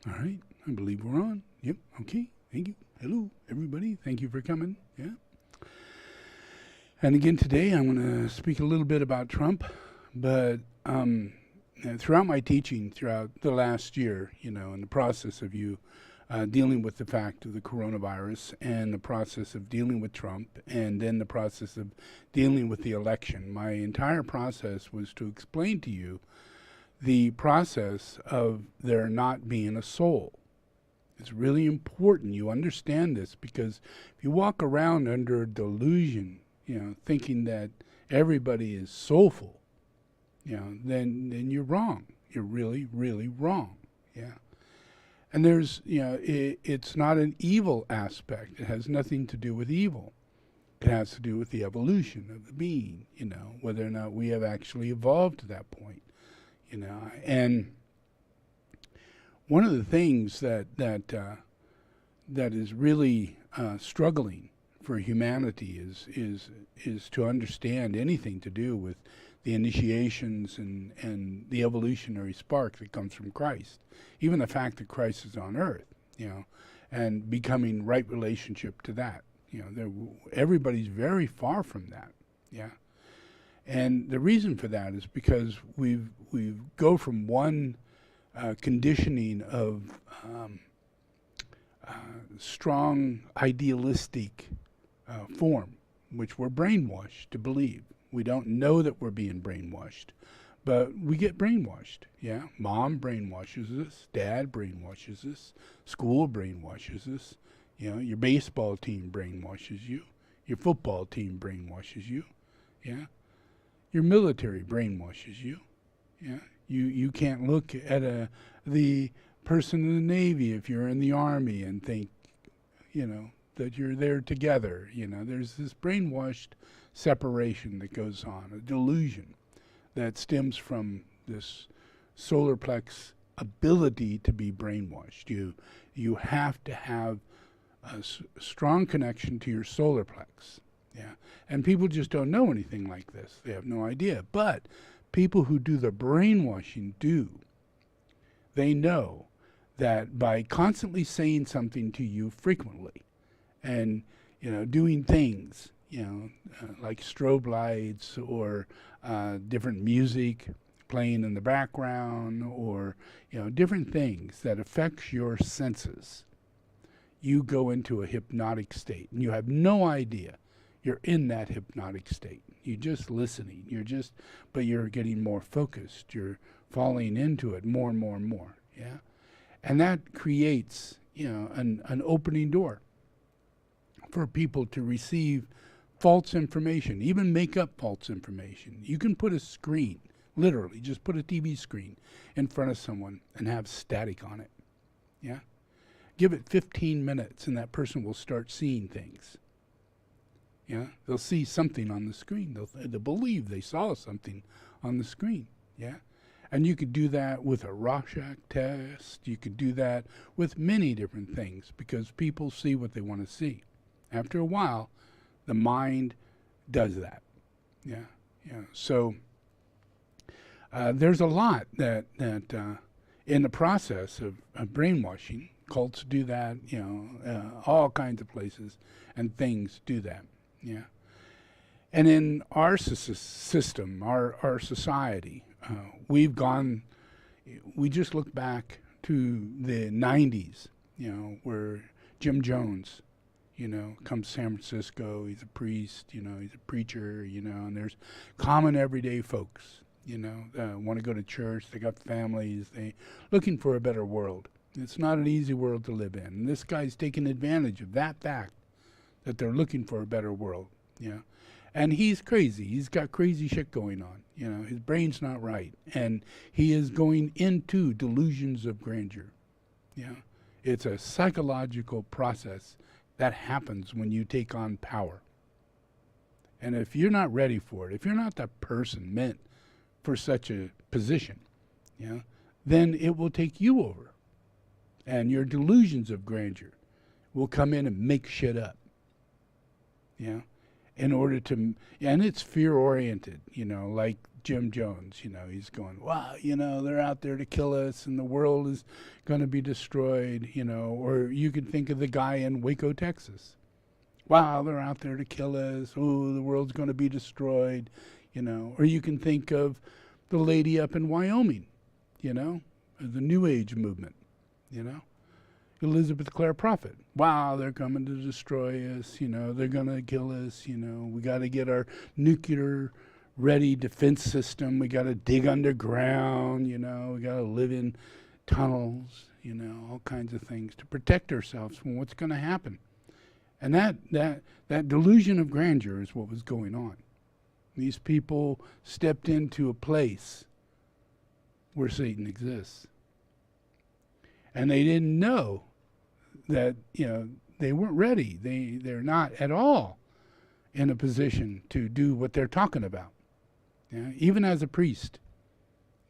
All right. I believe we're on. Yep. Okay. Thank you. Hello, everybody. Thank you for coming. Yeah. And again, today I'm going to speak a little bit about Trump, but throughout my teaching throughout the last year, in the process of you dealing with the fact of the coronavirus and the process of dealing with Trump and then the process of dealing with the election, my entire process was to explain to you the process of there not being a soul. It's really important you understand this, because if you walk around under delusion, thinking that everybody is soulful, then you're wrong. You're really, really wrong. Yeah. And there's, it's not an evil aspect. It has nothing to do with evil. It has to do with the evolution of the being, whether or not we have actually evolved to that point, And one of the things that is really struggling for humanity is to understand anything to do with the initiations and the evolutionary spark that comes from Christ. Even the fact that Christ is on earth, and becoming right relationship to that. Everybody's very far from that. Yeah. And the reason for that is because we go from one conditioning of strong idealistic form, which we're brainwashed to believe. We don't know that we're being brainwashed, but we get brainwashed. Yeah, mom brainwashes us, dad brainwashes us, school brainwashes us. Your baseball team brainwashes you, your football team brainwashes you. Yeah, your military brainwashes you. Yeah, you can't look at the person in the Navy if you're in the Army and think, that you're there together. There's this brainwashed separation that goes on, a delusion that stems from this solar plex ability to be brainwashed. You have to have a strong connection to your solar plex. Yeah, and people just don't know anything like this. They have no idea. But people who do the brainwashing do. They know that by constantly saying something to you frequently, and doing things, like strobe lights or different music playing in the background, or different things that affects your senses, you go into a hypnotic state, and you have no idea you're in that hypnotic state. You're just listening. But you're getting more focused. You're falling into it more and more and more. Yeah, and that creates an opening door for people to receive false information, even make up false information. You can put a screen, literally, just put a TV screen in front of someone and have static on it. Yeah, give it 15 minutes, and that person will start seeing things. Yeah, they'll see something on the screen. They'll believe they saw something on the screen. Yeah, and you could do that with a Rorschach test. You could do that with many different things, because people see what they want to see. After a while, the mind does that. Yeah, yeah. So there's a lot that in the process of brainwashing, cults do that. All kinds of places and things do that. Yeah. And in our system, our society, we just look back to the 90s, where Jim Jones, comes to San Francisco. He's a priest, he's a preacher, and there's common everyday folks, want to go to church. They got families. They looking for a better world. It's not an easy world to live in. And this guy's taking advantage of that fact, that they're looking for a better world. Yeah. And he's crazy. He's got crazy shit going on. His brain's not right. And he is going into delusions of grandeur. Yeah. It's a psychological process that happens when you take on power. And if you're not ready for it, if you're not that person meant for such a position, then it will take you over. And your delusions of grandeur will come in and make shit up. In order to, and it's fear-oriented, like Jim Jones, he's going, wow, they're out there to kill us and the world is going to be destroyed, or you could think of the guy in Waco, Texas. Wow, they're out there to kill us. Oh, the world's going to be destroyed, or you can think of the lady up in Wyoming, the New Age movement, Elizabeth Clare Prophet. Wow, they're coming to destroy us, they're going to kill us, we got to get our nuclear ready defense system. We got to dig underground, we got to live in tunnels, all kinds of things to protect ourselves from what's going to happen. And that delusion of grandeur is what was going on. These people stepped into a place where Satan exists. And they didn't know that, they weren't ready. They're not at all in a position to do what they're talking about. Even as a priest,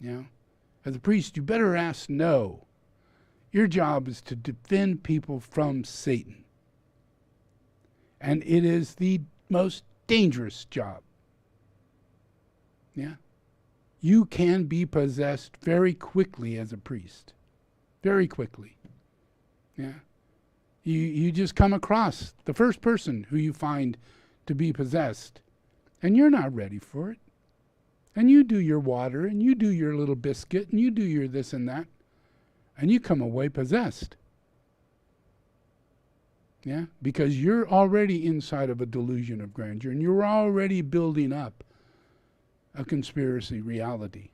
as a priest, you better ask no. Your job is to defend people from Satan. And it is the most dangerous job. You can be possessed very quickly as a priest. Very quickly. You just come across the first person who you find to be possessed, and you're not ready for it. And you do your water, and you do your little biscuit, and you do your this and that, and you come away possessed. Because you're already inside of a delusion of grandeur, and you're already building up a conspiracy reality.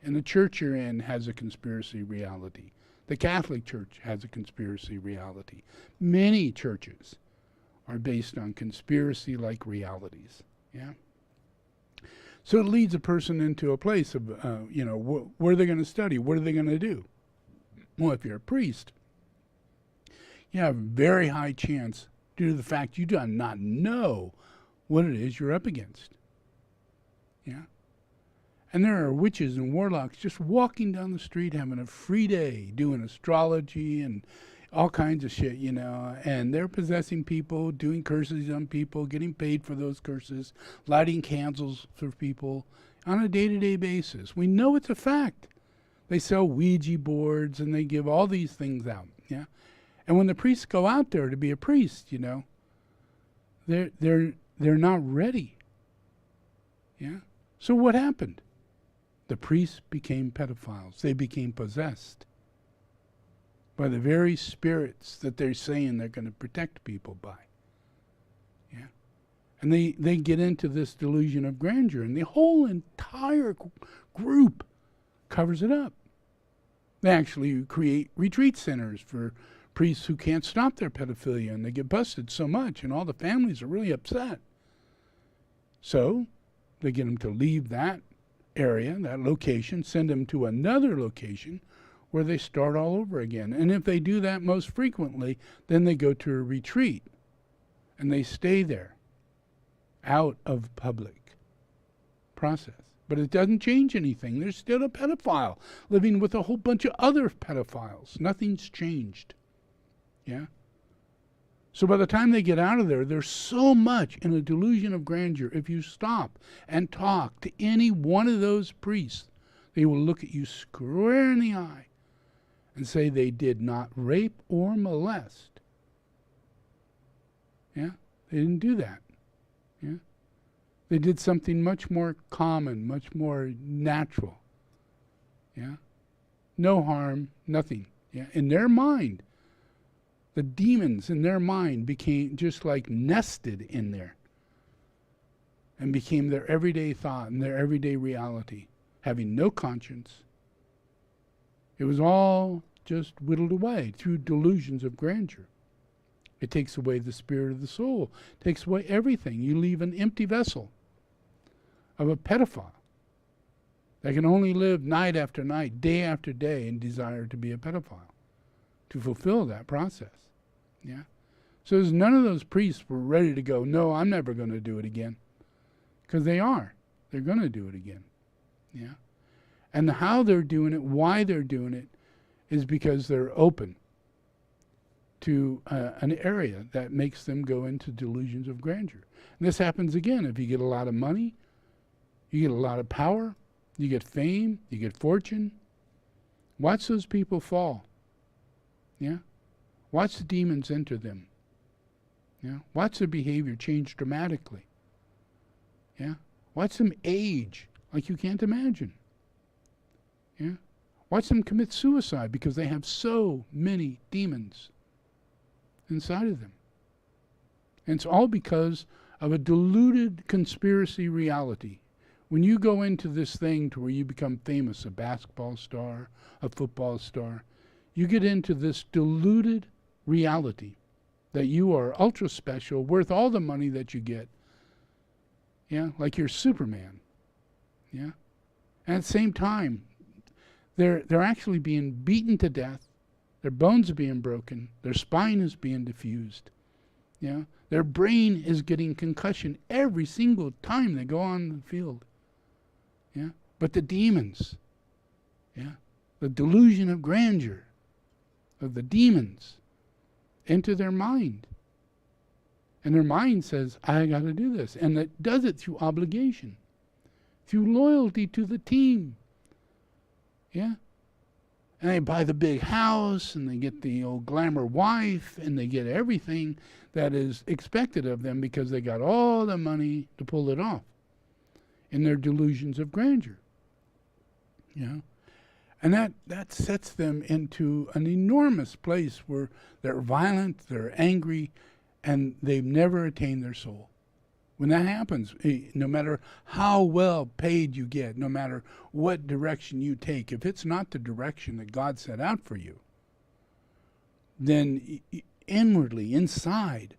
And the church you're in has a conspiracy reality. The Catholic Church has a conspiracy reality. Many churches are based on conspiracy-like realities. So it leads a person into a place of, what are they going to study? What are they going to do? Well, if you're a priest, you have a very high chance, due to the fact you do not know what it is you're up against. And there are witches and warlocks just walking down the street having a free day, doing astrology and all kinds of shit, and they're possessing people, doing curses on people, getting paid for those curses, lighting candles for people on a day-to-day basis. We know it's a fact. They sell Ouija boards and they give all these things out, And when the priests go out there to be a priest, they're not ready. So what happened? The priests became pedophiles. They became possessed by the very spirits that they're saying they're going to protect people by. And they get into this delusion of grandeur, and the whole entire group covers it up. They actually create retreat centers for priests who can't stop their pedophilia, and they get busted so much, and all the families are really upset. So they get them to leave that area, that location, send them to another location where they start all over again. And if they do that most frequently, then they go to a retreat and they stay there out of public process. But it doesn't change anything. There's still a pedophile living with a whole bunch of other pedophiles. Nothing's changed. So by the time they get out of there, there's so much in a delusion of grandeur. If you stop and talk to any one of those priests, they will look at you square in the eye and say they did not rape or molest. They didn't do that. They did something much more common, much more natural. No harm, nothing. In their mind, the demons in their mind became just like nested in there and became their everyday thought and their everyday reality, having no conscience. It was all just whittled away through delusions of grandeur. It takes away the spirit of the soul. It takes away everything. You leave an empty vessel of a pedophile that can only live night after night, day after day, and desire to be a pedophile, to fulfill that process. So there's none of those priests were ready to go, no, I'm never going to do it again. Because they are. They're going to do it again. And how they're doing it, why they're doing it, is because they're open to an area that makes them go into delusions of grandeur. And this happens again if you get a lot of money, you get a lot of power, You get fame, you get fortune. Watch those people fall. Yeah? Watch the demons enter them. Yeah? Watch their behavior change dramatically. Yeah? Watch them age like you can't imagine. Yeah? Watch them commit suicide because they have so many demons inside of them. And it's all because of a deluded conspiracy reality. When you go into this thing to where you become famous, a basketball star, a football star, you get into this deluded reality that you are ultra special, worth all the money that you get. Yeah, like you're Superman. Yeah. And at the same time, they're actually being beaten to death. Their bones are being broken. Their spine is being diffused. Yeah. Their brain is getting concussion every single time they go on the field. Yeah. But the demons, yeah, the delusion of grandeur of the demons enter their mind. And their mind says, I got to do this. And it does it through obligation, through loyalty to the team. Yeah? And they buy the big house, and they get the old glamour wife, and they get everything that is expected of them because they got all the money to pull it off in their delusions of grandeur. Yeah? And that sets them into an enormous place where they're violent, they're angry, and they've never attained their soul. When that happens, no matter how well paid you get, no matter what direction you take, if it's not the direction that God set out for you, then inwardly, inside,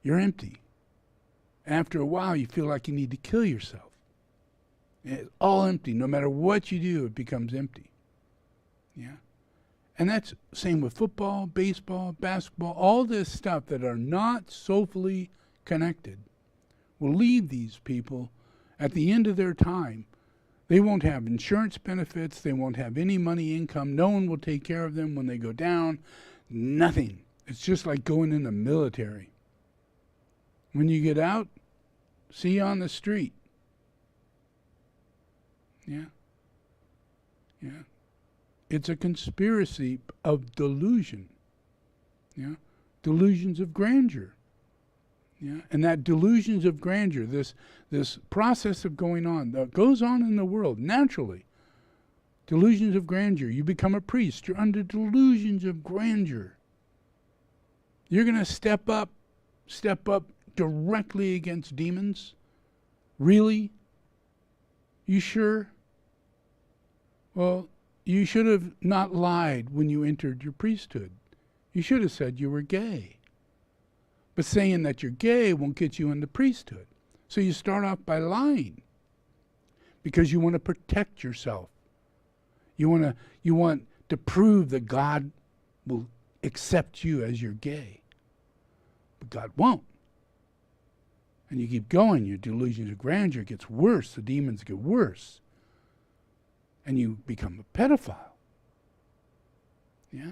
you're empty. After a while, you feel like you need to kill yourself. It's all empty. No matter what you do, it becomes empty. Yeah. And that's same with football, baseball, basketball, all this stuff that are not soulfully connected will leave these people at the end of their time. They won't have insurance benefits. They won't have any money income. No one will take care of them when they go down. Nothing. It's just like going in the military. When you get out, see you on the street. Yeah. Yeah. It's a conspiracy of delusion. Yeah. Delusions of grandeur. Yeah, and that delusions of grandeur, this process of going on, that goes on in the world naturally. Delusions of grandeur. You become a priest. You're under delusions of grandeur. You're going to step up directly against demons? Really? You sure? Well, you should have not lied when you entered your priesthood. You should have said you were gay. But saying that you're gay won't get you in the priesthood. So you start off by lying because you want to protect yourself. You want to prove that God will accept you as you're gay. But God won't. And you keep going, your delusions of grandeur gets worse, the demons get worse. And you become a pedophile. Yeah?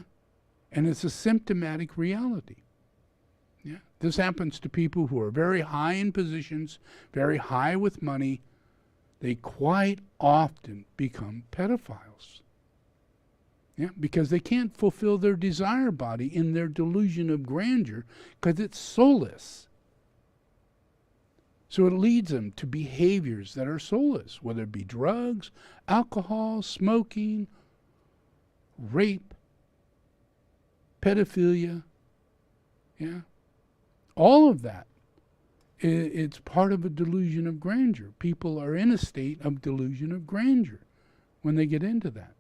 And it's a symptomatic reality. Yeah. This happens to people who are very high in positions, very high with money. They quite often become pedophiles. Yeah, because they can't fulfill their desire body in their delusion of grandeur because it's soulless. So it leads them to behaviors that are soulless, whether it be drugs, alcohol, smoking, rape, pedophilia. Yeah. All of that, it's part of a delusion of grandeur. People are in a state of delusion of grandeur when they get into that.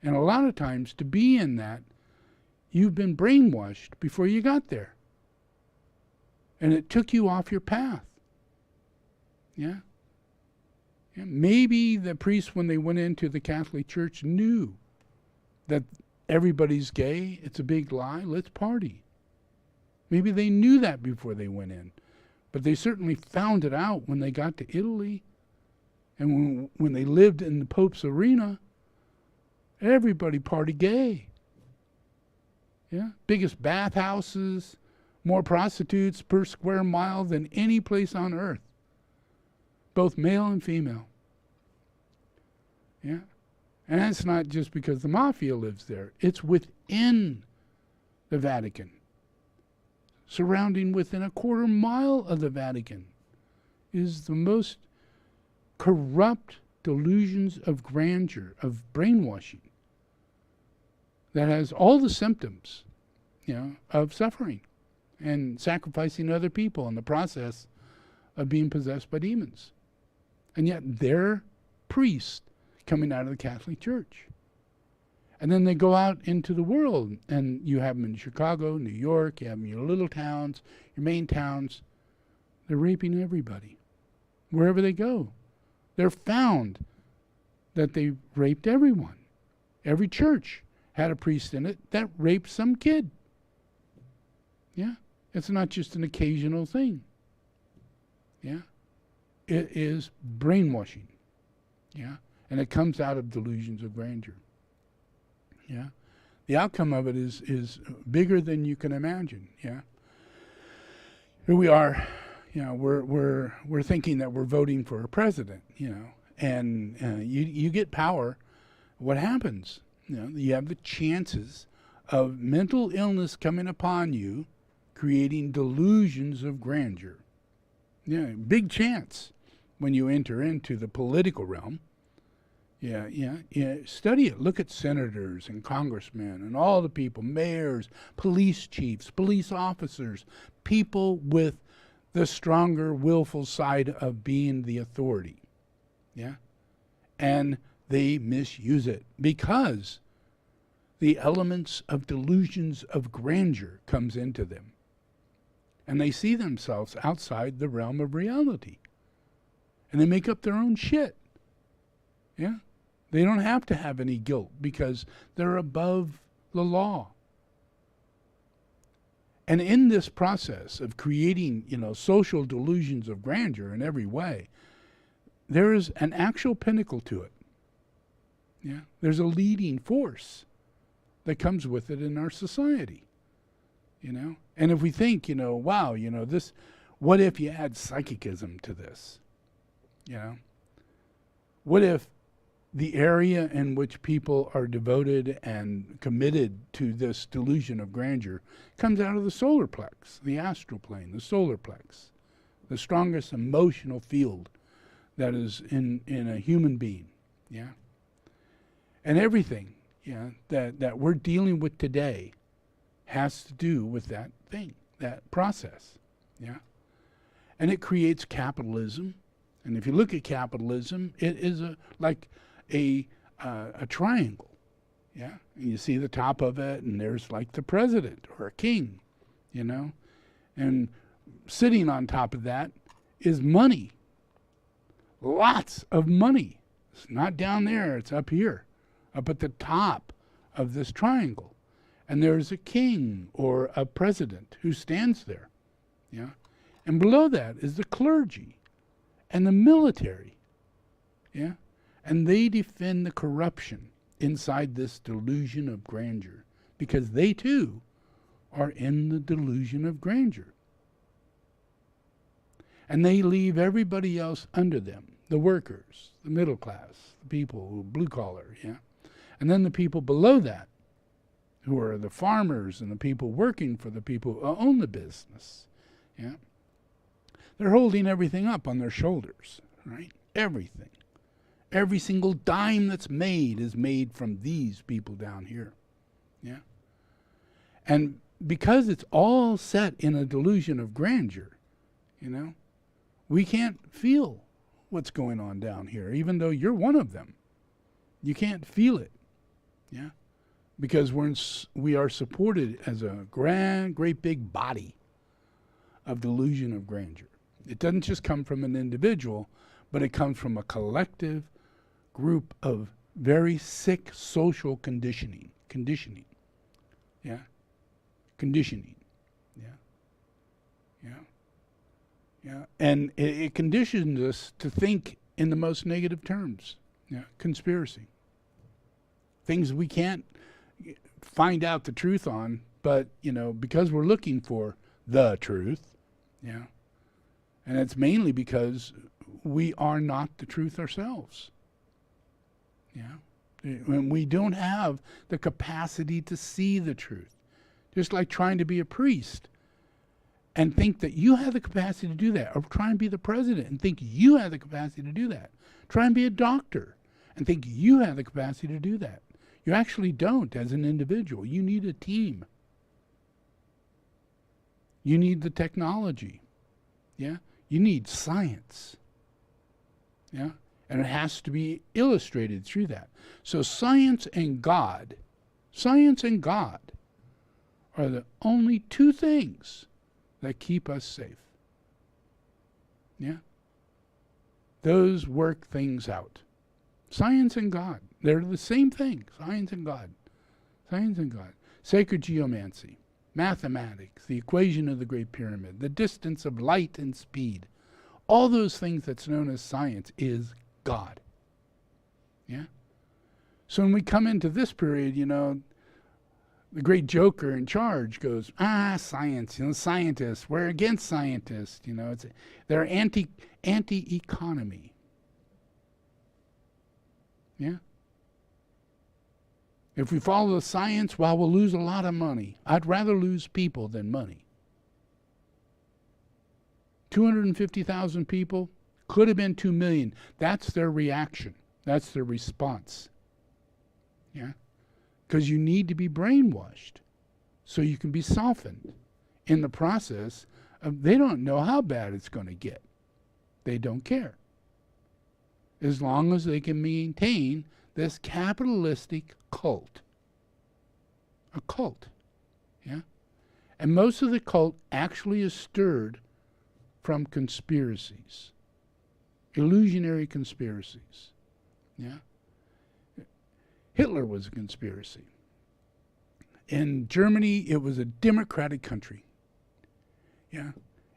And a lot of times, to be in that, you've been brainwashed before you got there. And it took you off your path. Yeah? Yeah? Maybe the priests, when they went into the Catholic Church, knew that everybody's gay. It's a big lie. Let's party. Maybe they knew that before they went in. But they certainly found it out when they got to Italy. And when they lived in the Pope's arena, everybody partied gay. Yeah? Biggest bathhouses, more prostitutes per square mile than any place on earth. Both male and female. Yeah. And that's not just because the mafia lives there. It's within the Vatican. Surrounding within a quarter mile of the Vatican is the most corrupt delusions of grandeur, of brainwashing, that has all the symptoms, of suffering and sacrificing other people in the process of being possessed by demons. And yet they're priests coming out of the Catholic Church. And then they go out into the world, and you have them in Chicago, New York, you have them in your little towns, your main towns. They're raping everybody. Wherever they go, they're found that they raped everyone. Every church had a priest in it that raped some kid. Yeah, it's not just an occasional thing. Yeah, it is brainwashing. Yeah, and it comes out of delusions of grandeur. Yeah, the outcome of it is bigger than you can imagine. Yeah, here we are. We're thinking that we're voting for a president. And you get power. What happens? You have the chances of mental illness coming upon you, creating delusions of grandeur. Yeah, big chance when you enter into the political realm. Yeah. Study it. Look at senators and congressmen and all the people, mayors, police chiefs, police officers, people with the stronger, willful side of being the authority. Yeah? And they misuse it because the elements of delusions of grandeur comes into them. And they see themselves outside the realm of reality. And they make up their own shit. Yeah? They don't have to have any guilt because they're above the law. And in this process of creating, social delusions of grandeur in every way, there is an actual pinnacle to it. Yeah, there's a leading force that comes with it in our society. And if we think, wow, this, what if you add psychicism to this? What if the area in which people are devoted and committed to this delusion of grandeur comes out of the solar plex, the astral plane, the solar plex, the strongest emotional field that is in a human being. Yeah. And everything, that we're dealing with today has to do with that thing, that process. Yeah. And it creates capitalism. And if you look at capitalism, it is like a triangle. Yeah. And you see the top of it, and there's like the president or a king, and sitting on top of that is money. Lots of money. It's not down there, it's up here, up at the top of this triangle. And there's a king or a president who stands there. Yeah. And below that is the clergy and the military. Yeah. And they defend the corruption inside this delusion of grandeur because they too are in the delusion of grandeur. And they leave everybody else under them, the workers, the middle class, the people, blue collar, yeah? And then the people below that, who are the farmers and the people working for the people who own the business, yeah? They're holding everything up on their shoulders, right? Everything. Every single dime that's made is made from these people down here, yeah? And because it's all set in a delusion of grandeur, we can't feel what's going on down here, even though you're one of them. You can't feel it, yeah? Because we are supported as a great big body of delusion of grandeur. It doesn't just come from an individual, but it comes from a collective group of very sick social conditioning, yeah? Conditioning, yeah. And it conditions us to think in the most negative terms, yeah? Conspiracy. Things we can't find out the truth on, but, because we're looking for the truth, yeah? And it's mainly because we are not the truth ourselves. Yeah. When we don't have the capacity to see the truth. Just like trying to be a priest and think that you have the capacity to do that, or try and be the president and think you have the capacity to do that. Try and be a doctor and think you have the capacity to do that. You actually don't as an individual. You need a team. You need the technology. Yeah? You need science. Yeah? And it has to be illustrated through that. So science and God are the only two things that keep us safe. Yeah? Those work things out. Science and God. They're the same thing. Science and God. Science and God. Sacred geomancy. Mathematics. The equation of the Great Pyramid. The distance of light and speed. All those things that's known as science is God. Yeah? So when we come into this period, the great joker in charge goes, science, scientists, we're against scientists, they're anti-economy. Yeah? If we follow the science, we'll lose a lot of money. I'd rather lose people than money. 250,000 people, could have been 2 million. That's their reaction. That's their response. Yeah? Because you need to be brainwashed so you can be softened in the process of, they don't know how bad it's going to get. They don't care. As long as they can maintain this capitalistic cult. A cult. Yeah? And most of the cult actually is stirred from conspiracies. Illusionary conspiracies. Yeah? Hitler was a conspiracy. In Germany, it was a democratic country. Yeah.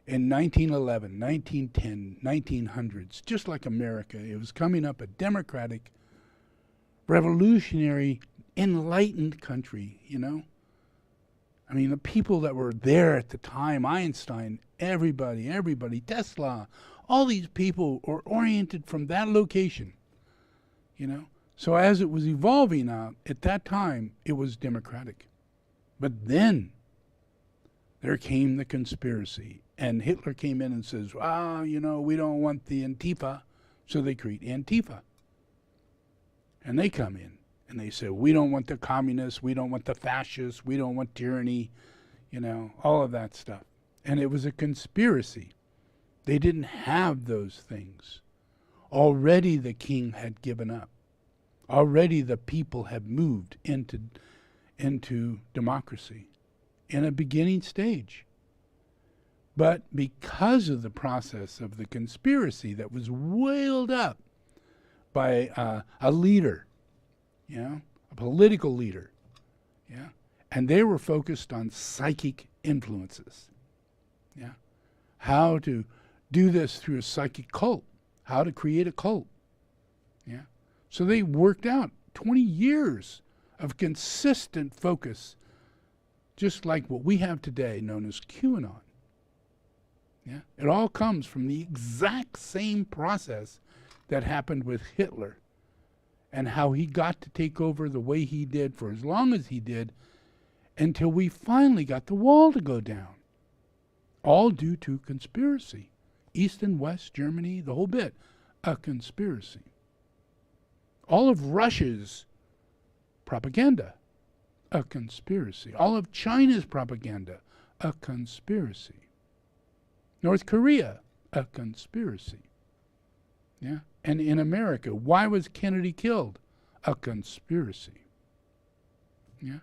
In 1911, 1910, 1900s, just like America, it was coming up a democratic, revolutionary, enlightened country, I mean, the people that were there at the time, Einstein, everybody, Tesla, all these people were oriented from that location, So as it was evolving out, at that time, it was democratic. But then there came the conspiracy. And Hitler came in and says, we don't want the Antifa. So they create Antifa. And they come in and they say, we don't want the communists. We don't want the fascists. We don't want tyranny. All of that stuff. And it was a conspiracy. They didn't have those things. Already the king had given up. Already the people had moved into democracy in a beginning stage. But because of the process of the conspiracy that was whaled up by a leader, a political leader, and they were focused on psychic influences, how to do this through a psychic cult, how to create a cult, So they worked out 20 years of consistent focus, just like what we have today known as QAnon. Yeah? It all comes from the exact same process that happened with Hitler and how he got to take over the way he did for as long as he did until we finally got the wall to go down. All due to conspiracy. East and West, Germany, the whole bit. A conspiracy. All of Russia's propaganda, a conspiracy. All of China's propaganda, a conspiracy. North Korea, a conspiracy. Yeah? And in America, why was Kennedy killed? A conspiracy. Yeah?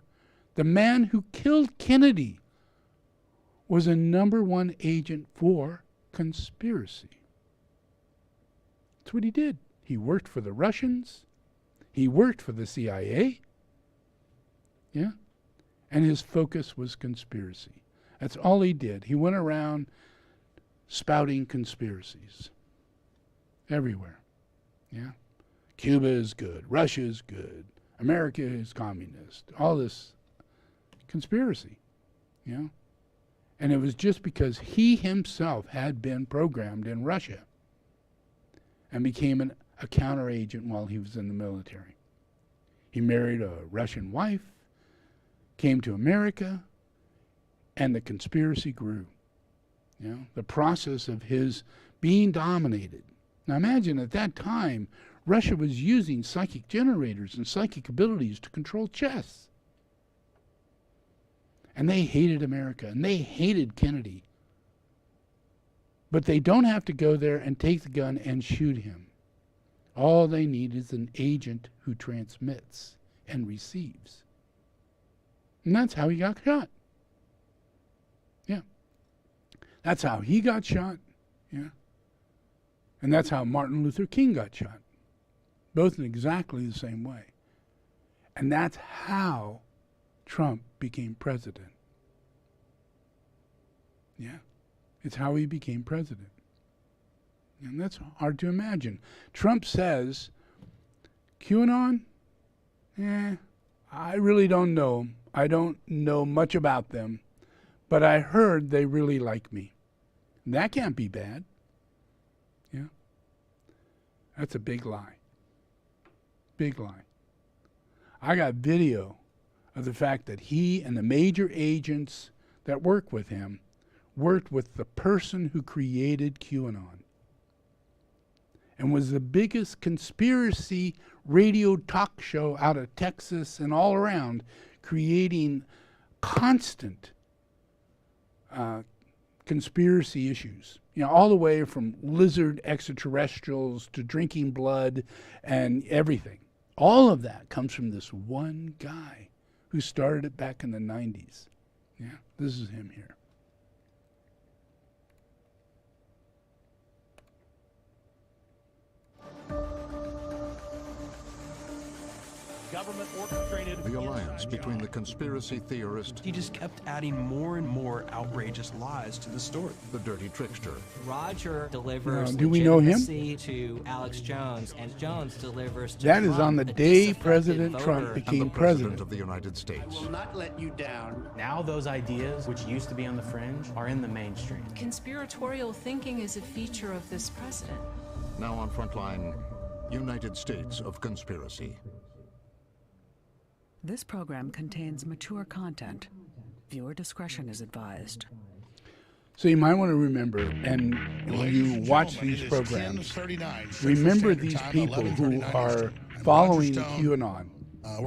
The man who killed Kennedy was a #1 agent for conspiracy. That's what he did. He worked for the Russians. He worked for the CIA. Yeah? And his focus was conspiracy. That's all he did. He went around spouting conspiracies. Everywhere. Yeah? Cuba is good. Russia is good. America is communist. All this conspiracy. Yeah? And it was just because he himself had been programmed in Russia and became a counteragent while he was in the military. He married a Russian wife, came to America, and the conspiracy grew. You know, the process of his being dominated. Now imagine at that time, Russia was using psychic generators and psychic abilities to control chess. And they hated America, and they hated Kennedy. But they don't have to go there and take the gun and shoot him. All they need is an agent who transmits and receives. And that's how he got shot. Yeah. That's how he got shot. Yeah. And that's how Martin Luther King got shot. Both in exactly the same way. And that's how Trump became president. Yeah. It's how he became president. And that's hard to imagine. Trump says, QAnon? I really don't know them. I don't know much about them. But I heard they really like me. And that can't be bad. Yeah. That's a big lie. Big lie. I got video of the fact that he and the major agents that work with him worked with the person who created QAnon and was the biggest conspiracy radio talk show out of Texas and all around, creating constant conspiracy issues. You know, all the way from lizard extraterrestrials to drinking blood and everything. All of that comes from this one guy who started it back in the 90s. Yeah, this is him here. Government orchestrated The alliance between the conspiracy theorist, He just kept adding more and more outrageous lies to the story. the dirty trickster, Roger delivers do we know him? legitimacy to Alex Jones, and Jones delivers to That is Trump, on the a day disaffected President voter. Trump and the became president president. of the United States. will not let you down. Now those ideas, which used to be on the fringe, are in the mainstream. Conspiratorial thinking is a feature of this president. Now on Frontline, United States of Conspiracy. This program contains mature content. Viewer discretion is advised. So you might want to remember, and when you watch these programs, remember these people who are following QAnon.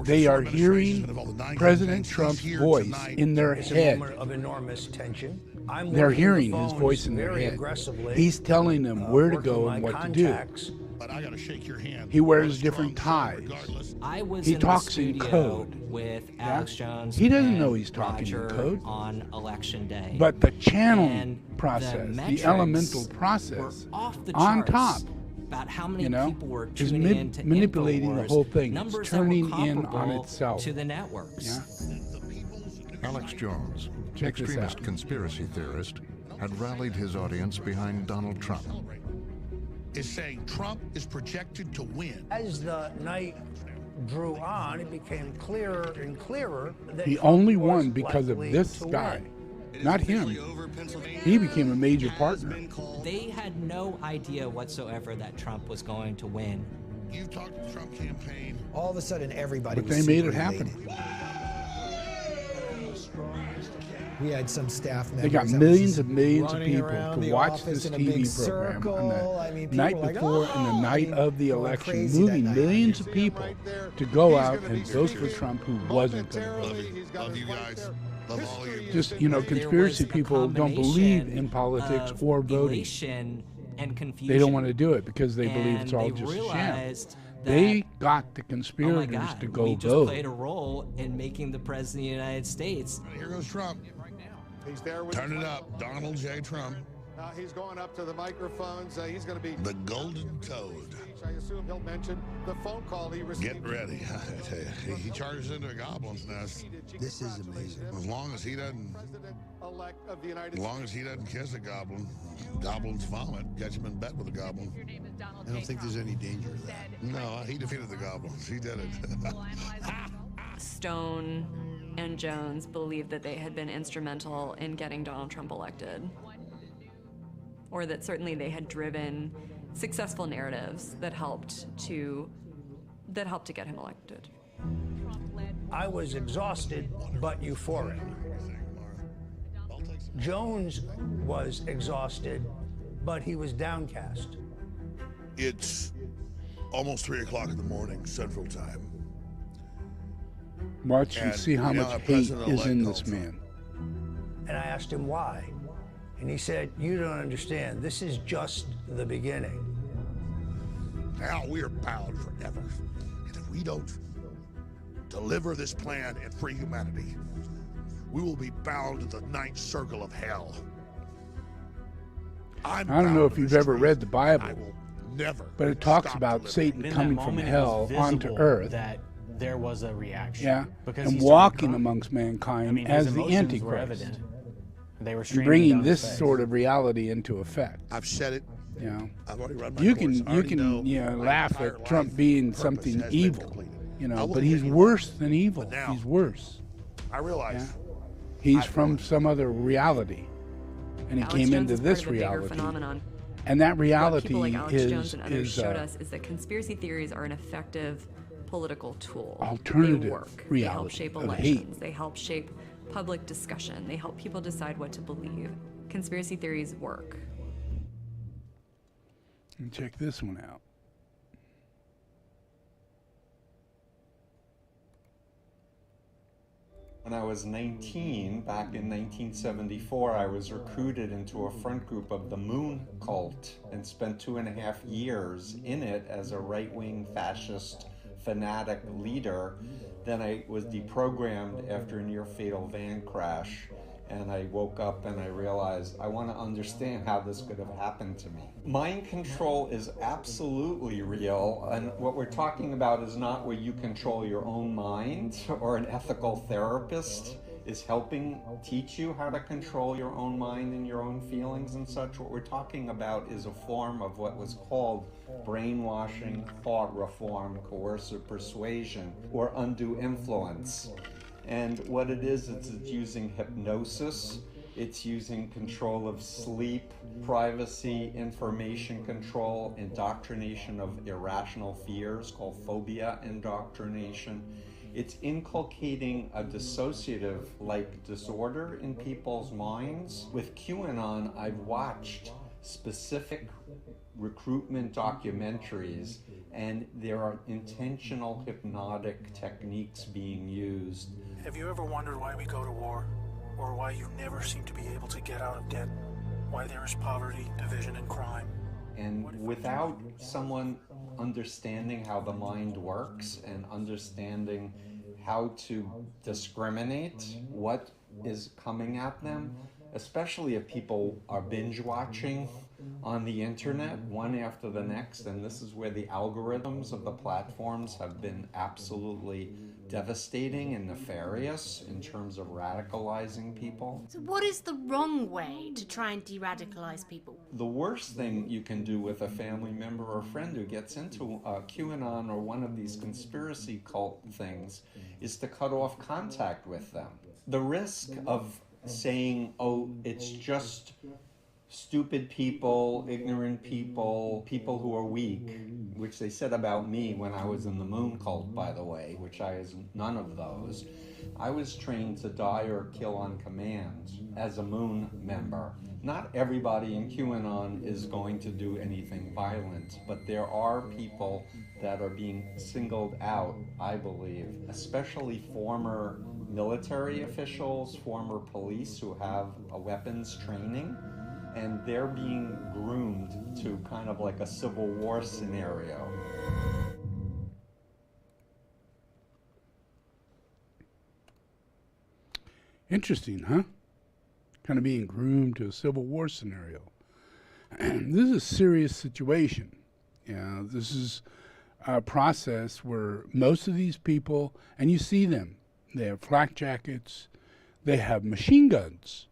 They are hearing President Trump's voice in their head. Of enormous tension. I'm They're working hearing the his phones voice in their very head. aggressively, He's telling them where to working go my and what to do. contacts. But I gotta shake your hand. He wears different ties. Regardless. I was He in talks the in studio code. with Alex Jones. He doesn't and know he's talking in Roger code. on election day. But the channeling And process, the metrics elemental were process, off the on charts top, about how many you know, people were is tuning in to manipulating the InfoWars, whole thing. It's numbers turning that were in on comparable itself. to the networks. Yeah? Alex Jones, Check this extremist out. conspiracy theorist, had rallied his audience behind Donald Trump. Is saying Trump is projected to win. As the night drew on, it became clearer and clearer that He Trump only was won because of likely this to guy, win. not him. He became a major partner. They had no idea whatsoever that Trump was going to win. You talked to the Trump campaign. All of a sudden, everybody But was they made it super happen. elated. We had some staff members. They got that millions was of millions of running people around to the watch office this in a big TV program circle. on I mean, the people night were like, before and the "Oh!" night I mean, of the going election, crazy that moving night. millions of people to go out and vote for Trump who wasn't going to vote. Love you. Love you guys. Love all of you. Just, you know, There conspiracy was a people don't believe combination in politics of or voting. elation and confusion. They don't want to do it because they believe it's all And they just a sham. realized They that, got the oh my conspirators God, to go we just vote. played a role in making the president of the United States. Here goes Trump. He's there with Turn it up. Donald J. Trump. He's going up to the microphones. He's going to be. The Golden Toad. I assume he'll mention the phone call he received. Get ready. I tell you, he charges into a goblin's nest. This is amazing. As long as he doesn't, President-elect of the United as long as he doesn't kiss a goblin, goblins vomit. Catch him in bed with a goblin. I don't think there's any danger of that. No, he defeated the goblins. He did it. Stone and Jones believed that they had been instrumental in getting Donald Trump elected, or that certainly they had driven successful narratives that helped to get him elected. I was exhausted but euphoric. Jones was exhausted, but he was downcast. It's almost 3 o'clock in the morning, Central Time. Watch and see how we now much have hate President-elect is in Donald this Trump. man. And I asked him why. And he said, you don't understand. This is just the beginning. Now we are bound forever. And if we don't deliver this plan and free humanity, we will be bound to the ninth circle of hell. I don't know if you've ever read the Bible, I will never but it talks stop about delivering. Satan In that coming from moment, it hell was onto visible earth, that there was a reaction. yeah, Because and he started walking crying. amongst mankind I mean, as his the emotions were Antichrist, evident. They were and streaming bringing down this his face. sort of reality into effect. I've said it. You know, I've already run my you course. can I you already can know you know my laugh entire at Trump life being purpose something has been evil, completed. you I know, will but he's continue worse than evil. But now, He's worse. I realize He's I've from ruined some other reality, and he Alex came Jones into is this part of a bigger reality. phenomenon. And that What reality people like Alex Jones and others is showed us is that conspiracy theories are an effective political tool. Alternative they work. They help reality shape of elections. hate. They help shape public discussion. They help people decide what to believe. Conspiracy theories work. and check this one out. When I was 19, back in 1974, I was recruited into a front group of the Moon cult and spent 2.5 years in it as a right-wing fascist fanatic leader. Then I was deprogrammed after a near-fatal van crash, and I woke up and I realized I want to understand how this could have happened to me. Mind control is absolutely real, and what we're talking about is not where you control your own mind, or an ethical therapist is helping teach you how to control your own mind and your own feelings and such. What we're talking about is a form of what was called brainwashing, thought reform, coercive persuasion, or undue influence. And what it is, it's using hypnosis, it's using control of sleep, privacy, information control, indoctrination of irrational fears called phobia indoctrination. It's inculcating a dissociative-like disorder in people's minds. With QAnon, I've watched specific recruitment documentaries, and there are intentional hypnotic techniques being used. Have you ever wondered why we go to war? Or why you never seem to be able to get out of debt? Why there is poverty, division, and crime? And without someone understanding how the mind works and understanding how to discriminate what is coming at them, especially if people are binge watching on the internet one after the next, and this is where the algorithms of the platforms have been absolutely devastating and nefarious in terms of radicalizing people. So what is the wrong way to try and de-radicalize people? The worst thing you can do with a family member or friend who gets into QAnon or one of these conspiracy cult things is to cut off contact with them. The risk of saying, oh, it's just stupid people, ignorant people, people who are weak, which they said about me when I was in the Moon cult, by the way, which I was none of those. I was trained to die or kill on command as a Moon member. Not everybody in QAnon is going to do anything violent, but there are people that are being singled out, I believe, especially former military officials, former police who have a weapons training, and they're being groomed to kind of like a civil war scenario. Interesting, huh? Kind of being groomed to a civil war scenario. This is a serious situation. Yeah, this is a process where most of these people, and you see them, they have flak jackets, they have machine guns.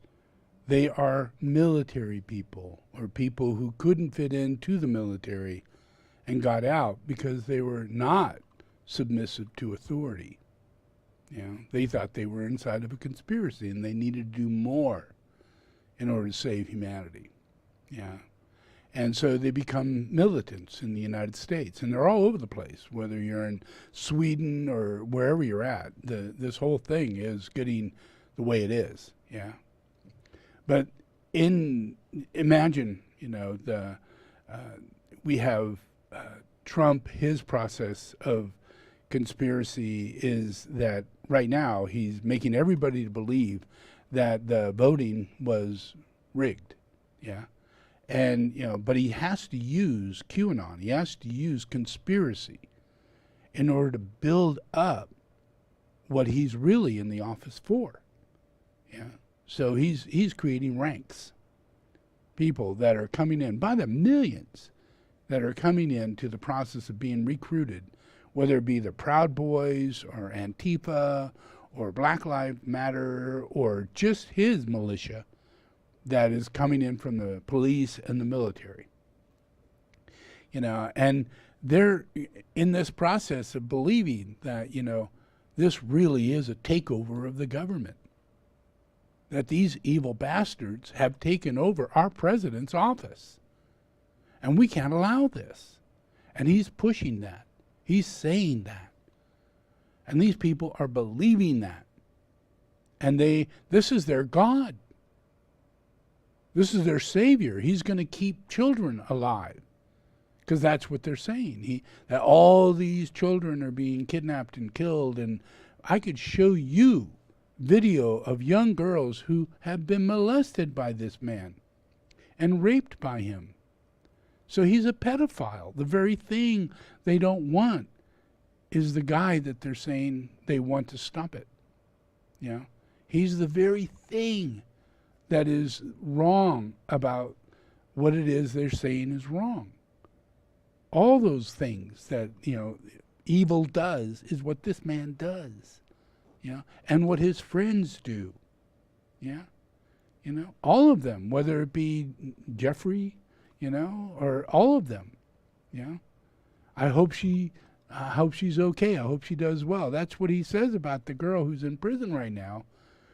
They are military people, or people who couldn't fit into the military and got out because they were not submissive to authority. You know, they thought they were inside of a conspiracy and they needed to do more in order to save humanity. Yeah. And so they become militants in the United States, and they're all over the place, whether you're in Sweden or wherever you're at. This whole thing is getting the way it is, yeah. But imagine, we have Trump, his process of conspiracy is that right now he's making everybody to believe that the voting was rigged, yeah. And, but he has to use QAnon. He has to use conspiracy in order to build up what he's really in the office for, yeah. So he's creating ranks, people that are coming in by the millions that are coming into the process of being recruited, whether it be the Proud Boys or Antifa or Black Lives Matter or just his militia that is coming in from the police and the military. And they're in this process of believing that, this really is a takeover of the government, that these evil bastards have taken over our president's office. And we can't allow this. And he's pushing that. He's saying that. And these people are believing that. And this is their God. This is their savior. He's going to keep children alive. Because that's what they're saying. That all these children are being kidnapped and killed. And I could show you video of young girls who have been molested by this man and raped by him. So he's a pedophile. The very thing they don't want is the guy that they're saying they want to stop it. He's the very thing that is wrong about what it is they're saying is wrong. All those things that, evil does is what this man does. And what his friends do. All of them, whether it be Jeffrey, or all of them. I hope she's okay. I hope she does well. That's what he says about the girl who's in prison right now,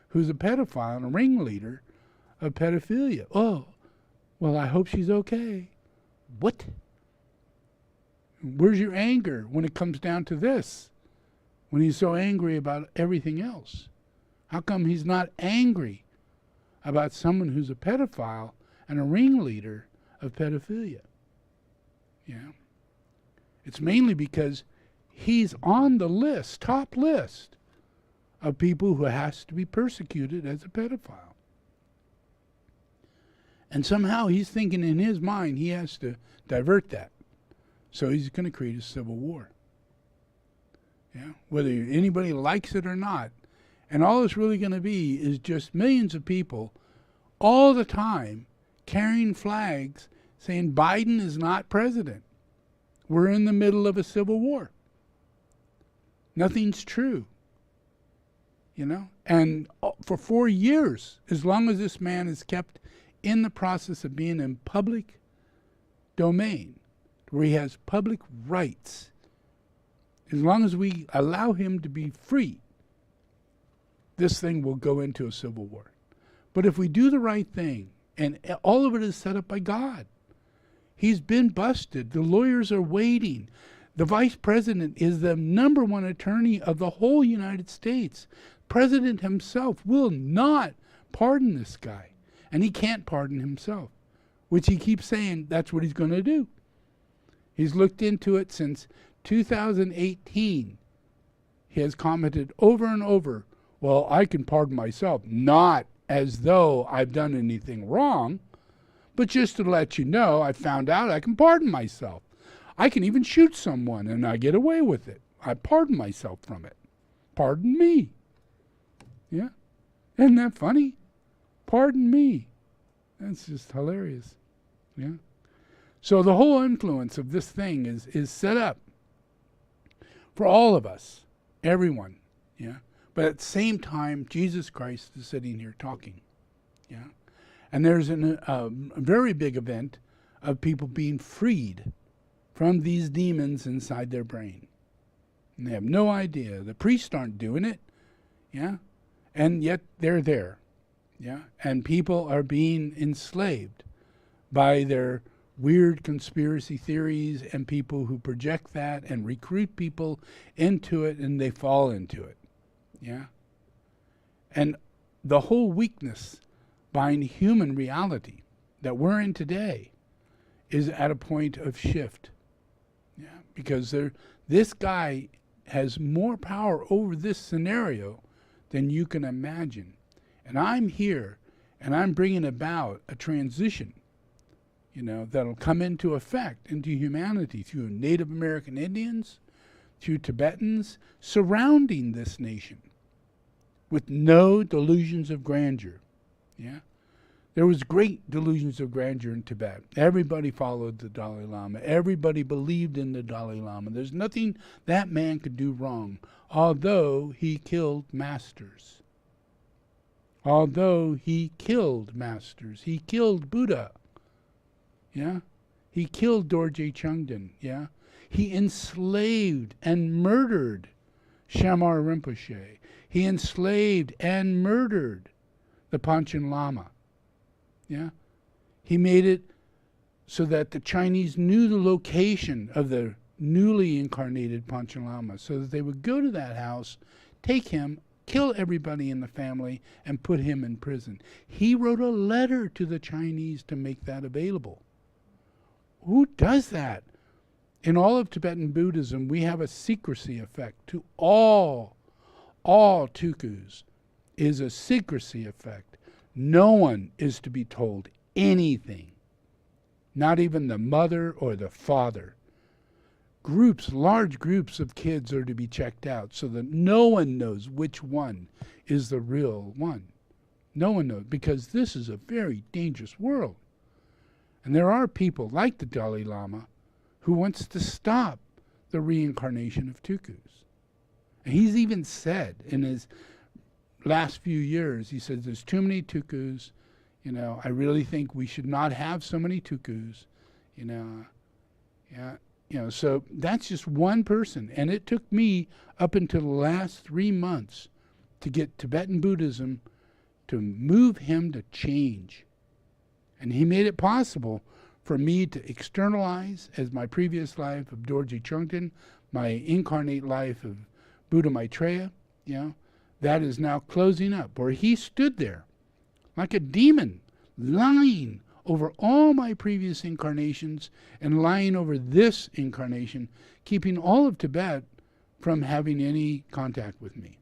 who's a pedophile and a ringleader of pedophilia. Oh, well, I hope she's okay. What? Where's your anger when it comes down to this? When he's so angry about everything else? How come he's not angry about someone who's a pedophile and a ringleader of pedophilia? It's mainly because he's on the list, top list, of people who has to be persecuted as a pedophile. And somehow he's thinking in his mind he has to divert that. So he's going to create a civil war. Whether anybody likes it or not. And all it's really going to be is just millions of people all the time carrying flags saying Biden is not president. We're in the middle of a civil war. Nothing's true. And for 4 years, as long as this man is kept in the process of being in public domain, where he has public rights, as long as we allow him to be free, this thing will go into a civil war. But if we do the right thing, and all of it is set up by God, he's been busted. The lawyers are waiting. The vice president is the #1 attorney of the whole United States. President himself will not pardon this guy. And he can't pardon himself, which he keeps saying that's what he's going to do. He's looked into it since 2018. He has commented over and over, well, I can pardon myself, not as though I've done anything wrong, but just to let you know, I found out I can pardon myself. I can even shoot someone and I get away with it. I pardon myself from it. Pardon me. Yeah? Isn't that funny? Pardon me. That's just hilarious. Yeah? So the whole influence of this thing is set up for all of us, everyone. Yeah? But at the same time, Jesus Christ is sitting here talking. Yeah? And there's a very big event of people being freed from these demons inside their brain. And they have no idea. The priests aren't doing it. Yeah? And yet they're there. Yeah? And people are being enslaved by their weird conspiracy theories and people who project that and recruit people into it, and they fall into it. Yeah? And the whole weakness behind human reality that we're in today is at a point of shift. Yeah? Because this guy has more power over this scenario than you can imagine. And I'm here, and I'm bringing about a transition, that'll come into effect into humanity through Native American Indians, through Tibetans surrounding this nation with no delusions of grandeur. Yeah? There was great delusions of grandeur in Tibet. Everybody followed the Dalai Lama. Everybody believed in the Dalai Lama. There's nothing that man could do wrong, although he killed masters. Although he killed masters. He killed Buddha. Yeah? He killed Dorje Chungden. Yeah? He enslaved and murdered Shamar Rinpoche. He enslaved and murdered the Panchen Lama. Yeah? He made it so that the Chinese knew the location of the newly incarnated Panchen Lama, so that they would go to that house, take him, kill everybody in the family, and put him in prison. He wrote a letter to the Chinese to make that available. Who does that? In all of Tibetan Buddhism, we have a secrecy effect to all tukus is a secrecy effect. No one is to be told anything, not even the mother or the father. Large groups of kids are to be checked out so that no one knows which one is the real one. No one knows, because this is a very dangerous world. And there are people like the Dalai Lama who wants to stop the reincarnation of tukus. And he's even said in his last few years, he says, there's too many tukus. I really think we should not have so many tukus. So that's just one person. And it took me up until the last 3 months to get Tibetan Buddhism to move him to change. And he made it possible for me to externalize as my previous life of Dorje Chungden, my incarnate life of Buddha Maitreya, that is now closing up, where he stood there like a demon, lying over all my previous incarnations and lying over this incarnation, keeping all of Tibet from having any contact with me.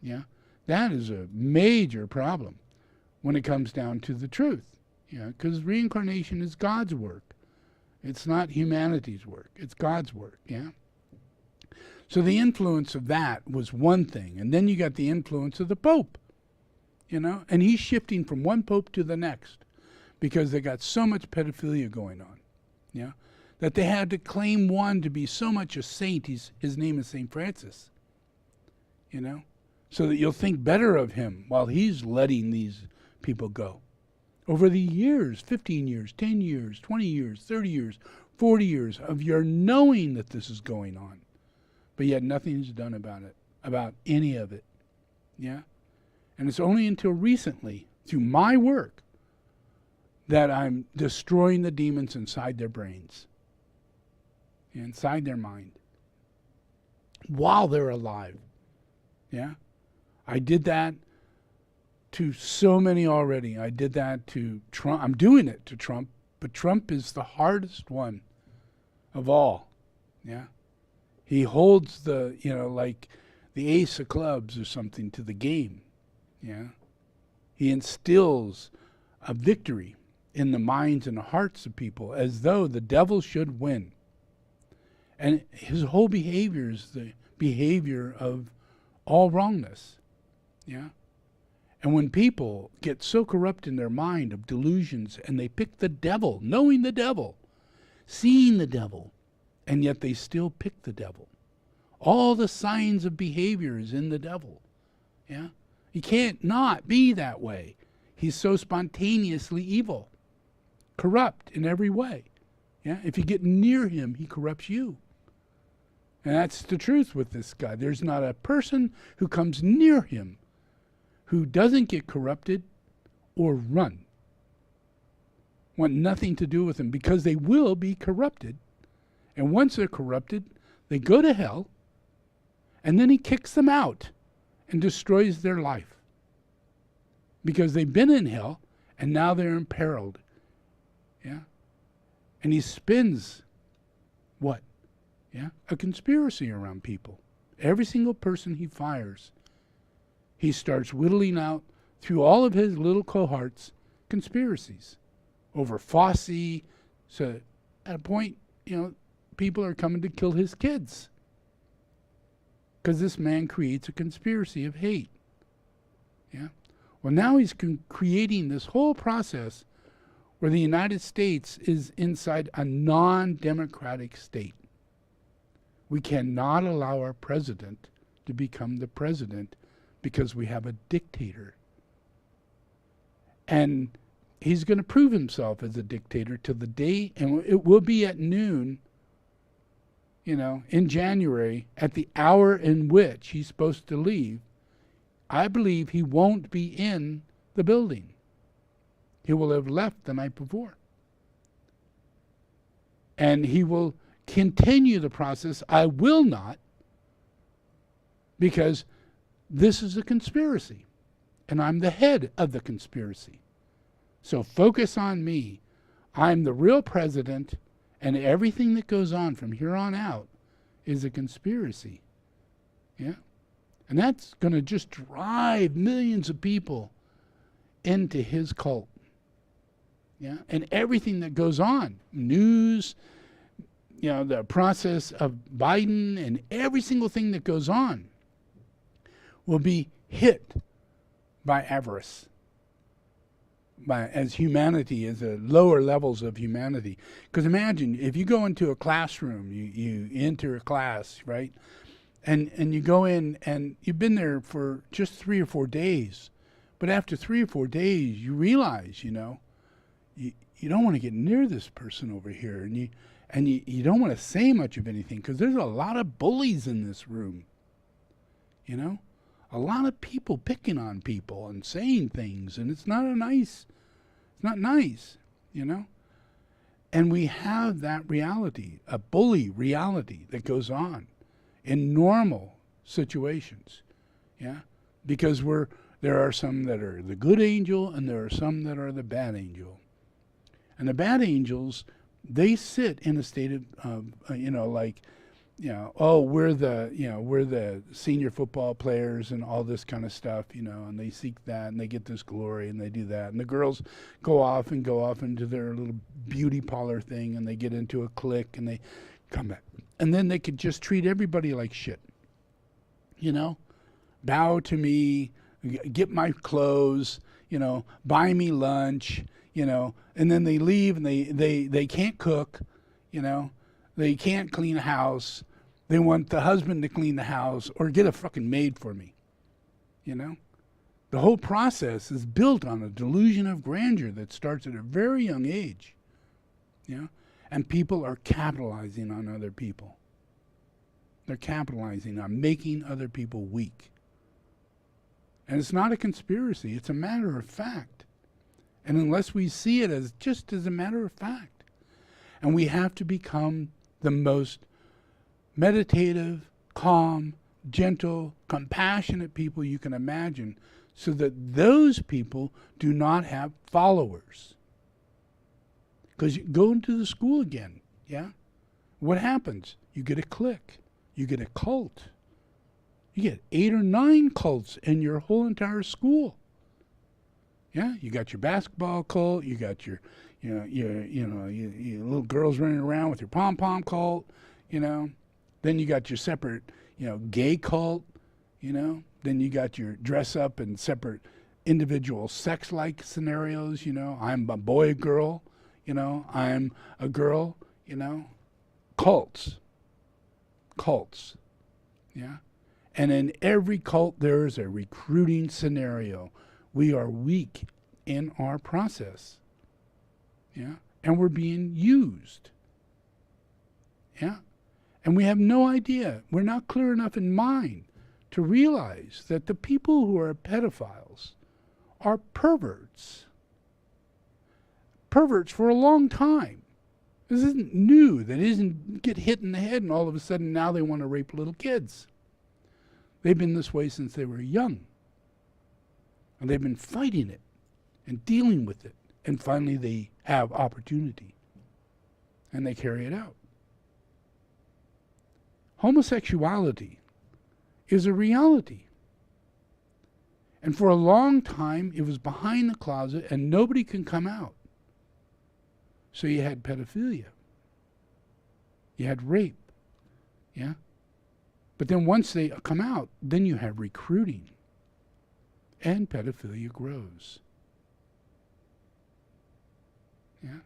Yeah? That is a major problem when it comes down to the truth. Because reincarnation is God's work. It's not humanity's work. It's God's work. Yeah? So the influence of that was one thing. And then you got the influence of the Pope. And he's shifting from one Pope to the next because they got so much pedophilia going on. Yeah? That they had to claim one to be so much a saint. His name is St. Francis. So that you'll think better of him while he's letting these people go. Over the years, 15 years, 10 years, 20 years, 30 years, 40 years of your knowing that this is going on. But yet nothing is done about it, about any of it. Yeah? And it's only until recently, through my work, that I'm destroying the demons inside their brains, inside their mind, while they're alive. Yeah? I did that to so many already. I did that to Trump. I'm doing it to Trump, but Trump is the hardest one of all. Yeah? He holds the, like the ace of clubs or something to the game. Yeah? He instills a victory in the minds and the hearts of people as though the devil should win. And his whole behavior is the behavior of all wrongness. Yeah? And when people get so corrupt in their mind of delusions and they pick the devil, knowing the devil, seeing the devil, and yet they still pick the devil. All the signs of behavior is in the devil. Yeah? He can't not be that way. He's so spontaneously evil, corrupt in every way. Yeah? If you get near him, he corrupts you. And that's the truth with this guy. There's not a person who comes near him who doesn't get corrupted or run. want nothing to do with them because they will be corrupted. And once they're corrupted, they go to hell, and then he kicks them out and destroys their life because they've been in hell and now they're imperiled. Yeah? And he spins what? Yeah? A conspiracy around people. Every single person he fires, he starts whittling out through all of his little cohorts conspiracies over Fosse. So at a point, people are coming to kill his kids because this man creates a conspiracy of hate. Yeah. Well, now he's creating this whole process where the United States is inside a non-democratic state. We cannot allow our president to become the president because we have a dictator. And he's going to prove himself as a dictator till the day, and it will be at noon, in January, at the hour in which he's supposed to leave. I believe he won't be in the building. He will have left the night before. And he will continue the process. I will not, because this is a conspiracy, and I'm the head of the conspiracy. So focus on me. I'm the real president, and everything that goes on from here on out is a conspiracy. Yeah? And that's going to just drive millions of people into his cult. Yeah? And everything that goes on, news, the process of Biden and every single thing that goes on will be hit by avarice. As humanity, as the lower levels of humanity. Because imagine, if you go into a classroom, you enter a class, right? And you go in, and you've been there for just 3 or 4 days. But after 3 or 4 days, you realize, you don't want to get near this person over here. And you don't want to say much of anything, because there's a lot of bullies in this room. A lot of people picking on people and saying things, and it's not nice, And we have that reality, a bully reality that goes on in normal situations, yeah? Because there are some that are the good angel, and there are some that are the bad angel. And the bad angels, they sit in a state of we're the senior football players and all this kind of stuff, and they seek that, and they get this glory, and they do that. And the girls go off into their little beauty parlor thing, and they get into a clique, and they come back. And then they could just treat everybody like shit. Bow to me, get my clothes, buy me lunch, and then they leave, and they can't cook, They can't clean a house. They want the husband to clean the house or get a fucking maid for me. The whole process is built on a delusion of grandeur that starts at a very young age. And people are capitalizing on other people. They're capitalizing on making other people weak. And it's not a conspiracy. It's a matter of fact. And unless we see it as just as a matter of fact, and we have to become the most meditative, calm, gentle, compassionate people you can imagine, so that those people do not have followers. Because you go into the school again, yeah? What happens? You get a clique. You get a cult. You get 8 or 9 cults in your whole entire school. Yeah, you got your basketball cult. You got your little girls running around with your pom-pom cult, Then you got your separate, gay cult, Then you got your dress up and separate individual sex-like scenarios, I'm a boy, girl, I'm a girl, Cults, yeah? And in every cult, there is a recruiting scenario. We are weak in our process. Yeah, and we're being used. Yeah, and we have no idea. We're not clear enough in mind to realize that the people who are pedophiles are perverts. perverts for a long time. This isn't new. They didn't get hit in the head and all of a sudden now they want to rape little kids. They've been this way since they were young. And they've been fighting it and dealing with it. And finally they have opportunity. And they carry it out. Homosexuality is a reality. And for a long time, it was behind the closet and nobody can come out. So you had pedophilia. You had rape. Yeah? But then once they come out, then you have recruiting. And pedophilia grows. Yeah?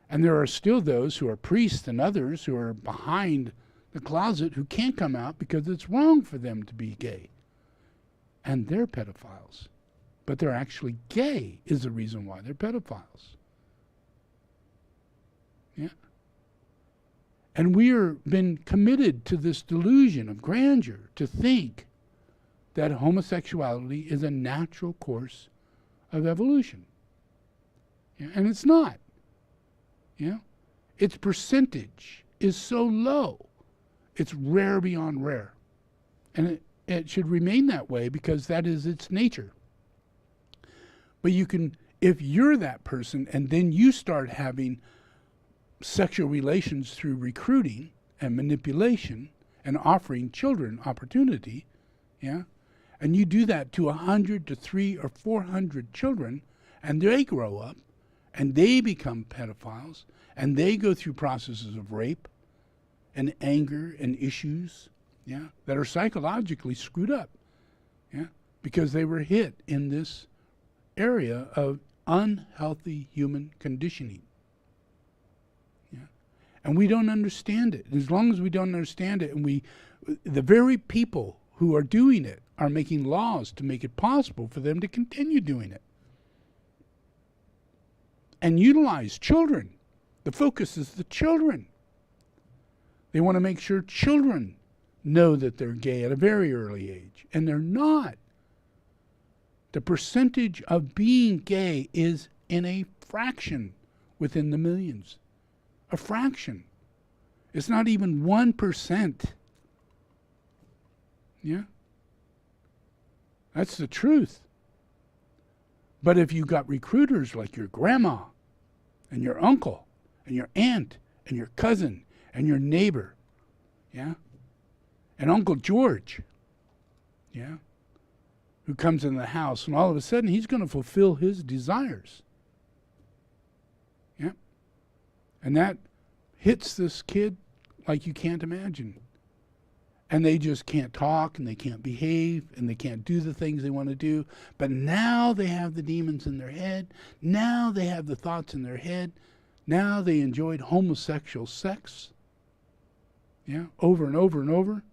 And there are still those who are priests and others who are behind the closet who can't come out because it's wrong for them to be gay. And they're pedophiles. But they're actually gay is the reason why they're pedophiles. Yeah? And we are been committed to this delusion of grandeur to think that homosexuality is a natural course of evolution. Yeah? And it's not. Yeah? Its percentage is so low. It's rare beyond rare. And it should remain that way because that is its nature. But you can, if you're that person and then you start having sexual relations through recruiting and manipulation and offering children opportunity, yeah, and you do that to 100 to 300 or 400 children, and they grow up and they become pedophiles and they go through processes of rape and anger and issues, yeah, that are psychologically screwed up, yeah, because they were hit in this area of unhealthy human conditioning. Yeah. And we don't understand it. As long as we don't understand it, and the very people who are doing it are making laws to make it possible for them to continue doing it. And utilize children. The focus is the children. They want to make sure children know that they're gay at a very early age, and they're not. The percentage of being gay is in a fraction within the millions. A fraction. It's not even 1%. Yeah? That's the truth. But if you got recruiters like your grandma and your uncle and your aunt and your cousin and your neighbor, yeah, and Uncle George, yeah, who comes in the house and all of a sudden he's going to fulfill his desires. Yeah. And that hits this kid like you can't imagine. And they just can't talk and they can't behave and they can't do the things they want to do. But now they have the demons in their head. Now they have the thoughts in their head. Now they enjoyed homosexual sex. Yeah, over and over and over.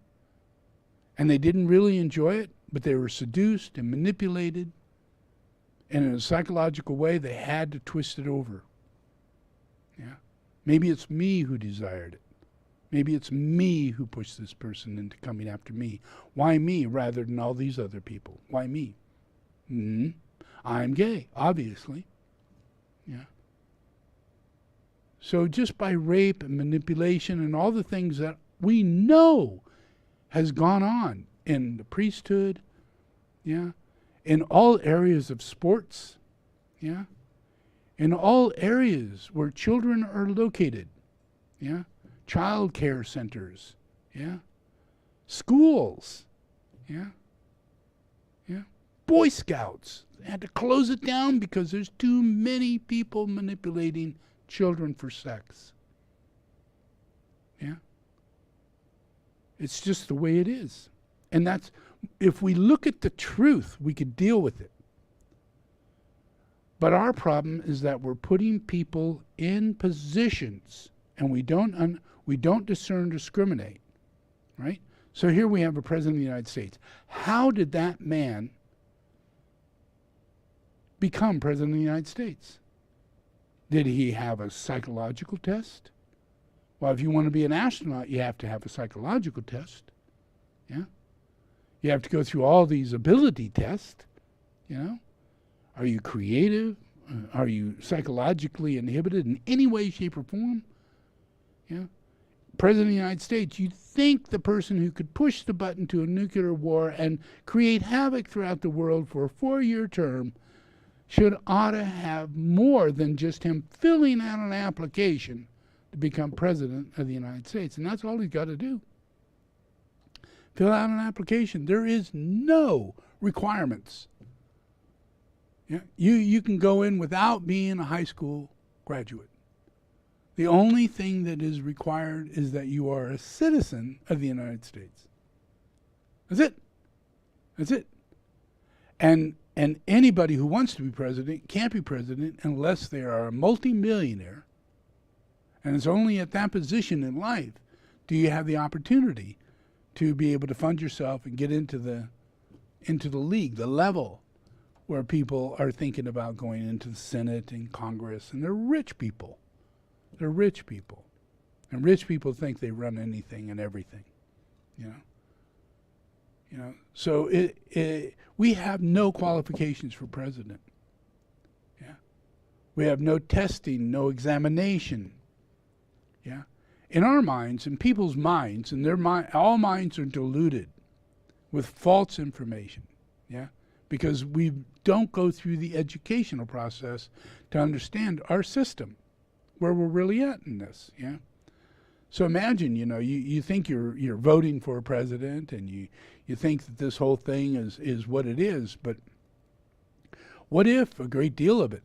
And they didn't really enjoy it, but they were seduced and manipulated. And in a psychological way, they had to twist it over. Yeah. Maybe it's me who desired it. Maybe it's me who pushed this person into coming after me. Why me rather than all these other people? Why me? I'm gay, obviously. Yeah. So just by rape and manipulation and all the things that we know has gone on in the priesthood, yeah, in all areas of sports, yeah, in all areas where children are located, yeah, child care centers, yeah, schools, yeah, yeah, Boy Scouts. They had to close it down because there's too many people manipulating children for sex. Yeah. It's just the way it is. And that's, if we look at the truth, we could deal with it. But our problem is that we're putting people in positions and we don't discern, discriminate, right? So here we have a president of the United States. How did that man become president of the United States? Did he have a psychological test? Well, if you want to be an astronaut, you have to have a psychological test. Yeah? You have to go through all these ability tests. You know? Are you creative? Are you psychologically inhibited in any way, shape, or form? Yeah. President of the United States, you think the person who could push the button to a nuclear war and create havoc throughout the world for a 4-year term ought to have more than just him filling out an application to become president of the United States. And that's all he's got to do. Fill out an application. There is no requirements. Yeah? You can go in without being a high school graduate. The only thing that is required is that you are a citizen of the United States. That's it. That's it. And anybody who wants to be president can't be president unless they are a multimillionaire. And it's only at that position in life do you have the opportunity to be able to fund yourself and get into the league, the level where people are thinking about going into the Senate and Congress, and they're rich people. They're rich people. And rich people think they run anything and everything. So we have no qualifications for president. Yeah. We have no testing, no examination. Yeah. In our minds, in people's minds, and all minds are diluted with false information. Yeah. Because we don't go through the educational process to understand our system, where we're really at in this. Yeah. So imagine, you think you're voting for a president, and you think that this whole thing is what it is, but what if a great deal of it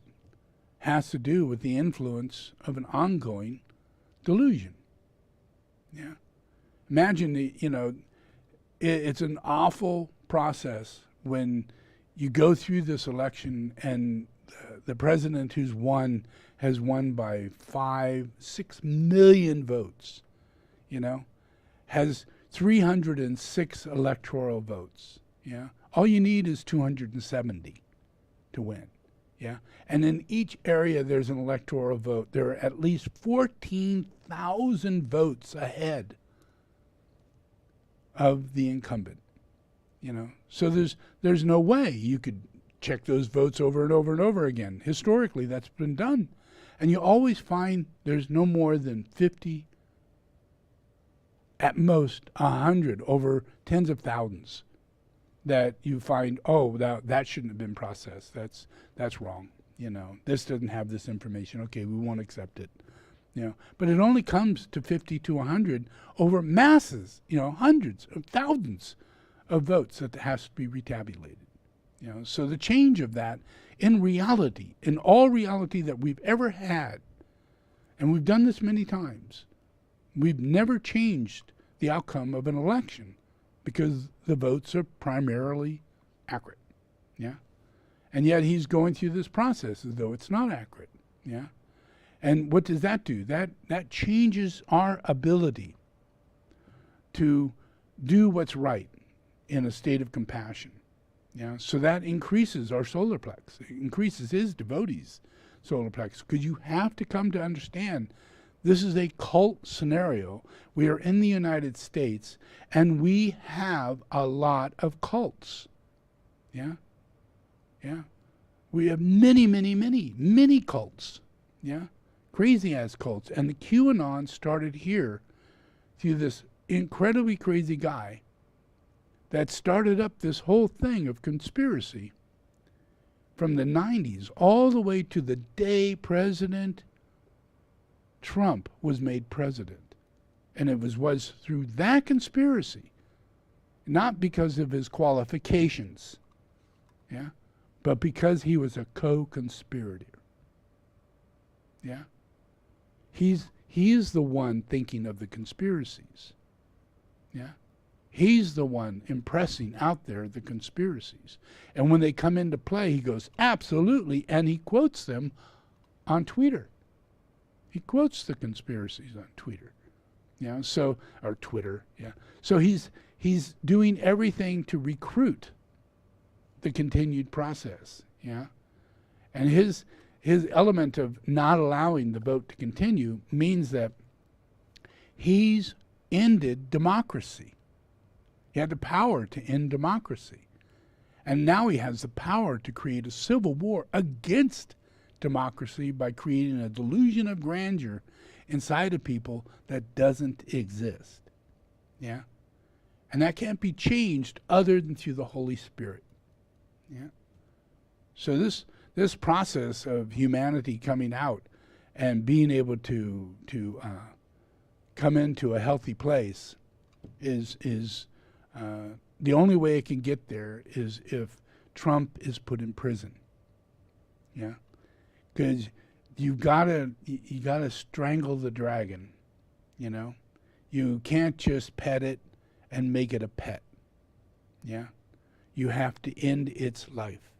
has to do with the influence of an ongoing delusion? Yeah. Imagine, it's an awful process when you go through this election and the president who's won has won by 5-6 million votes, has 306 electoral votes. Yeah. All you need is 270 to win. Yeah. And in each area there's an electoral vote. There are at least 14,000 votes ahead of the incumbent. So there's no way you could check those votes over and over and over again. Historically, that's been done. And you always find there's no more than 50, at most 100, over tens of thousands, that you find, that shouldn't have been processed. That's wrong. This doesn't have this information. Okay, we won't accept it. But it only comes to 50 to 100 over masses, hundreds of thousands of votes that has to be retabulated. So the change of that in reality, in all reality that we've ever had, and we've done this many times, we've never changed the outcome of an election because the votes are primarily accurate. Yeah. And yet he's going through this process as though it's not accurate. Yeah. And what does that do? That changes our ability to do what's right in a state of compassion. Yeah, so that increases our solar plex. It increases his devotees' solar plex, because you have to come to understand this is a cult scenario. We are in the United States, and we have a lot of cults. Yeah, yeah. We have many, many, many, many cults. Yeah, crazy-ass cults. And the QAnon started here through this incredibly crazy guy that started up this whole thing of conspiracy from the 90s all the way to the day President Trump was made president. And it was through that conspiracy, not because of his qualifications, yeah, but because he was a co-conspirator. Yeah. He is the one thinking of the conspiracies. Yeah. He's the one impressing out there the conspiracies. And when they come into play, he goes, absolutely, and he quotes them on Twitter. He quotes the conspiracies on Twitter. Yeah, or Twitter, yeah. So he's doing everything to recruit the continued process, yeah. And his element of not allowing the vote to continue means that he's ended democracy. He had the power to end democracy. And now he has the power to create a civil war against democracy by creating a delusion of grandeur inside of people that doesn't exist. Yeah? And that can't be changed other than through the Holy Spirit. Yeah? So this process of humanity coming out and being able to come into a healthy place is the only way it can get there is if Trump is put in prison. Yeah, because you gotta strangle the dragon. You know, you can't just pet it and make it a pet. Yeah, you have to end its life.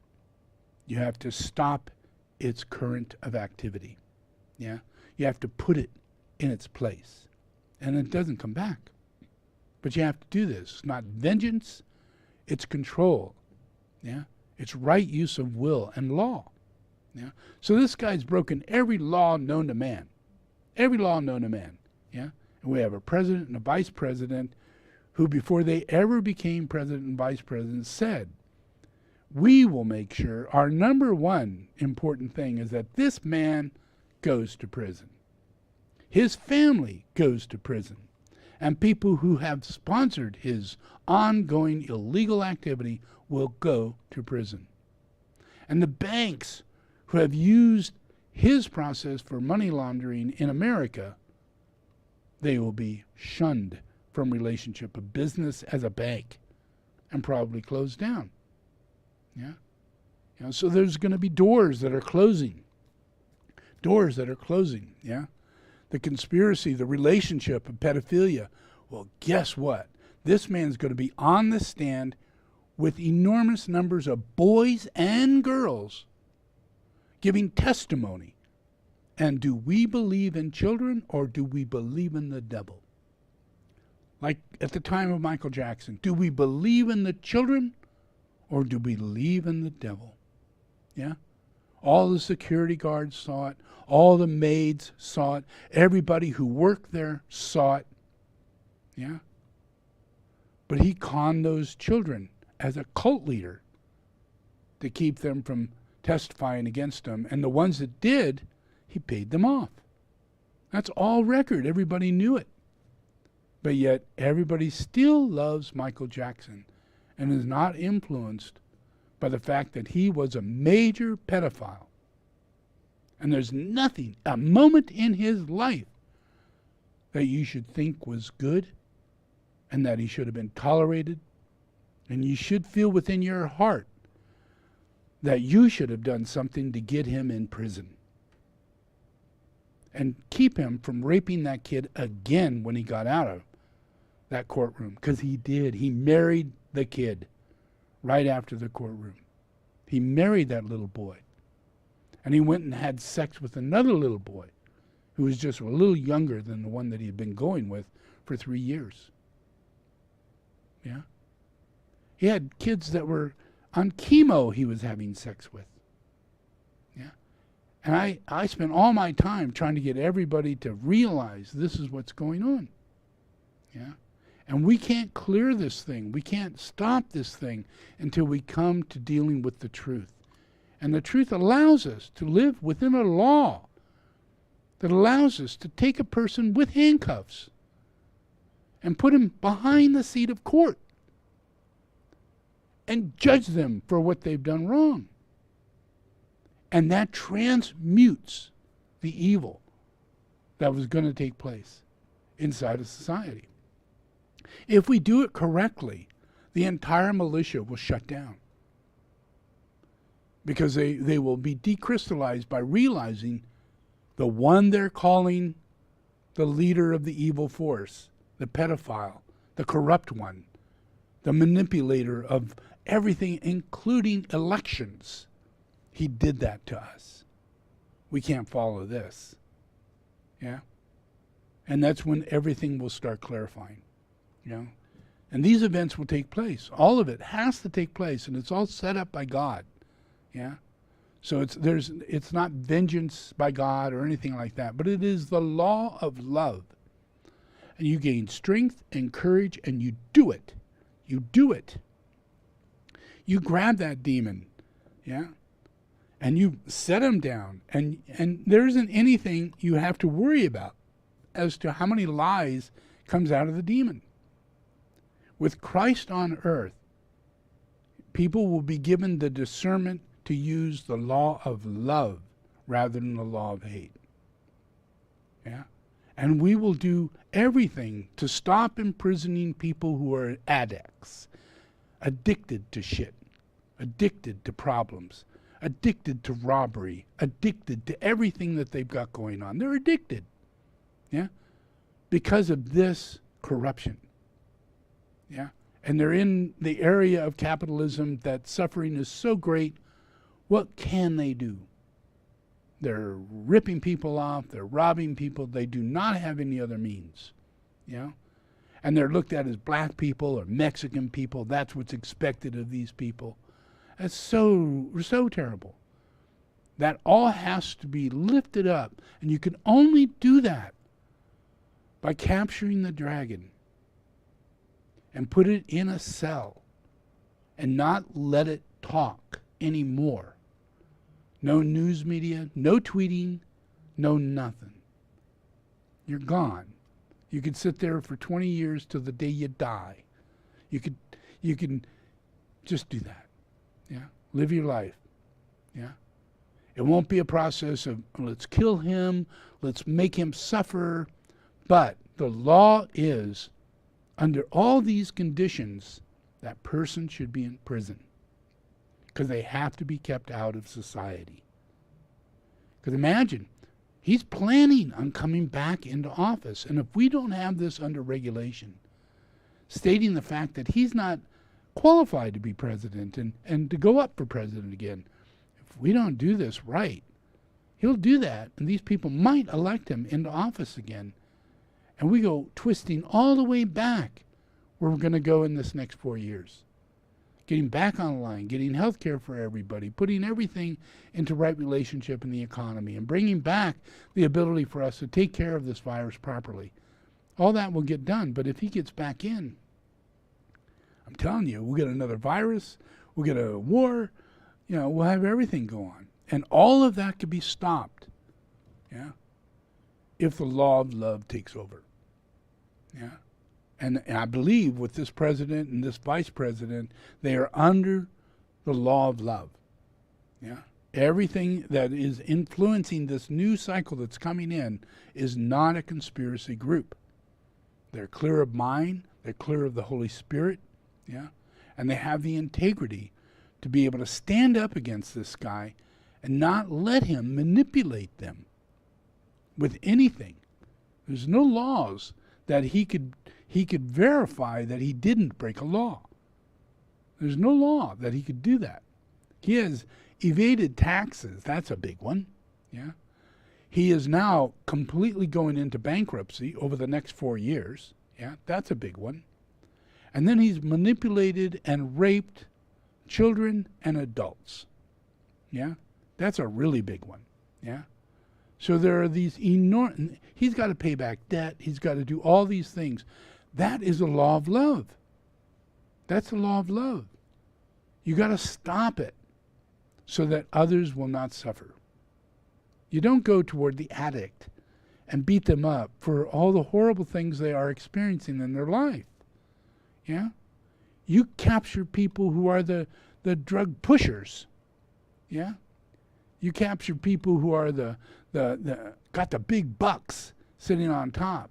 You have to stop its current of activity. Yeah, you have to put it in its place, and it doesn't come back. But you have to do this. It's not vengeance, it's control. Yeah, it's right use of will and law. Yeah, so this guy's broken every law known to man. Every law known to man. Yeah, and we have a president and a vice president who, before they ever became president and vice president, said, we will make sure our number one important thing is that this man goes to prison. His family goes to prison. And people who have sponsored his ongoing illegal activity will go to prison. And the banks who have used his process for money laundering in America, they will be shunned from relationship of business as a bank and probably closed down. Yeah? You know, so there's going to be doors that are closing. Doors that are closing, yeah? The conspiracy, the relationship of pedophilia. Well, guess what? This man's going to be on the stand with enormous numbers of boys and girls giving testimony. And do we believe in children or do we believe in the devil? Like at the time of Michael Jackson, do we believe in the children or do we believe in the devil? Yeah? All the security guards saw it. All the maids saw it. Everybody who worked there saw it. Yeah? But he conned those children as a cult leader to keep them from testifying against him. And the ones that did, he paid them off. That's all record. Everybody knew it. But yet everybody still loves Michael Jackson and is not influenced by the fact that he was a major pedophile. And there's nothing, a moment in his life that you should think was good and that he should have been tolerated. And you should feel within your heart that you should have done something to get him in prison and keep him from raping that kid again when he got out of that courtroom. Because he did. He married the kid right after the courtroom. He married that little boy. And he went and had sex with another little boy who was just a little younger than the one that he had been going with for 3 years. Yeah? He had kids that were on chemo he was having sex with. Yeah? And I spent all my time trying to get everybody to realize this is what's going on. Yeah? And we can't clear this thing. We can't stop this thing until we come to dealing with the truth. And the truth allows us to live within a law that allows us to take a person with handcuffs and put him behind the seat of court and judge them for what they've done wrong. And that transmutes the evil that was going to take place inside of society. If we do it correctly, the entire militia will shut down. Because they will be decrystallized by realizing the one they're calling the leader of the evil force, the pedophile, the corrupt one, the manipulator of everything, including elections. He did that to us. We can't follow this. Yeah? And that's when everything will start clarifying. You know? And these events will take place. All of it has to take place, and it's all set up by God. Yeah? So it's not vengeance by God or anything like that, but it is the law of love. And you gain strength and courage, and you do it. You do it. You grab that demon, yeah? and you set them down, and there isn't anything you have to worry about as to how many lies comes out of the demon. With Christ on earth, people will be given the discernment to use the law of love rather than the law of hate. Yeah? And we will do everything to stop imprisoning people who are addicts, addicted to shit, addicted to problems, addicted to robbery, addicted to everything that they've got going on. They're addicted, yeah, because of this corruption, yeah. And they're in the area of capitalism that suffering is so great. What can they do? They're ripping people off. They're robbing people. They do not have any other means, you know. And they're looked at as black people or Mexican people. That's what's expected of these people. That's so terrible. That all has to be lifted up. And you can only do that by capturing the dragon and put it in a cell and not let it talk anymore. No news media, no tweeting, no nothing. You're gone. You could sit there for 20 years till the day you die. You can just do that. Yeah. Live your life. Yeah. It won't be a process of let's kill him, let's make him suffer. But the law is, under all these conditions, that person should be in prison, because they have to be kept out of society. Because imagine, he's planning on coming back into office. And if we don't have this under regulation, stating the fact that he's not qualified to be president and to go up for president again, if we don't do this right, he'll do that, and these people might elect him into office again. And we go twisting all the way back where we're going to go in this next 4 years. Getting back online, getting health care for everybody, putting everything into right relationship in the economy, and bringing back the ability for us to take care of this virus properly. All that will get done, but if he gets back in, I'm telling you, we'll get another virus, we'll get a war, you know, we'll have everything go on. And all of that could be stopped, yeah, if the law of love takes over, yeah. And I believe with this president and this vice president, they are under the law of love. Yeah. Everything that is influencing this new cycle that's coming in is not a conspiracy group. They're clear of mind, they're clear of the Holy Spirit, yeah, and they have the integrity to be able to stand up against this guy and not let him manipulate them with anything. There's no laws that he could verify that he didn't break a law. There's no law that he could do that. He has evaded taxes. That's a big one. Yeah. He is now completely going into bankruptcy over the next 4 years. Yeah. That's a big one. And then he's manipulated and raped children and adults. Yeah. That's a really big one. Yeah. So there are these enormous, he's got to pay back debt. He's got to do all these things. That is a law of love. That's the law of love. You got to stop it so that others will not suffer. You don't go toward the addict and beat them up for all the horrible things they are experiencing in their life. Yeah? You capture people who are the drug pushers. Yeah? You capture people who are got the big bucks sitting on top,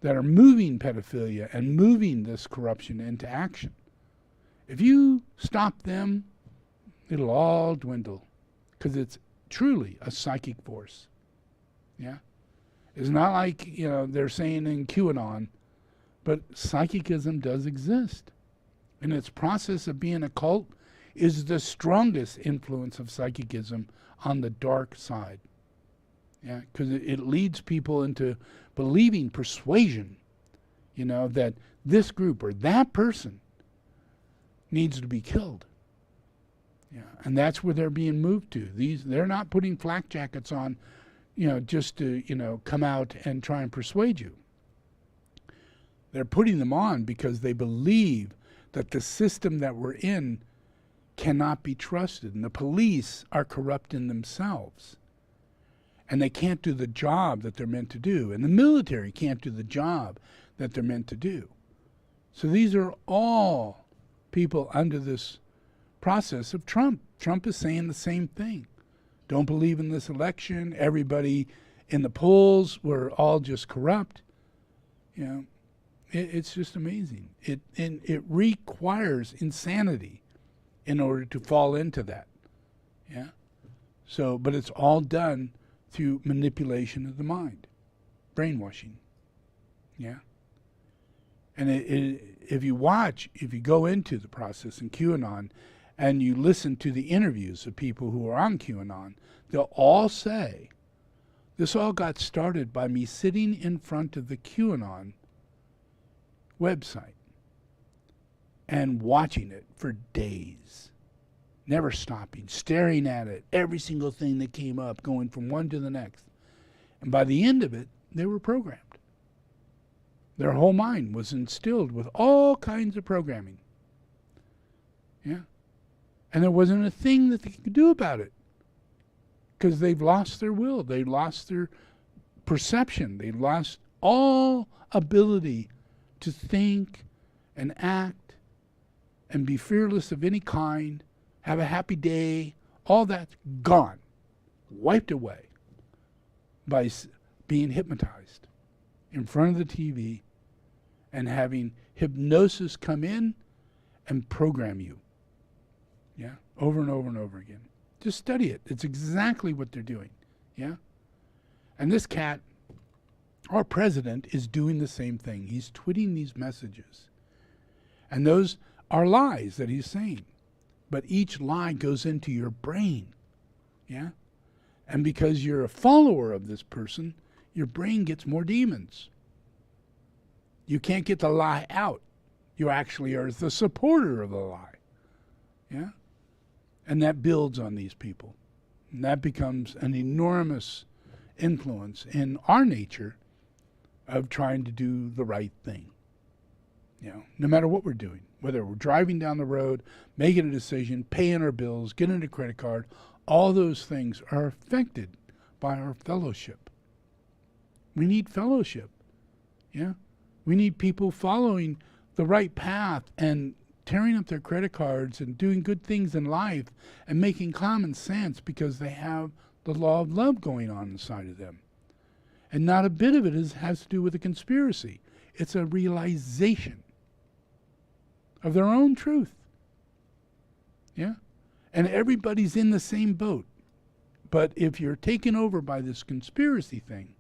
that are moving pedophilia and moving this corruption into action. If you stop them, it'll all dwindle, because it's truly a psychic force. Yeah? It's not like, you know, they're saying in QAnon, but psychicism does exist. And its process of being a cult is the strongest influence of psychicism on the dark side. Yeah, because it leads people into believing persuasion, you know, that this group or that person needs to be killed. Yeah, and that's where they're being moved to. They're not putting flak jackets on, you know, just to, you know, come out and try and persuade you. They're putting them on because they believe that the system that we're in cannot be trusted, and the police are corrupt in themselves, and they can't do the job that they're meant to do, and the military can't do the job that they're meant to do. So these are all people under this process of Trump. Trump is saying the same thing. Don't believe in this election. Everybody in the polls were all just corrupt. You know, it's just amazing. It requires insanity in order to fall into that. Yeah. So, but it's all done through manipulation of the mind, brainwashing. Yeah. And if you go into the process in QAnon and you listen to the interviews of people who are on QAnon, they'll all say, this all got started by me sitting in front of the QAnon website and watching it for days, never stopping, staring at it, every single thing that came up, going from one to the next. And by the end of it, they were programmed. Their whole mind was instilled with all kinds of programming. Yeah. And there wasn't a thing that they could do about it, because they've lost their will. They lost their perception. They lost all ability to think and act and be fearless of any kind, have a happy day. All that's gone, wiped away by being hypnotized in front of the TV and having hypnosis come in and program you. Yeah, over and over and over again. Just study it. It's exactly what they're doing. Yeah? And this cat, our president, is doing the same thing. He's tweeting these messages. And those are lies that he's saying. But each lie goes into your brain. Yeah? And because you're a follower of this person, your brain gets more demons. You can't get the lie out. You actually are the supporter of the lie. Yeah? And that builds on these people. And that becomes an enormous influence in our nature of trying to do the right thing. You know, no matter what we're doing, whether we're driving down the road, making a decision, paying our bills, getting a credit card, all those things are affected by our fellowship. We need fellowship. Yeah? We need people following the right path and tearing up their credit cards and doing good things in life and making common sense because they have the law of love going on inside of them. And not a bit of it has to do with a conspiracy. It's a realization of their own truth. Yeah? And everybody's in the same boat. But if you're taken over by this conspiracy thing,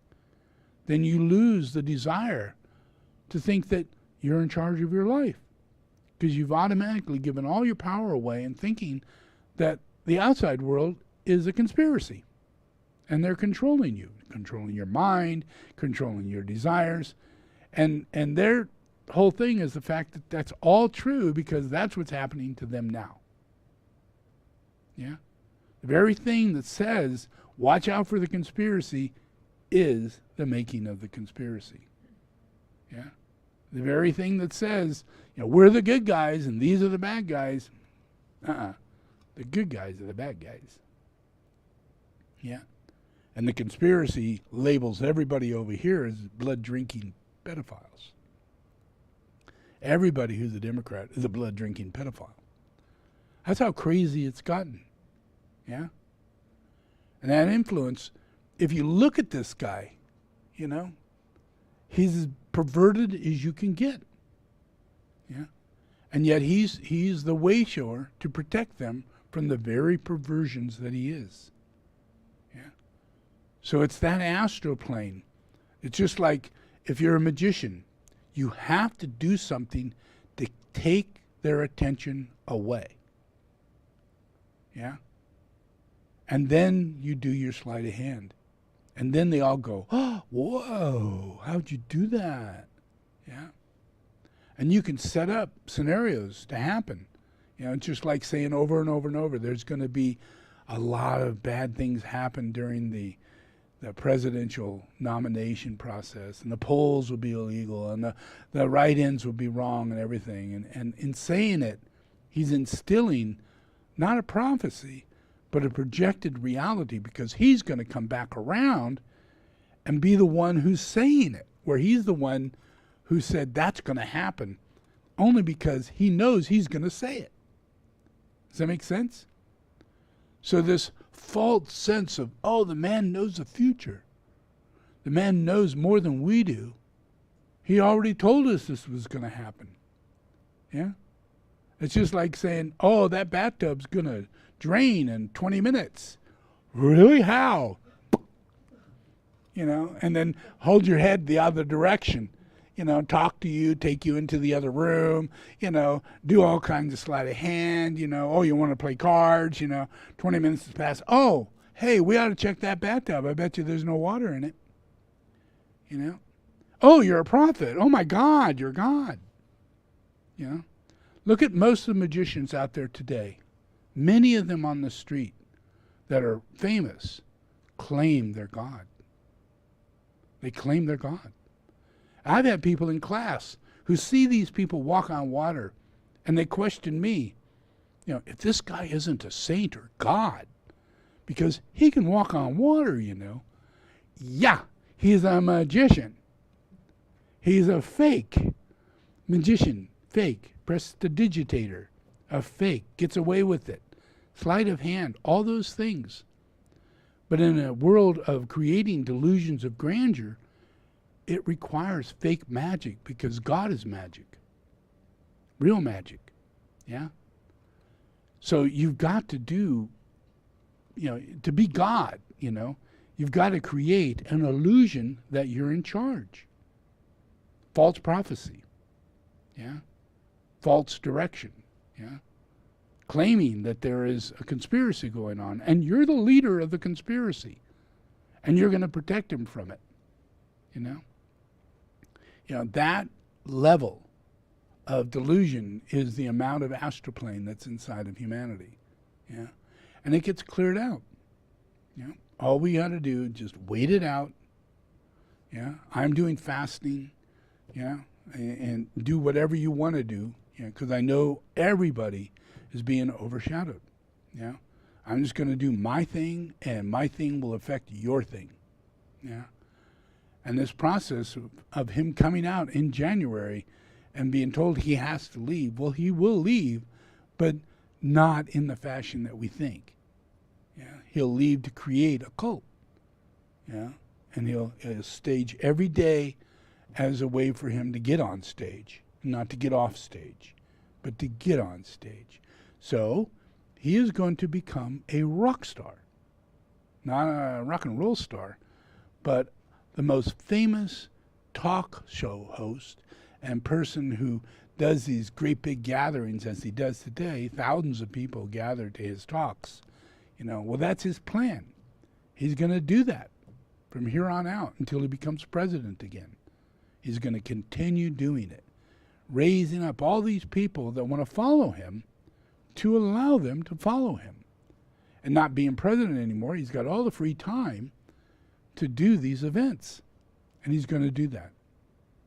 then you lose the desire to think that you're in charge of your life, because you've automatically given all your power away in thinking that the outside world is a conspiracy and they're controlling you, controlling your mind, controlling your desires. And their whole thing is the fact that that's all true because that's what's happening to them now. Yeah? The very thing that says, watch out for the conspiracy, is the making of the conspiracy. Yeah? The very thing that says, you know, we're the good guys and these are the bad guys. The good guys are the bad guys. Yeah? And the conspiracy labels everybody over here as blood-drinking pedophiles. Everybody who's a Democrat is a blood-drinking pedophile. That's how crazy it's gotten. Yeah? And that influence, if you look at this guy, you know, he's as perverted as you can get. Yeah? And yet he's the way shower to protect them from the very perversions that he is. Yeah? So it's that astral plane. It's just like if you're a magician, you have to do something to take their attention away. Yeah? And then you do your sleight of hand. And then they all go, oh, whoa, how'd you do that? Yeah. And you can set up scenarios to happen. You know, it's just like saying over and over and over, there's going to be a lot of bad things happen during the presidential nomination process, and the polls will be illegal, and the write-ins will be wrong and everything. And in saying it, he's instilling not a prophecy, but a projected reality, because he's going to come back around and be the one who's saying it, where he's the one who said that's going to happen, only because he knows he's going to say it. Does that make sense? So this false sense of, oh, the man knows the future. The man knows more than we do. He already told us this was going to happen. Yeah? It's just like saying, oh, that bathtub's going to drain in 20 minutes. Really? How? You know, and then hold your head the other direction. You know, talk to you, take you into the other room, you know, do all kinds of sleight of hand, you know, oh, you want to play cards, you know, 20 minutes has passed. Oh, hey, we ought to check that bathtub. I bet you there's no water in it. You know? Oh, you're a prophet. Oh, my God, you're God. You know? Look at most of the magicians out there today. Many of them on the street that are famous claim they're God. They claim they're God. I've had people in class who see these people walk on water, and they question me, you know, if this guy isn't a saint or God, because he can walk on water, you know. Yeah, he's a magician. He's a fake magician, fake, prestidigitator, a fake, gets away with it, sleight of hand, all those things. But in a world of creating delusions of grandeur, it requires fake magic, because God is magic. Real magic. Yeah? So you've got to do, you know, to be God, you know, you've got to create an illusion that you're in charge. False prophecy. Yeah? False direction. Yeah? Claiming that there is a conspiracy going on, and you're the leader of the conspiracy, and you're going to protect him from it. You know? You know, that level of delusion is the amount of astral plane that's inside of humanity. Yeah? And it gets cleared out. Yeah? All we got to do is just wait it out. Yeah? I'm doing fasting. Yeah? And do whatever you want to do. Yeah? Because I know everybody is being overshadowed. Yeah? I'm just going to do my thing, and my thing will affect your thing. Yeah? And this process of him coming out in January and being told he has to leave, well, he will leave, but not in the fashion that we think. Yeah, he'll leave to create a cult. Yeah, and he'll stage every day as a way for him to get on stage, not to get off stage, but to get on stage. So he is going to become a rock star, not a rock and roll star, but the most famous talk show host and person who does these great big gatherings as he does today. Thousands of people gather to his talks. You know, well, that's his plan. He's going to do that from here on out until he becomes president again. He's going to continue doing it, raising up all these people that want to follow him to allow them to follow him. And not being president anymore, he's got all the free time to do these events. And he's going to do that.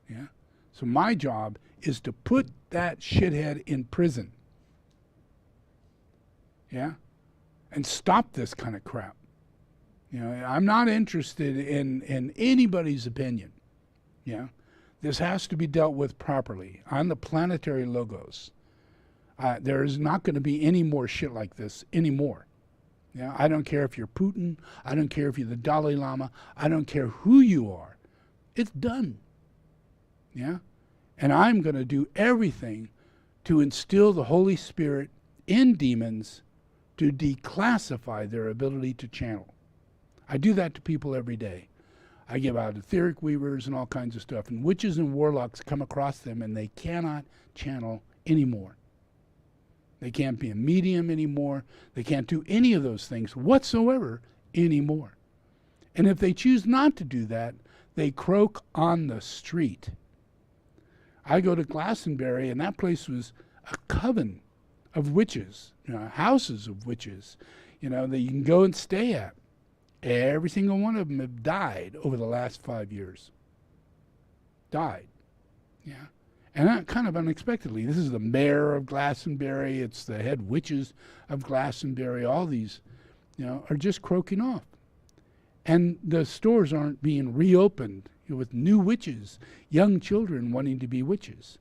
Yeah? So my job is to put that shithead in prison. Yeah? And stop this kind of crap. You know, I'm not interested in anybody's opinion. Yeah? This has to be dealt with properly. On the Planetary logos, there is not going to be any more shit like this anymore. Yeah, I don't care if you're Putin. I don't care if you're the Dalai Lama. I don't care who you are. It's done. Yeah? And I'm going to do everything to instill the Holy Spirit in demons to declassify their ability to channel. I do that to people every day. I give out etheric weavers and all kinds of stuff, and witches and warlocks come across them and they cannot channel anymore. They can't be a medium anymore. They can't do any of those things whatsoever anymore. And if they choose not to do that, they croak on the street. I go to Glastonbury, and that place was a coven of witches, you know, houses of witches, you know, that you can go and stay at. Every single one of them have died over the last 5 years. Died. Yeah. And that kind of unexpectedly. This is the mayor of Glastonbury. It's the head witches of Glastonbury. All these, are just croaking off. And the stores aren't being reopened with new witches, young children wanting to be witches.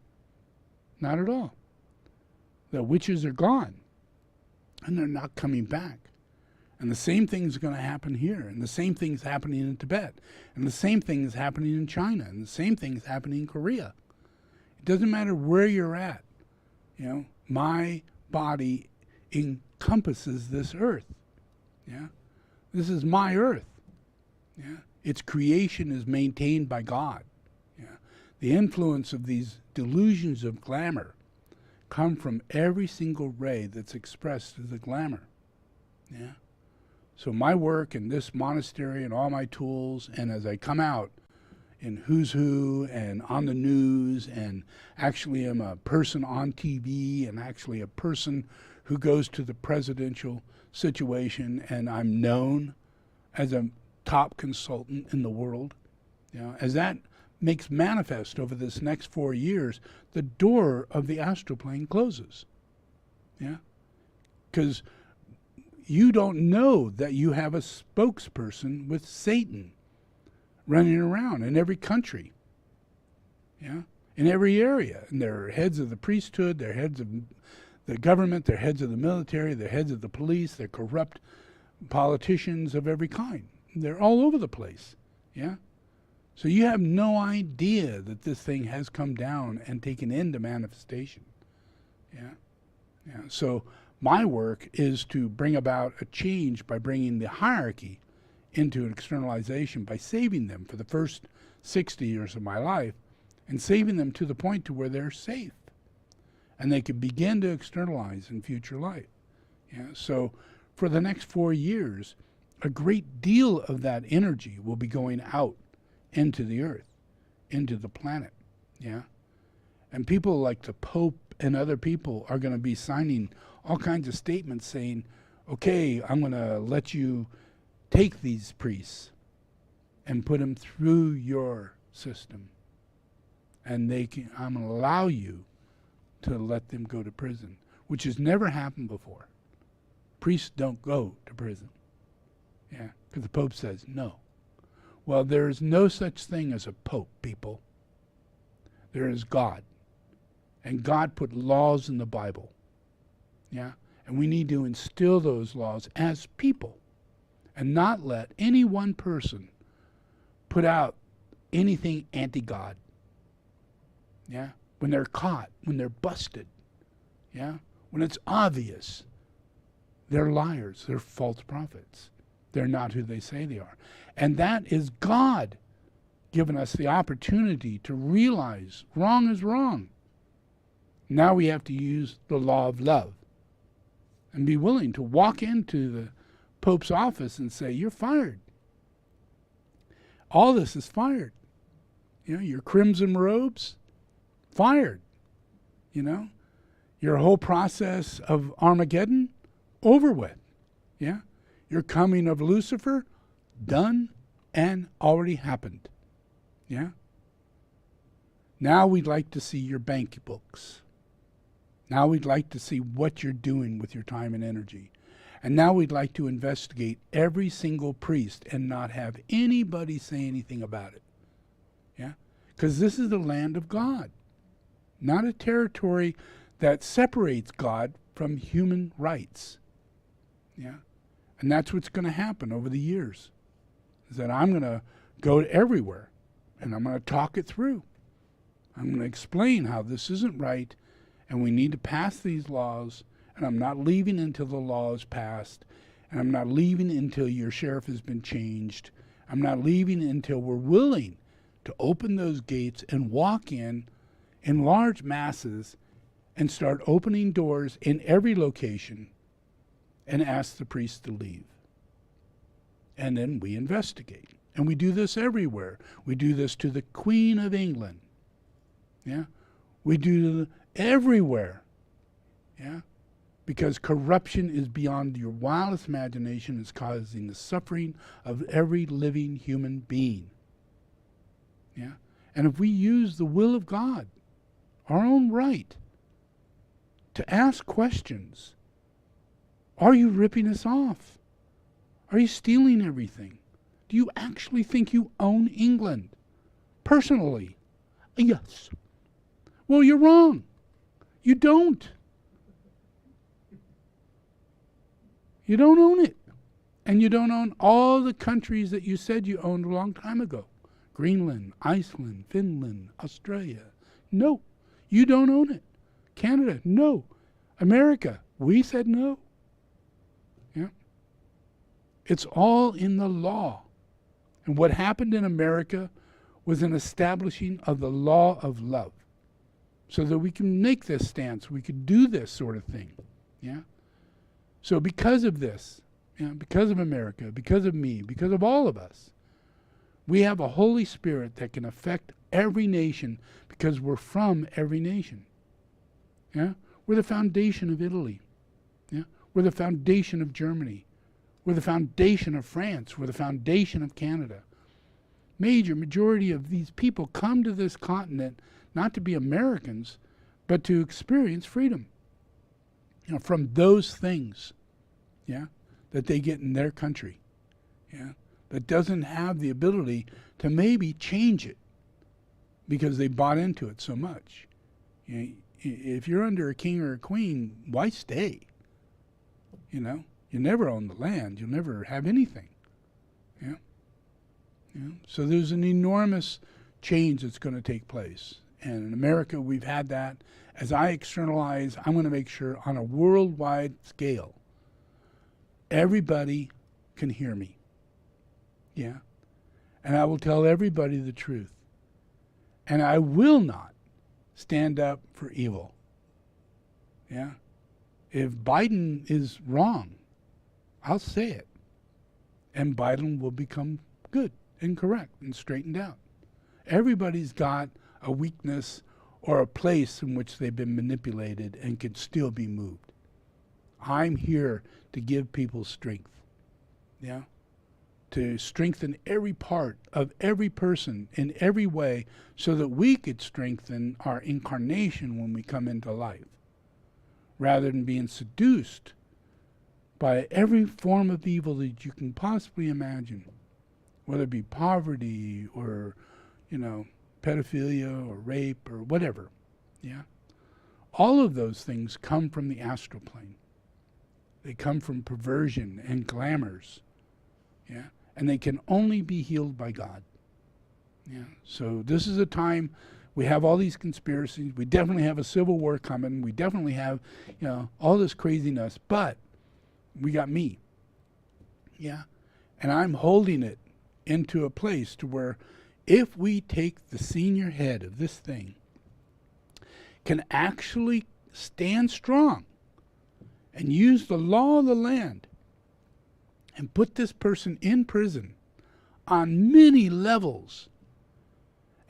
Not at all. The witches are gone. And they're not coming back. And the same thing is going to happen here. And the same thing's happening in Tibet. And the same thing is happening in China. And the same thing is happening in Korea. It doesn't matter where you're at. My body encompasses this earth. Yeah. This is my earth. Yeah. Its creation is maintained by God. Yeah. The influence of these delusions of glamour come from every single ray that's expressed as a glamour. Yeah. So my work in this monastery and all my tools, and as I come out in Who's Who and on the news, and actually am a person on TV, and actually a person who goes to the presidential situation, and I'm known as a top consultant in the world, as that makes manifest over this next 4 years, the door of the astral plane closes. Yeah, because you don't know that you have a spokesperson with Satan running around in every country, in every area. And they're heads of the priesthood, they're heads of the government, they're heads of the military, they're heads of the police, they're corrupt politicians of every kind. They're all over the place, So you have no idea that this thing has come down and taken into manifestation, So my work is to bring about a change by bringing the hierarchy into an externalization, by saving them for the first 60 years of my life, and saving them to the point to where they're safe, and they can begin to externalize in future life. So for the next 4 years, a great deal of that energy will be going out into the earth, into the planet, And people like the Pope and other people are going to be signing all kinds of statements saying, okay, I'm going to let you take these priests and put them through your system. And I'm going to allow you to let them go to prison, which has never happened before. Priests don't go to prison. Because the Pope says no. Well, there is no such thing as a Pope, people. There is God. And God put laws in the Bible. And we need to instill those laws as people and not let any one person put out anything anti-God. When they're caught, when they're busted, when it's obvious, they're liars, they're false prophets. They're not who they say they are. And that is God giving us the opportunity to realize wrong is wrong. Now we have to use the law of love and be willing to walk into the Pope's office and say, you're fired. All this is fired. Your crimson robes, fired. Your whole process of Armageddon, over with. Your coming of Lucifer, done and already happened. Now we'd like to see your bank books. Now we'd like to see what you're doing with your time and energy. And now we'd like to investigate every single priest and not have anybody say anything about it. Because this is the land of God, not a territory that separates God from human rights. And that's what's going to happen over the years, is that I'm going to go everywhere, and I'm going to talk it through. I'm going to explain how this isn't right, and we need to pass these laws, and I'm not leaving until the law is passed, and I'm not leaving until your sheriff has been changed. I'm not leaving until we're willing to open those gates and walk in large masses and start opening doors in every location and ask the priest to leave. And then we investigate. And we do this everywhere. We do this to the Queen of England. We do it everywhere. Because corruption is beyond your wildest imagination. It's causing the suffering of every living human being. And if we use the will of God, our own right to ask questions. Are you ripping us off? Are you stealing everything? Do you actually think you own England? Personally? Yes. Well, you're wrong. You don't. You don't own it. And you don't own all the countries that you said you owned a long time ago. Greenland, Iceland, Finland, Australia. No, you don't own it. Canada, no. America, we said no. Yeah. It's all in the law. And what happened in America was an establishing of the law of love. So that we can make this stance, we could do this sort of thing. Yeah. So because of this, because of America, because of me, because of all of us, we have a Holy Spirit that can affect every nation because we're from every nation. Yeah? We're the foundation of Italy. Yeah? We're the foundation of Germany. We're the foundation of France. We're the foundation of Canada. Majority of these people come to this continent not to be Americans, but to experience freedom. From those things, that they get in their country, that doesn't have the ability to maybe change it because they bought into it so much. If you're under a king or a queen, why stay? You never own the land. You'll never have anything. So there's an enormous change that's going to take place. And in America, we've had that. As I externalize, I'm going to make sure on a worldwide scale, everybody can hear me. Yeah. And I will tell everybody the truth. And I will not stand up for evil. Yeah. If Biden is wrong, I'll say it. And Biden will become good and correct and straightened out. Everybody's got a weakness or a place in which they've been manipulated and can still be moved. I'm here to give people strength. Yeah. To strengthen every part of every person in every way so that we could strengthen our incarnation when we come into life, rather than being seduced by every form of evil that you can possibly imagine, whether it be poverty or, pedophilia or rape or whatever. Yeah. All of those things come from the astral plane. They come from perversion and glamours. Yeah. And they can only be healed by God. Yeah. So this is a time we have all these conspiracies. We definitely have a civil war coming. We definitely have, all this craziness. But we got me. Yeah. And I'm holding it into a place to where if we take the senior head of this thing, can actually stand strong and use the law of the land and put this person in prison on many levels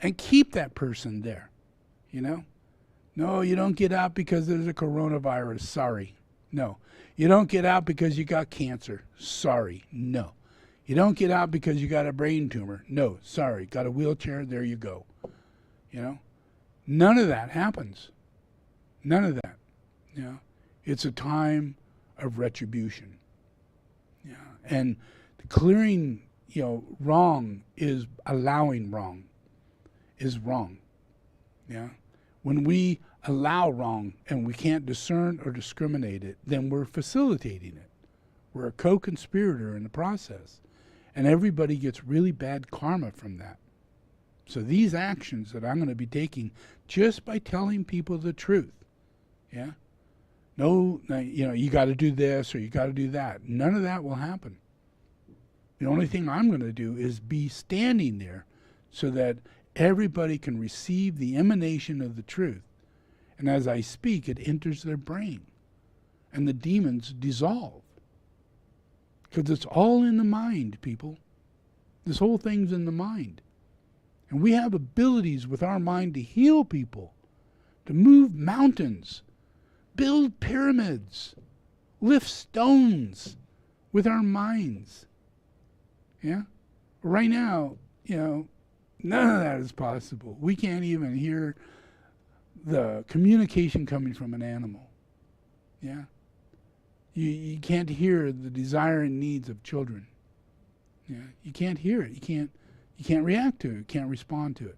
and keep that person there, No, you don't get out because there's a coronavirus. Sorry. No. You don't get out because you got cancer. Sorry. No. You don't get out because you got a brain tumor. No, sorry. Got a wheelchair, there you go. None of that happens. None of that. It's a time of retribution. And the clearing, wrong is allowing wrong, is wrong. When we allow wrong and we can't discern or discriminate it, then we're facilitating it. We're a co-conspirator in the process. And everybody gets really bad karma from that. So these actions that I'm going to be taking just by telling people the truth, no, you got to do this or you got to do that. None of that will happen. The only thing I'm going to do is be standing there so that everybody can receive the emanation of the truth. And as I speak, it enters their brain. And the demons dissolve. Because it's all in the mind, people. This whole thing's in the mind. And we have abilities with our mind to heal people, to move mountains, build pyramids, lift stones with our minds. Yeah? Right now, none of that is possible. We can't even hear the communication coming from an animal. Yeah? You can't hear the desire and needs of children. Yeah? You can't hear it. You can't react to it. You can't respond to it.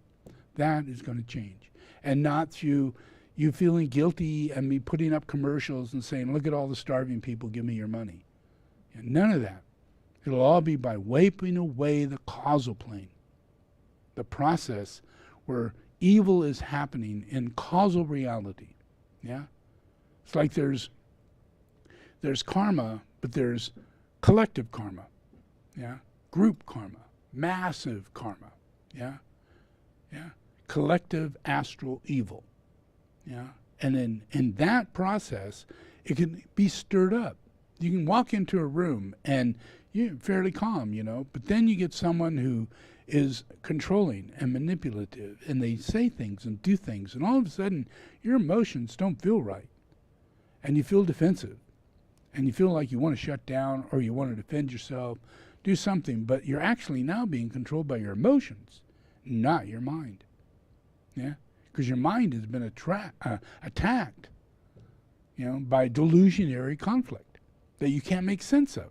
That is going to change. And not through you feeling guilty and me putting up commercials and saying, look at all the starving people, give me your money. Yeah, none of that. It'll all be by wiping away the causal plane. The process where evil is happening in causal reality. Yeah? It's like there's karma, but there's collective karma. Yeah? Group karma. Massive karma. Yeah? Yeah? Collective astral evil. Yeah? And then in that process, it can be stirred up. You can walk into a room and you're fairly calm, you know, but then you get someone who is controlling and manipulative, and they say things and do things, and all of a sudden your emotions don't feel right. And you feel defensive. And you feel like you want to shut down or you want to defend yourself, do something, but you're actually now being controlled by your emotions, not your mind. Yeah? Because your mind has been attacked, you know, by delusionary conflict that you can't make sense of.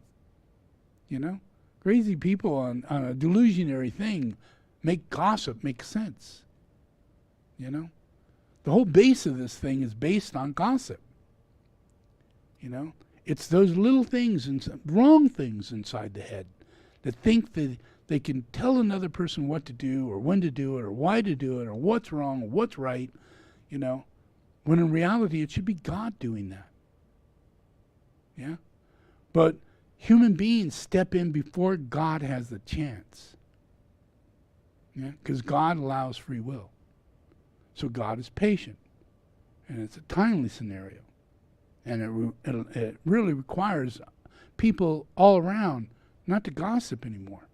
You know? Crazy people on a delusionary thing make gossip make sense. You know? The whole base of this thing is based on gossip. You know? It's those little things, wrong things inside the head that think that they can tell another person what to do or when to do it or why to do it or what's wrong or what's right, you know, when in reality it should be God doing that. Yeah? But human beings step in before God has the chance. Yeah? Because God allows free will. So God is patient. And it's a timely scenario. And it really requires people all around not to gossip anymore.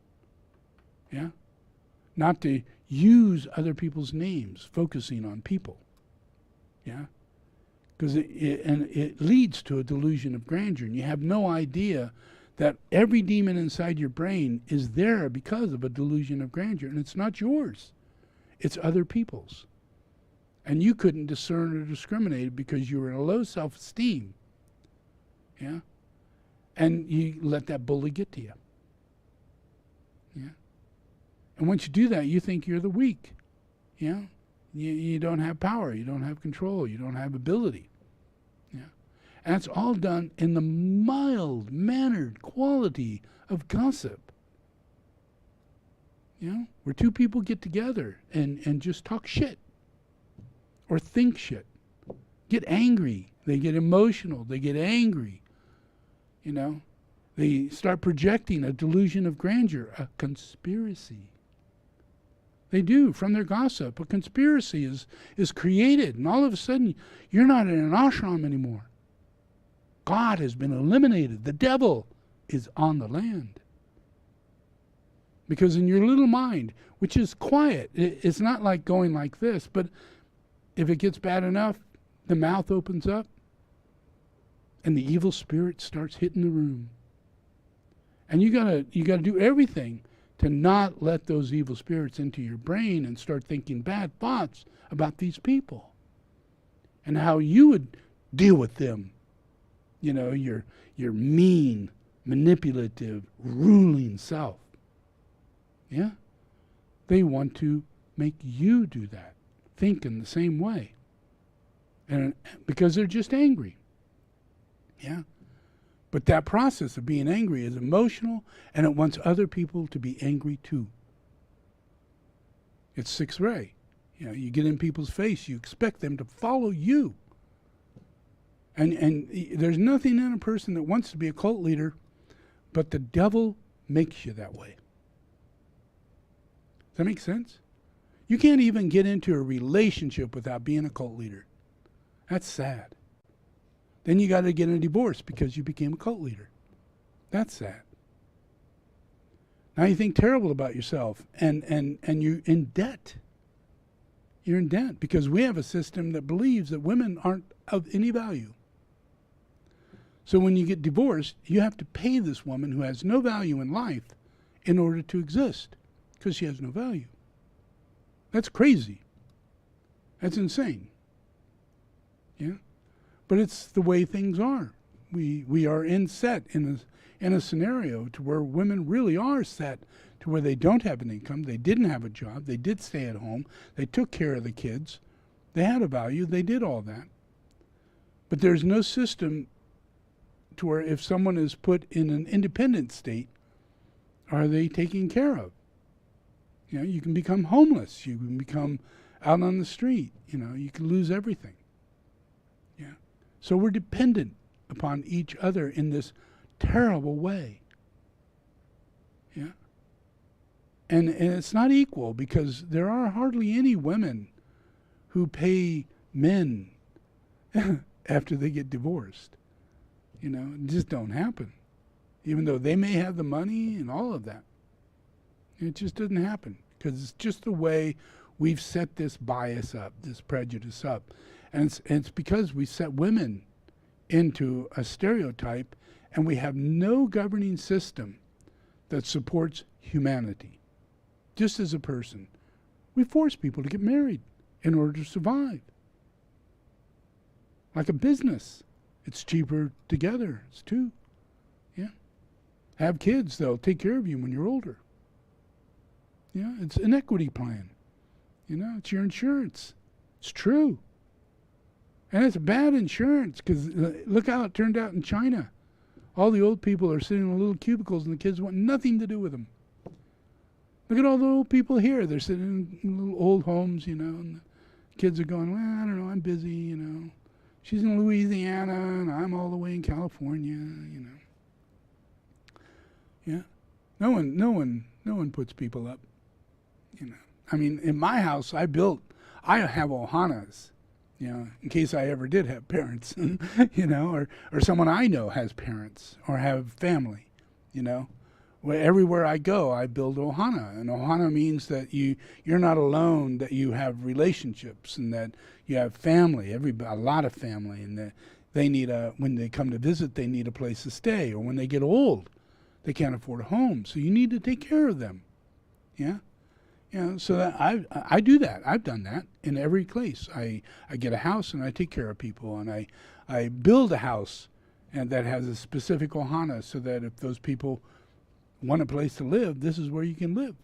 Yeah? Not to use other people's names, focusing on people. Yeah? Because it leads to a delusion of grandeur. And you have no idea that every demon inside your brain is there because of a delusion of grandeur. And it's not yours. It's other people's. And you couldn't discern or discriminate because you were in a low self-esteem. Yeah? And you let that bully get to you. Yeah? And once you do that, you think you're the weak. Yeah? You don't have power. You don't have control. You don't have ability. Yeah? And it's all done in the mild-mannered quality of gossip. You know? Where two people get together and just talk shit. Or think shit. Get angry. They get emotional. They get angry. You know? They start projecting a delusion of grandeur, a conspiracy. They do, from their gossip. A conspiracy is created, and all of a sudden, you're not in an ashram anymore. God has been eliminated. The devil is on the land. Because in your little mind, which is quiet, it's not like going like this, but if it gets bad enough, the mouth opens up, and the evil spirit starts hitting the room. And you gotta do everything to not let those evil spirits into your brain and start thinking bad thoughts about these people and how you would deal with them. You know, your mean, manipulative, ruling self. Yeah? They want to make you do that. Think in the same way. And because they're just angry. Yeah? But that process of being angry is emotional, and it wants other people to be angry too. It's sixth ray. You know, you get in people's face, you expect them to follow you. And there's nothing in a person that wants to be a cult leader, but the devil makes you that way. Does that make sense? You can't even get into a relationship without being a cult leader. That's sad. Then you got to get a divorce because you became a cult leader. That's sad. Now you think terrible about yourself, and you're in debt. You're in debt because we have a system that believes that women aren't of any value. So when you get divorced, you have to pay this woman who has no value in life in order to exist because she has no value. That's crazy. That's insane. Yeah, but it's the way things are. We are set in a scenario to where women really are set to where they don't have an income, they didn't have a job, they did stay at home, they took care of the kids, they had a value, they did all that. But there's no system to where if someone is put in an independent state, are they taken care of? You know, you can become homeless, you can become out on the street, you know, you can lose everything. Yeah. So we're dependent upon each other in this terrible way. Yeah. And it's not equal, because there are hardly any women who pay men after they get divorced. You know, it just don't happen. Even though they may have the money and all of that. It just doesn't happen, because it's just the way we've set this bias up, this prejudice up. And it's because we set women into a stereotype, and we have no governing system that supports humanity. Just as a person, we force people to get married in order to survive. Like a business. It's cheaper together. It's two. Yeah. Have kids, they'll take care of you when you're older. Yeah, it's an equity plan. You know, it's your insurance. It's true. And it's bad insurance, because look how it turned out in China. All the old people are sitting in little cubicles, and the kids want nothing to do with them. Look at all the old people here. They're sitting in little old homes, you know, and the kids are going, well, I don't know, I'm busy, you know. She's in Louisiana, and I'm all the way in California, you know. Yeah. No one puts people up, you know. I mean, in my house, I have ohanas, you know, in case I ever did have parents, you know, or someone I know has parents or have family, you know. Everywhere I go, I build ohana. And ohana means that you're not alone, that you have relationships, and that you have family, a lot of family, and that they need when they come to visit, they need a place to stay. Or when they get old, they can't afford a home. So you need to take care of them. Yeah? You know, so that I do that. I've done that in every place. I get a house and I take care of people, and I build a house and that has a specific ohana, so that if those people want a place to live, this is where you can live,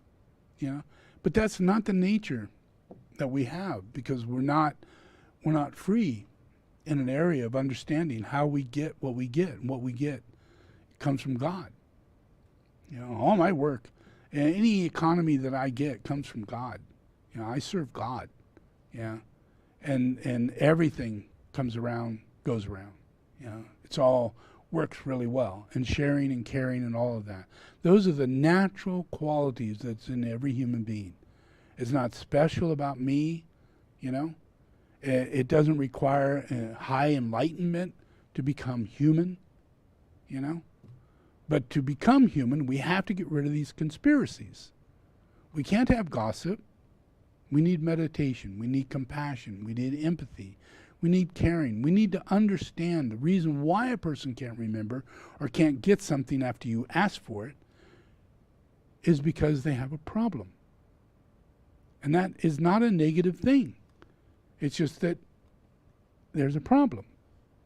you know. But that's not the nature that we have, because we're not free in an area of understanding how we get what we get, and what we get comes from God. You know, all my work, any economy that I get comes from God. You know, I serve God, yeah, and everything goes around. You know, it's all works really well, and sharing and caring and all of that. Those are the natural qualities that's in every human being. It's not special about me, you know. It doesn't require high enlightenment to become human, you know. But to become human, we have to get rid of these conspiracies. We can't have gossip. We need meditation. We need compassion. We need empathy. We need caring. We need to understand the reason why a person can't remember or can't get something after you ask for it is because they have a problem. And that is not a negative thing. It's just that there's a problem,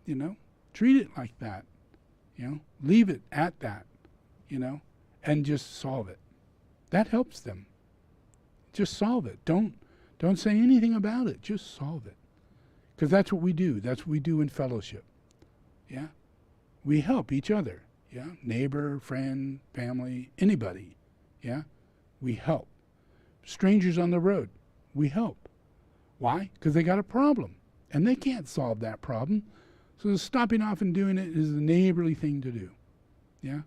you know. Treat it like that, you know. Leave it at that, you know, and just solve it. That helps them. Just solve it. Don't say anything about it. Just solve it. Because that's what we do. That's what we do in fellowship. Yeah? We help each other. Yeah? Neighbor, friend, family, anybody. Yeah? We help. Strangers on the road, we help. Why? Because they got a problem. And they can't solve that problem. So stopping off and doing it is the neighborly thing to do. Yeah?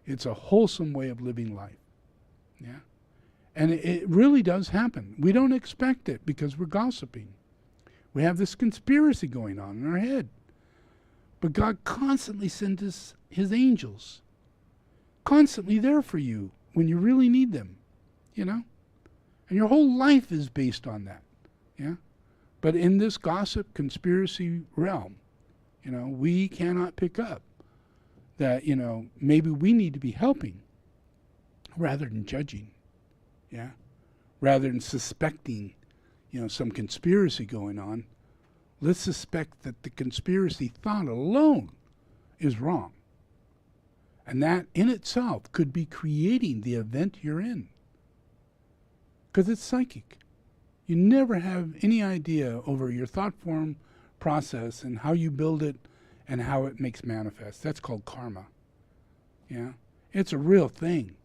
It's a wholesome way of living life. Yeah? And it really does happen. We don't expect it because we're gossiping. We have this conspiracy going on in our head. But God constantly sends us his angels. Constantly there for you when you really need them. You know? And your whole life is based on that. Yeah? But in this gossip conspiracy realm, you know, we cannot pick up that, you know, maybe we need to be helping rather than judging. Yeah? Rather than suspecting, you know, some conspiracy going on. let's suspect that the conspiracy thought alone is wrong. And that in itself could be creating the event you're in. Because it's psychic. You never have any idea over your thought form process and how you build it and how it makes manifest. That's called karma. Yeah, it's a real thing.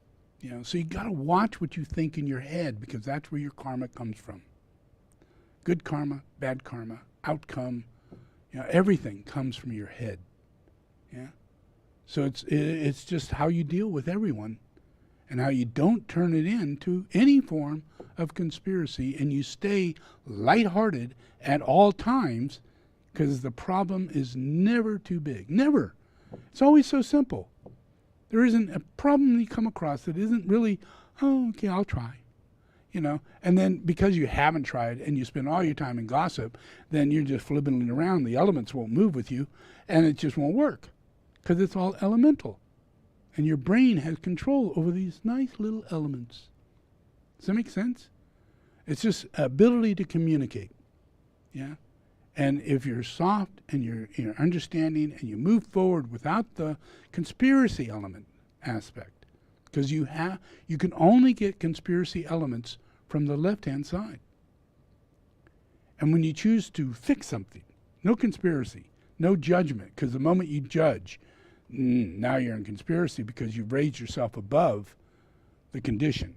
You know, so you got to watch what you think in your head, because that's where your karma comes from. Good karma, bad karma, outcome, you know, everything comes from your head. Yeah, so it's just how you deal with everyone, and how you don't turn it into any form of conspiracy, and you stay lighthearted at all times, because the problem is never too big. Never. It's always so simple. There isn't a problem you come across that isn't really, oh, okay, I'll try. You know, and then because you haven't tried and you spend all your time in gossip, then you're just flibbling around. The elements won't move with you, and it just won't work, because it's all elemental. And your brain has control over these nice little elements. Does that make sense? It's just ability to communicate. Yeah? And if you're soft and you're understanding and you move forward without the conspiracy element aspect, because you can only get conspiracy elements from the left-hand side. And when you choose to fix something, no conspiracy, no judgment, because the moment you judge, now you're in conspiracy, because you've raised yourself above the condition,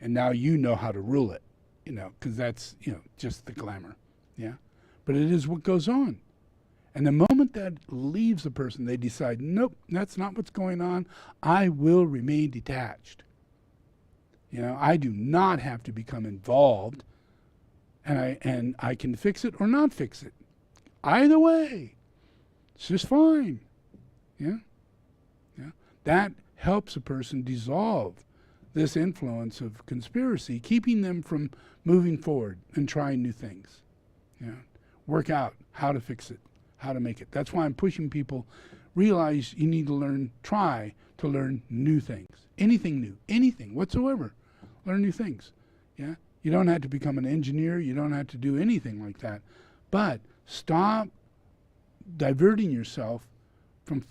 and now you know how to rule it, you know, because that's, you know, just the glamour. Yeah. But it is what goes on. And the moment that leaves a person, they decide, nope, that's not what's going on. I will remain detached. You know, I do not have to become involved, and I can fix it or not fix it. Either way, it's just fine. Yeah? Yeah. That helps a person dissolve this influence of conspiracy, keeping them from moving forward and trying new things. Yeah. Work out how to fix it, how to make it. That's why I'm pushing people. Realize you need to try to learn new things. Anything new, anything whatsoever. Learn new things. Yeah? You don't have to become an engineer. You don't have to do anything like that. But stop diverting yourself from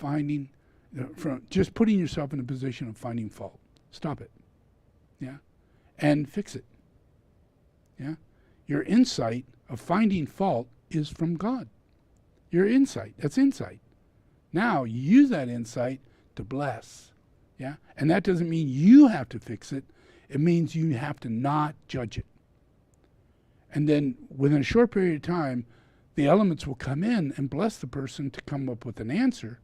from just putting yourself in a position of finding fault. Stop it. Yeah? And fix it. Yeah? Your insight of finding fault is from God. Your insight, that's insight. Now, you use that insight to bless. Yeah? And that doesn't mean you have to fix it. It means you have to not judge it. And then within a short period of time, the elements will come in and bless the person to come up with an answer,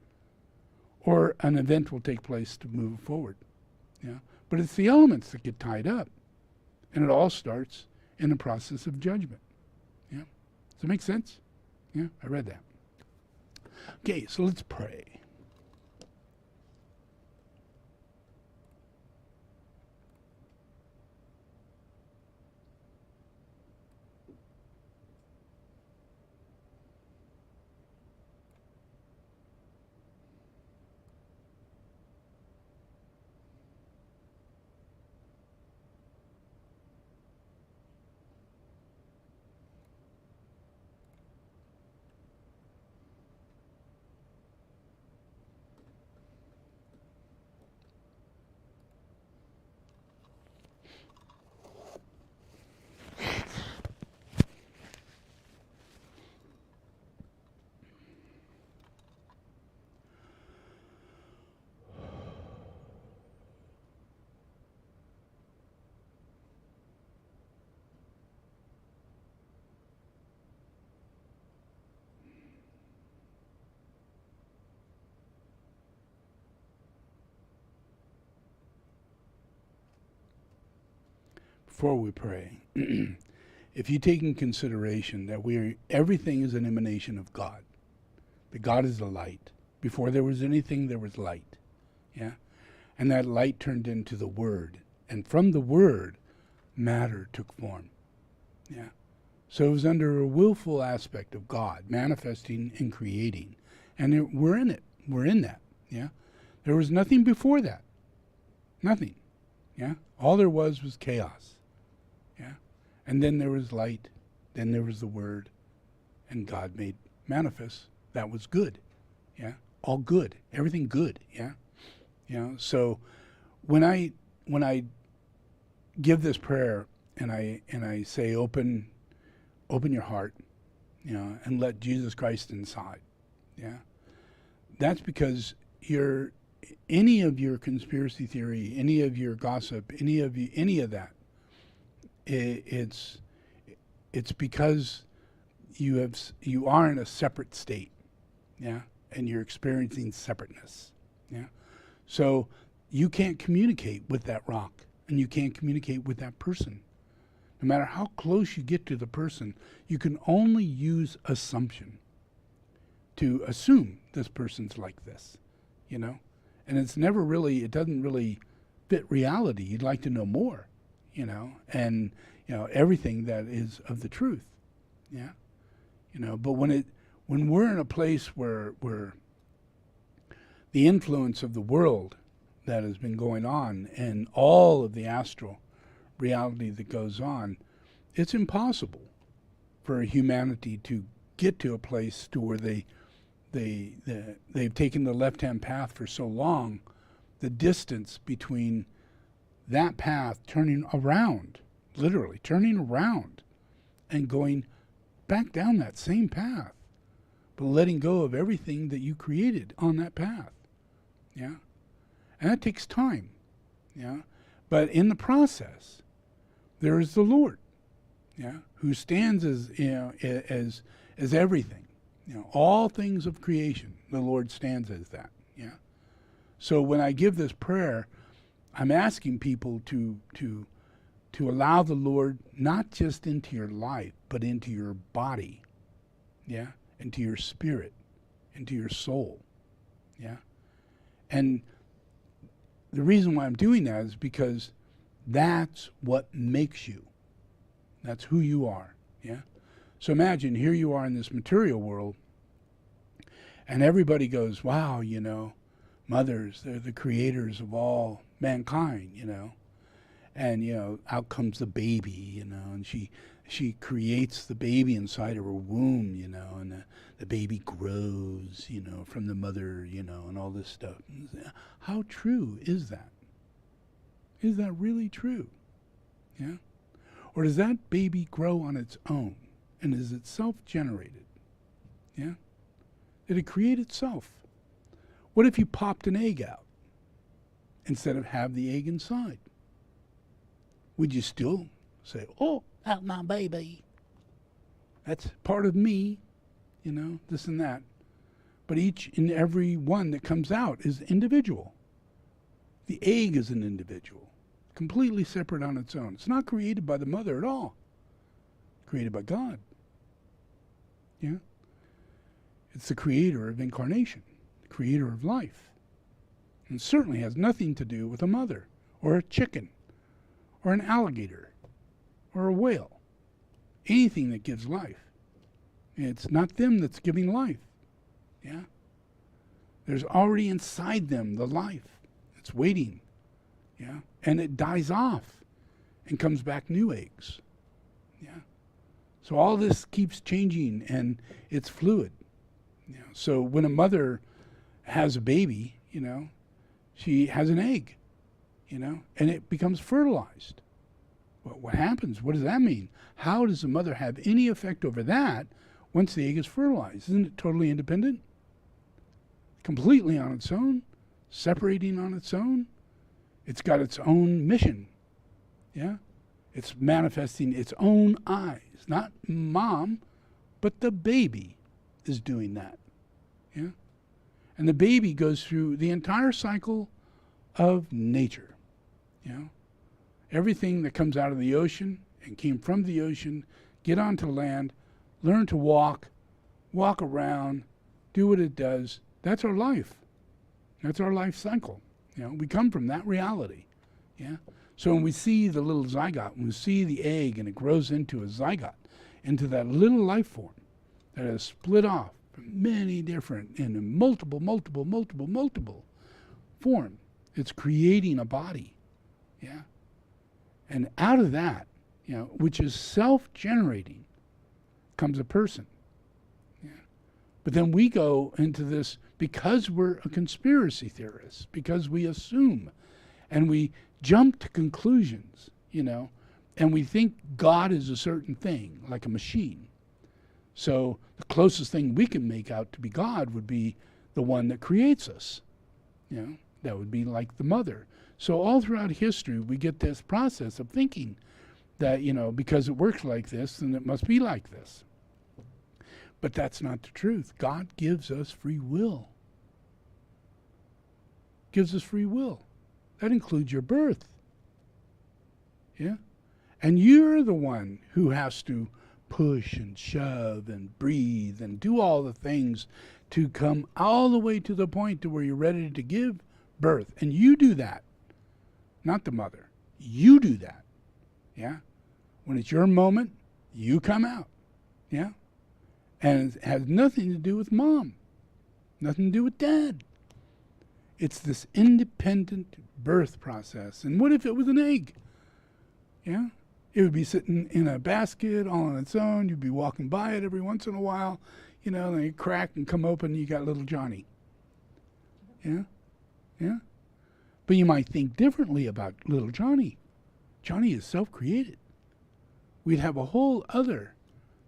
or an event will take place to move forward. Yeah? But it's the elements that get tied up. And it all starts in the process of judgment. Yeah? Does it make sense? Yeah, I read that. Okay, so let's pray. Before we pray, if you take in consideration that everything is an emanation of God, that God is the light. Before there was anything, there was light. Yeah? And that light turned into the Word. And from the Word, matter took form. Yeah? So it was under a willful aspect of God, manifesting and creating. And we're in it. We're in that. Yeah? There was nothing before that. Nothing. Yeah? All there was chaos. Yeah? And then there was light. Then there was the Word. and God made manifest that was good. Yeah, all good, everything good. Yeah, so when I give this prayer and I say open your heart, and let Jesus Christ inside. Yeah, that's because any of your conspiracy theory, any of your gossip, any of that, it's because you are in a separate state. Yeah, and you're experiencing separateness. Yeah, so you can't communicate with that rock, and you can't communicate with that person. No matter how close you get to the person, you can only use assumption to assume this person's like this, and it's never really, it doesn't really fit reality. You'd like to know more, and everything that is of the truth. Yeah, but when we're in a place where the influence of the world that has been going on and all of the astral reality that goes on, it's impossible for humanity to get to a place to where they've taken the left-hand path for so long, the distance between that path turning around, literally turning around and going back down that same path, but letting go of everything that you created on that path. Yeah, and that takes time. Yeah, but in the process, there is the Lord, who stands as as everything, all things of creation. The Lord stands as that. Yeah. So when I give this prayer, I'm asking people to allow the Lord not just into your life, but into your body, into your spirit, into your soul, And the reason why I'm doing that is because that's what makes you. That's who you are, So imagine here you are in this material world, and everybody goes, wow, mothers, they're the creators of all mankind, And, out comes the baby, and she creates the baby inside of her womb, and the baby grows, from the mother, and all this stuff. How true is that? Is that really true? Yeah? Or does that baby grow on its own? And is it self-generated? Yeah? Did it create itself? What if you popped an egg out instead of have the egg inside? Would you still say, oh, that's my baby. That's part of me, this and that. But each and every one that comes out is individual. The egg is an individual, completely separate on its own. It's not created by the mother at all. Created by God. Yeah? It's the creator of incarnation, the creator of life. And certainly has nothing to do with a mother or a chicken or an alligator or a whale. Anything that gives life. It's not them that's giving life. Yeah? There's already inside them the life. It's waiting. Yeah? And it dies off and comes back new eggs. Yeah? So all this keeps changing and it's fluid. So when a mother has a baby, she has an egg, and it becomes fertilized. Well, what happens? What does that mean? How does the mother have any effect over that once the egg is fertilized? Isn't it totally independent? Completely on its own, separating on its own. It's got its own mission. Yeah? It's manifesting its own eyes. Not mom, but the baby is doing that. Yeah? And the baby goes through the entire cycle of nature. Everything that comes out of the ocean and came from the ocean, get onto land, learn to walk around, do what it does. That's our life. That's our life cycle. We come from that reality. Yeah. So when we see the little zygote, when we see the egg and it grows into a zygote, into that little life form that has split off from many different and multiple form, it's creating a body. Yeah. And out of that, which is self-generating, comes a person. But then we go into this because we're a conspiracy theorist, because we assume and we jump to conclusions, you know, and we think God is a certain thing, like a machine. So the closest thing we can make out to be God would be the one that creates us. You know, that would be like the mother. So all throughout history, we get this process of thinking that, you know, because it works like this, then it must be like this. But that's not the truth. God gives us free will. Gives us free will. That includes your birth. Yeah? And you're the one who has to push and shove and breathe and do all the things to come all the way to the point to where you're ready to give birth. And you do that. Not the mother. You do that. Yeah? When it's your moment, you come out. Yeah? And it has nothing to do with mom. Nothing to do with dad. It's this independent birth process. And what if it was an egg? Yeah? It would be sitting in a basket all on its own. You'd be walking by it every once in a while. You know, then it'd crack and come open and you got little Johnny. Yeah? Yeah? But you might think differently about little Johnny. Johnny is self-created. We'd have a whole other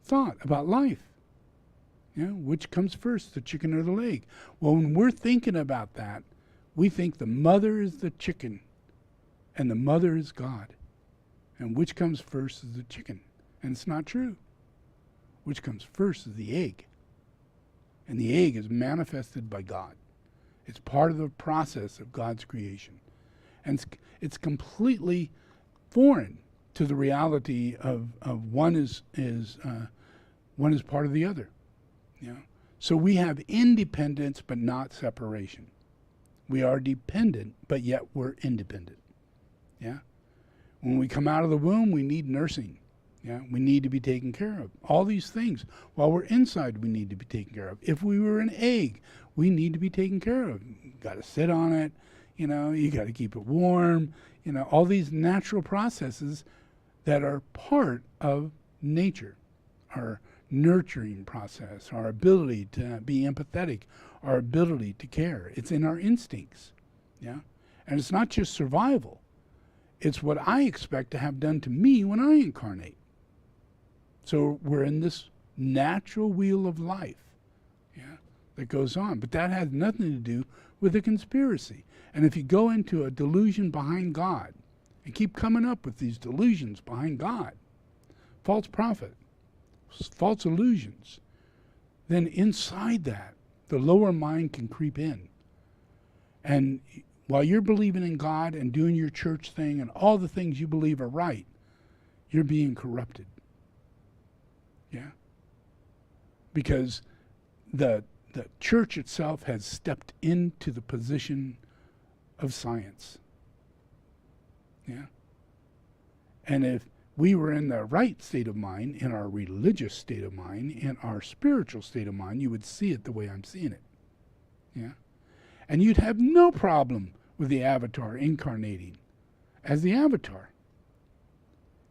thought about life. Yeah, which comes first, the chicken or the egg? Well, when we're thinking about that, we think the mother is the chicken and the mother is God. And which comes first is the chicken. And it's not true. Which comes first is the egg. And the egg is manifested by God. It's part of the process of God's creation. And it's completely foreign to the reality of one is part of the other. Yeah. So we have independence but not separation. We are dependent, but yet we're independent. Yeah. When we come out of the womb, we need nursing. Yeah. We need to be taken care of. All these things. While we're inside, we need to be taken care of. If we were an egg, we need to be taken care of. You got to sit on it. You know, you got to keep it warm. You know, all these natural processes that are part of nature, our nurturing process, our ability to be empathetic, our ability to care. It's in our instincts. Yeah. And it's not just survival. It's what I expect to have done to me when I incarnate. So we're in this natural wheel of life, yeah, that goes on. But that has nothing to do with a conspiracy. And if you go into a delusion behind God and keep coming up with these delusions behind God, false prophet, false illusions, then inside that, the lower mind can creep in. And while you're believing in God and doing your church thing and all the things you believe are right, you're being corrupted. Yeah? Because the church itself has stepped into the position of science. Yeah? And if we were in the right state of mind, in our religious state of mind, in our spiritual state of mind, you would see it the way I'm seeing it. Yeah? And you'd have no problem with the avatar incarnating as the avatar.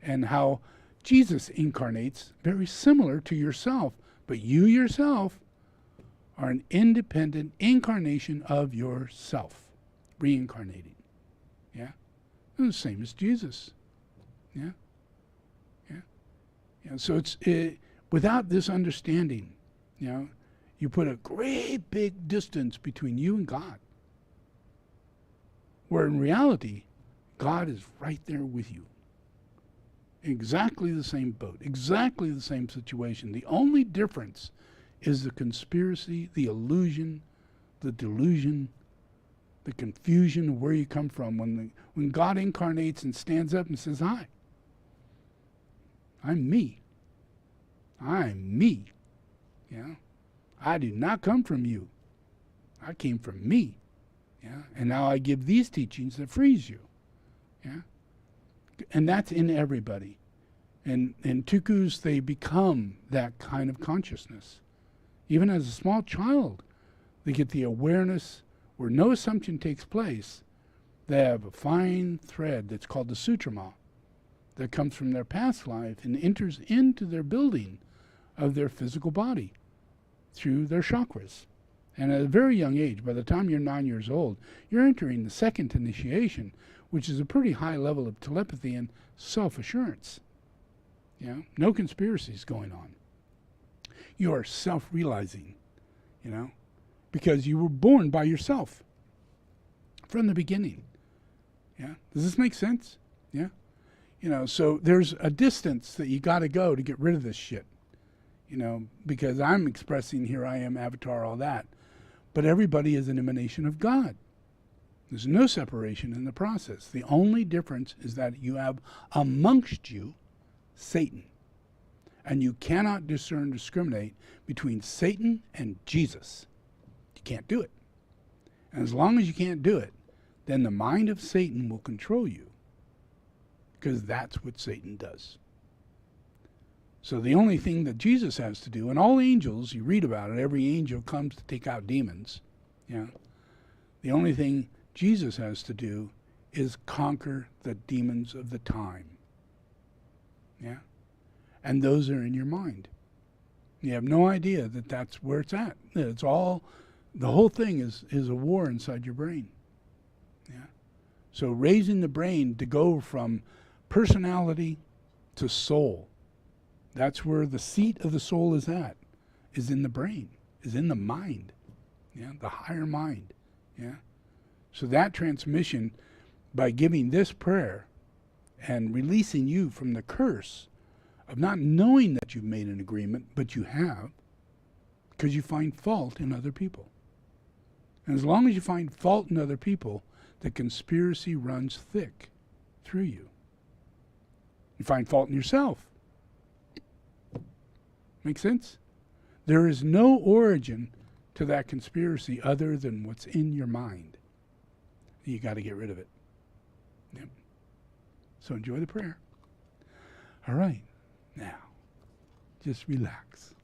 And how Jesus incarnates very similar to yourself, but you yourself are an independent incarnation of yourself, reincarnating. Yeah? And the same as Jesus. Yeah? Yeah? Yeah. So it's without this understanding, you know, you put a great big distance between you and God. Where in reality, God is right there with you. Exactly the same boat, exactly the same situation. The only difference is the conspiracy, the illusion, the delusion, the confusion of where you come from. When God incarnates and stands up and says, "Hi, I'm me. I'm me. Yeah? I do not come from you. I came from me. Yeah? And now I give these teachings that frees you." Yeah? And that's in everybody. And tukus, they become that kind of consciousness. Even as a small child, they get the awareness where no assumption takes place. They have a fine thread that's called the sutrama that comes from their past life and enters into their building of their physical body. through their chakras. And at a very young age, by the time you're 9 years old, you're entering the second initiation, which is a pretty high level of telepathy and self-assurance. No conspiracies going on. You are self-realizing, because you were born by yourself from the beginning. Does this make sense? So there's a distance that you got to go to get rid of this shit. Because I'm expressing here I am, avatar, all that. But everybody is an emanation of God. There's no separation in the process. The only difference is that you have amongst you Satan. And you cannot discriminate between Satan and Jesus. You can't do it. And as long as you can't do it, then the mind of Satan will control you. Because that's what Satan does. So the only thing that Jesus has to do, and all angels, you read about it, every angel comes to take out demons. The only thing Jesus has to do is conquer the demons of the time. And those are in your mind. You have no idea that that's where it's at. It's all, the whole thing is a war inside your brain. So raising the brain to go from personality to soul. That's where the seat of the soul is at, is in the brain, is in the mind, the higher mind. So that transmission, by giving this prayer and releasing you from the curse of not knowing that you've made an agreement, but you have, because you find fault in other people. And as long as you find fault in other people, the conspiracy runs thick through you. You find fault in yourself. Make sense? There is no origin to that conspiracy other than what's in your mind. You got to get rid of it. So enjoy the prayer. All right. Now, just relax.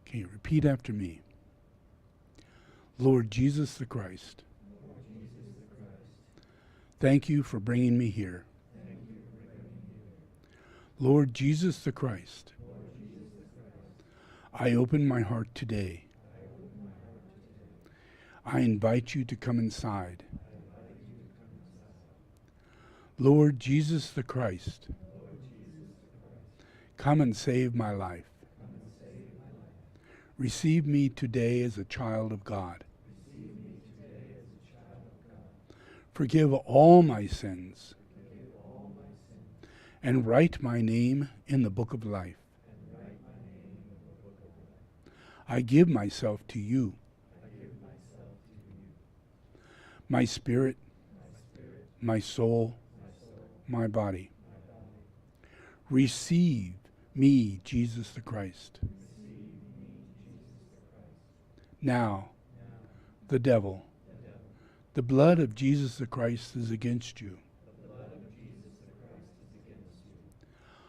Okay, repeat after me. Lord Jesus the Christ, thank you for bringing me here. Lord Jesus the Christ, I open my heart today. I invite you to come inside. Lord Jesus the Christ, come and save my life. Receive me today as a child of God. Forgive all my sins and write my name in the book of life. I give myself to you. My spirit, my soul, my body. Receive me, Jesus the Christ. Now, the devil, the blood of Jesus the Christ is against you.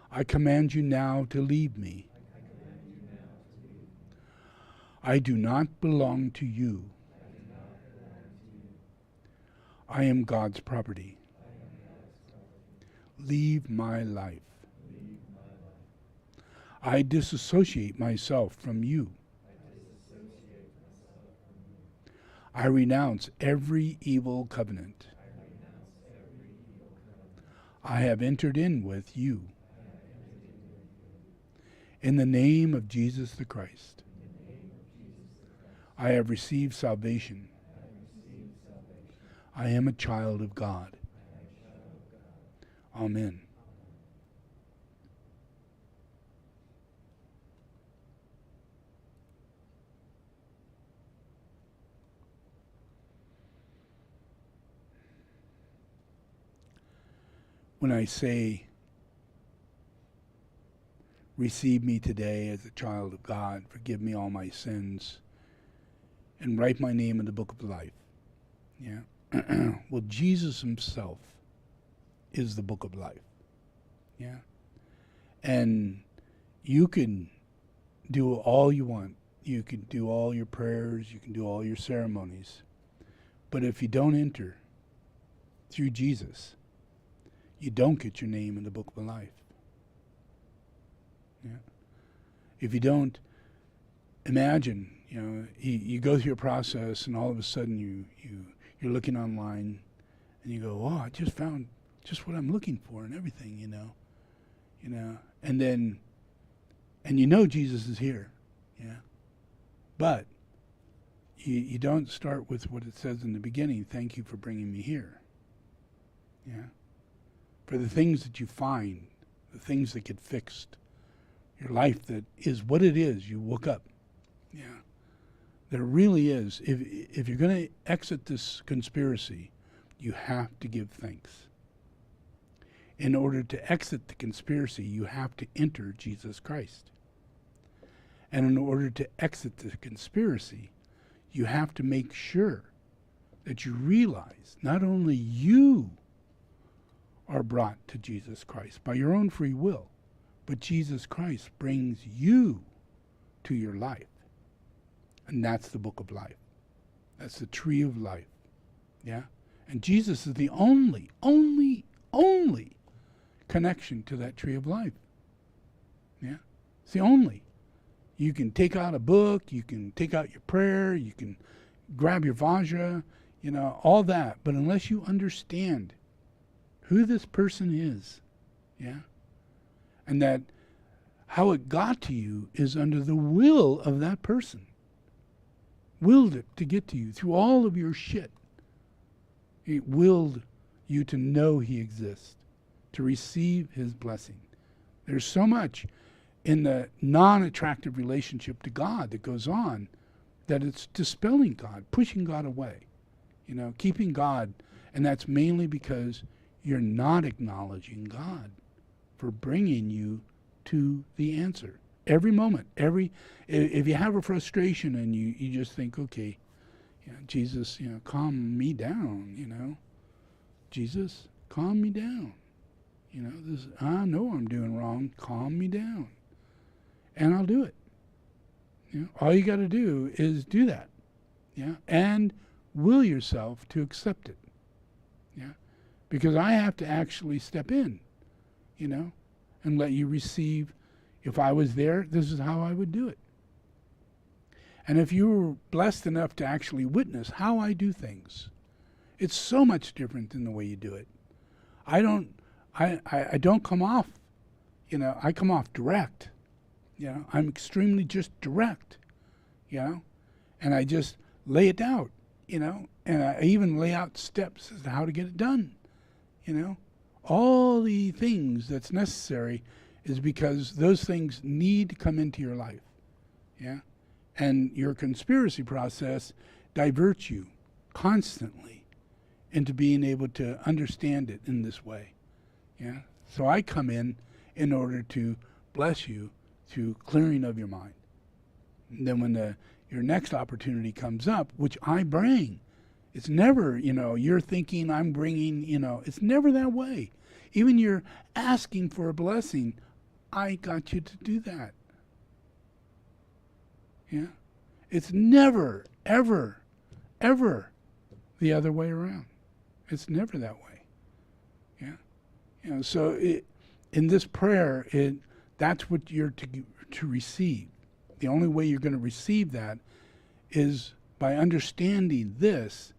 I command you now to leave me. I do not belong to you. I am God's property. Leave my life. I disassociate myself from you. I renounce every evil covenant I have entered in with you. In the name of Jesus the Christ, I have received salvation. I am a child of God. Amen. When I say, receive me today as a child of God, forgive me all my sins, and write my name in the book of life. Well, Jesus himself is the book of life. And you can do all you want. You can do all your prayers, you can do all your ceremonies. But if you don't enter through Jesus, you don't get your name in the book of life. Yeah. If you don't imagine, you go through a process and all of a sudden you're looking online and you go, oh, I just found just what I'm looking for and everything, and then, and Jesus is here, yeah, but you don't start with what it says in the beginning, thank you for bringing me here, yeah, for the things that you find, the things that get fixed, your life that is what it is, you woke up, yeah, there really is, if you're going to exit this conspiracy, you have to give thanks. In order to exit the conspiracy, you have to enter Jesus Christ. And in order to exit the conspiracy, you have to make sure that you realize not only you are brought to Jesus Christ by your own free will, but Jesus Christ brings you to your life. And that's the book of life. That's the tree of life. Yeah? And Jesus is the only connection to that tree of life. Yeah? It's the only. You can take out a book, you can take out your prayer, you can grab your Vajra, all that. But unless you understand who this person is, yeah, and that how it got to you is under the will of that person. Willed it to get to you through all of your shit. He willed you to know he exists, to receive his blessing. There's so much in the non-attractive relationship to God that goes on that it's dispelling God, pushing God away, keeping God. And that's mainly because you're not acknowledging God for bringing you to the answer. Every moment, if you have a frustration and you just think, okay, Jesus, calm me down, Jesus, calm me down. I know I'm doing wrong, calm me down. And I'll do it. All you got to do is do that. Yeah. And will yourself to accept it. Yeah. Because I have to actually step in, and let you receive. If I was there, this is how I would do it. And if you were blessed enough to actually witness how I do things, it's so much different than the way you do it. I don't come off, I come off direct. I'm extremely just direct, and I just lay it out, and I even lay out steps as to how to get it done, all the things that's necessary is because those things need to come into your life, yeah, and your conspiracy process diverts you constantly into being able to understand it in this way, yeah. So I come in order to bless you through clearing of your mind. And then when your next opportunity comes up, which I bring, it's never, you're thinking I'm bringing, it's never that way. Even you're asking for a blessing, I got you to do that. Yeah? It's never, ever, ever the other way around. It's never that way. Yeah? So in this prayer, that's what you're to receive. The only way you're going to receive that is by understanding this.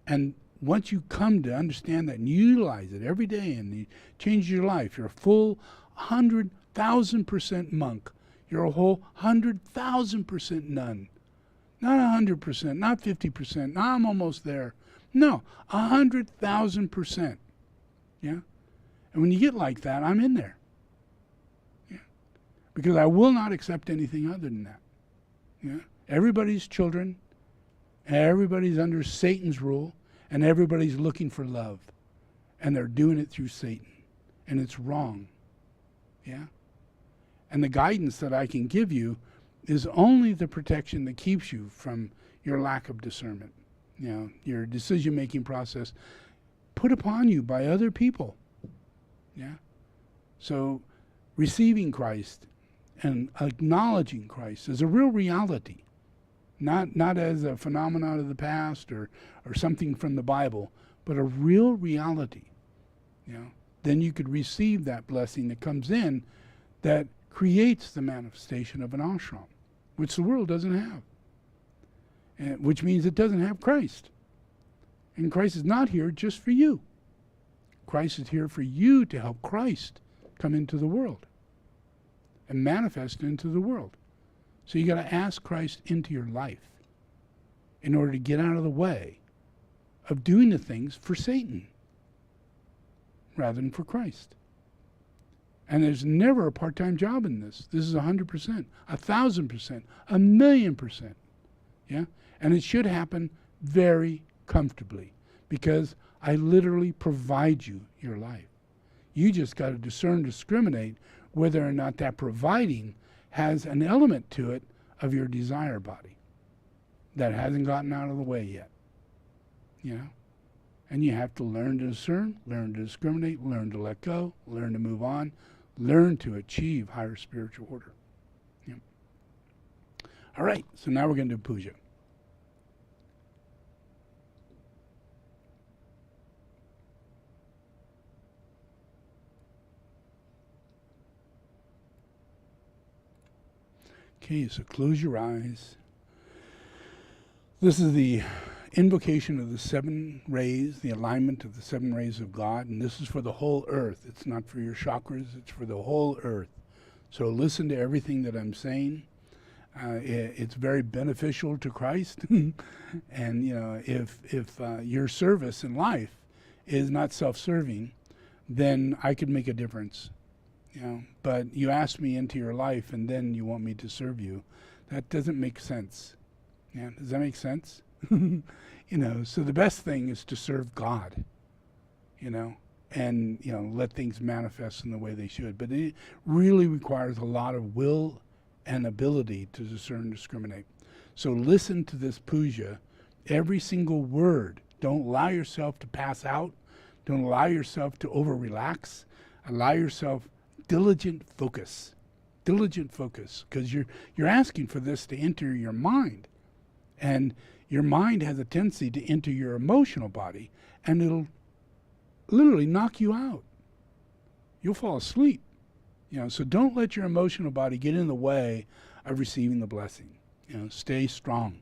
And once you come to understand that and utilize it every day and you change your life, you're a full 100,000% monk. You're a whole 100,000% nun. Not 100%, not 50%. No, I'm almost there. No, 100,000%. Yeah? And when you get like that, I'm in there. Yeah? Because I will not accept anything other than that. Yeah? Everybody's children, everybody's under Satan's rule, and everybody's looking for love. And they're doing it through Satan. And it's wrong. Yeah? And the guidance that I can give you is only the protection that keeps you from your lack of discernment. Your decision-making process put upon you by other people. Yeah? So receiving Christ and acknowledging Christ as a real reality, not as a phenomenon of the past or something from the Bible, but a real reality. then you could receive that blessing that comes in that creates the manifestation of an ashram, which the world doesn't have. And, which means it doesn't have Christ. And Christ is not here just for you. Christ is here for you to help Christ come into the world and manifest into the world. So you got to ask Christ into your life in order to get out of the way of doing the things for Satan rather than for Christ. And there's never a part-time job in this. This is 100%, 1,000%, 1,000,000%. Yeah? And it should happen very comfortably because I literally provide you your life. You just got to discern, discriminate whether or not that providing has an element to it of your desire body that hasn't gotten out of the way yet. You know? And you have to learn to discern, learn to discriminate, learn to let go, learn to move on, learn to achieve higher spiritual order. Yeah. All right, so now we're going to do puja. Okay, so close your eyes. This is the invocation of the 7 rays, the alignment of the 7 rays of God, and this is for the whole earth. It's not for your chakras, it's for the whole earth. So listen to everything that I'm saying. It's very beneficial to Christ. And, you know, if your service in life is not self-serving, then I could make a difference. You know, but you ask me into your life and then you want me to serve you. That doesn't make sense. Yeah, does that make sense? You know, so the best thing is to serve God, you know, and, you know, let things manifest in the way they should. But it really requires a lot of will and ability to discern and discriminate. So listen to this puja, every single word. Don't allow yourself to pass out. Don't allow yourself to over-relax. Allow yourself diligent focus, because you're asking for this to enter your mind, and your mind has a tendency to enter your emotional body, and it'll literally knock you out. You'll fall asleep, you know. So don't let your emotional body get in the way of receiving the blessing. You know, stay strong,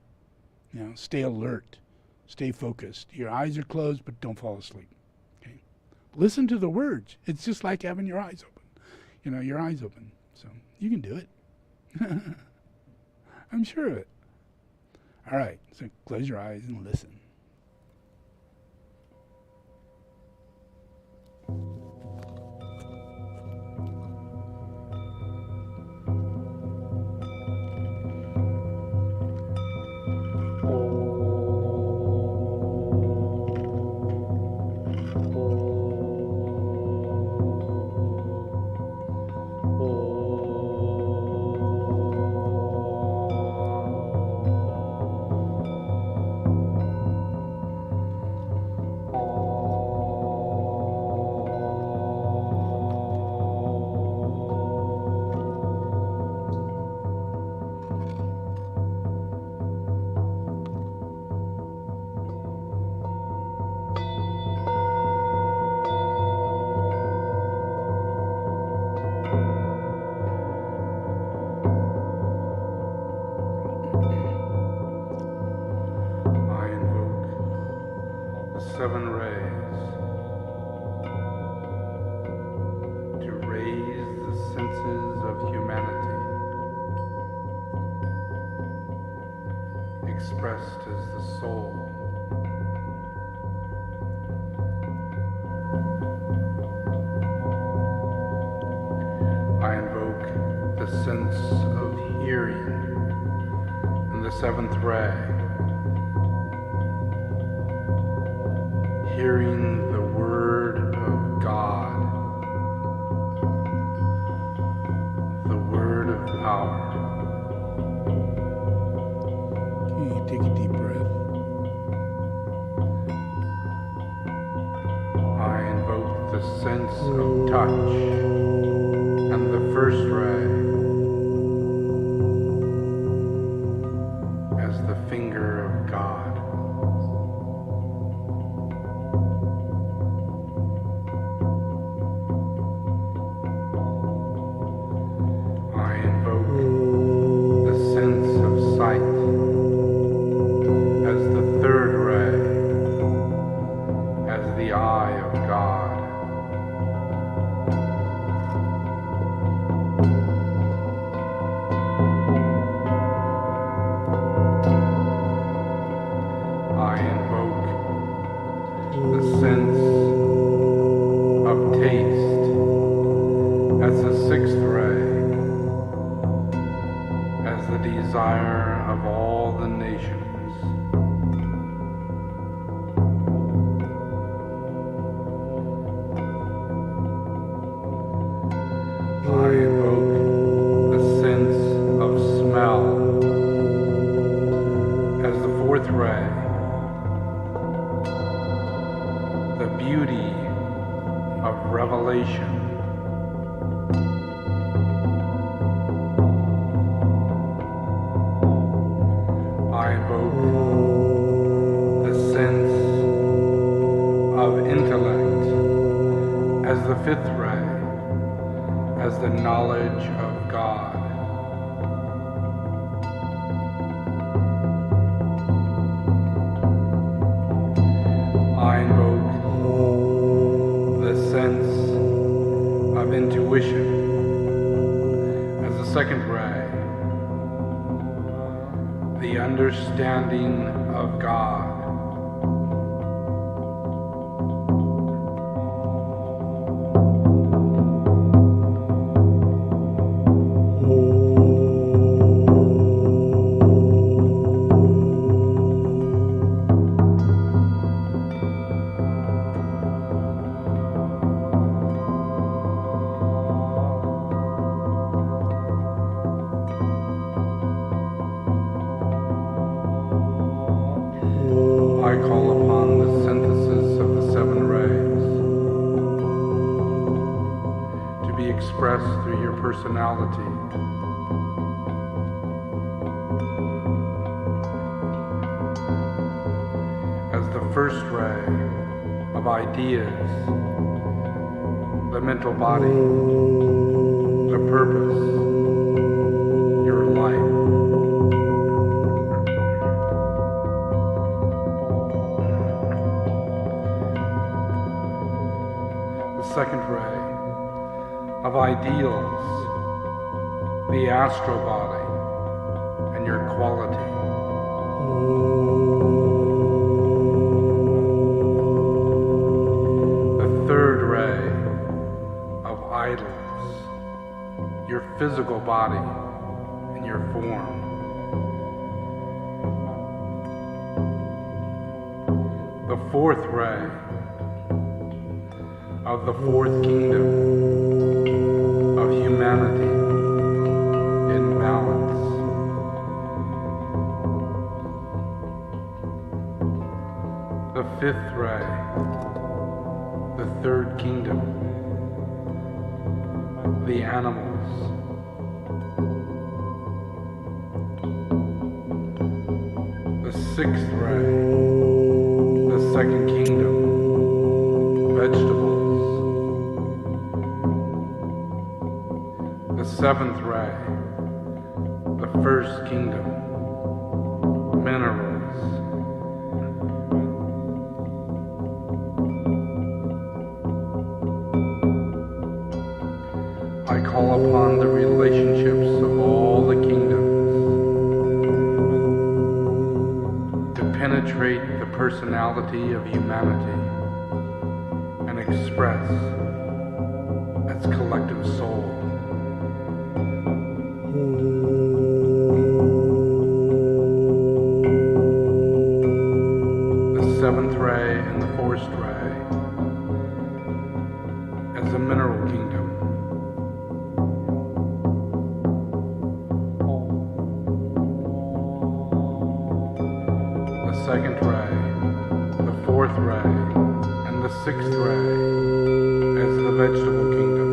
you know, stay alert, stay focused. Your eyes are closed, but don't fall asleep. Okay, listen to the words. It's just like having your eyes open. You know, your eyes open. So you can do it. I'm sure of it. All right, so close your eyes and listen. Expressed as the soul. I invoke the sense of hearing in the 7th ray, hearing the word of God, the word of power. Take a deep breath. I invoke the sense of touch and the 1st ray as the finger of God. as the fourth ray, the beauty of revelation. I invoke the sense of intellect as the fifth ray, as the knowledge of God. I invoke the sense of intuition as the second ray, the understanding of God. I call upon the synthesis of the seven rays to be expressed through your personality. As the first ray of ideas, the mental body, the purpose, your life. Second ray of ideals, the astral body and your quality. The third ray of idols, your physical body and your form. The fourth ray of the fourth kingdom of humanity in balance. The fifth ray, the third kingdom, the animals. The sixth ray, the second kingdom, vegetables. The seventh ray, the first kingdom, minerals. I call upon the relationships of all the kingdoms to penetrate the personality of humanity and express its collective soul. The seventh ray and the fourth ray as the mineral kingdom. The second ray, the fourth ray, and the sixth ray as the vegetable kingdom.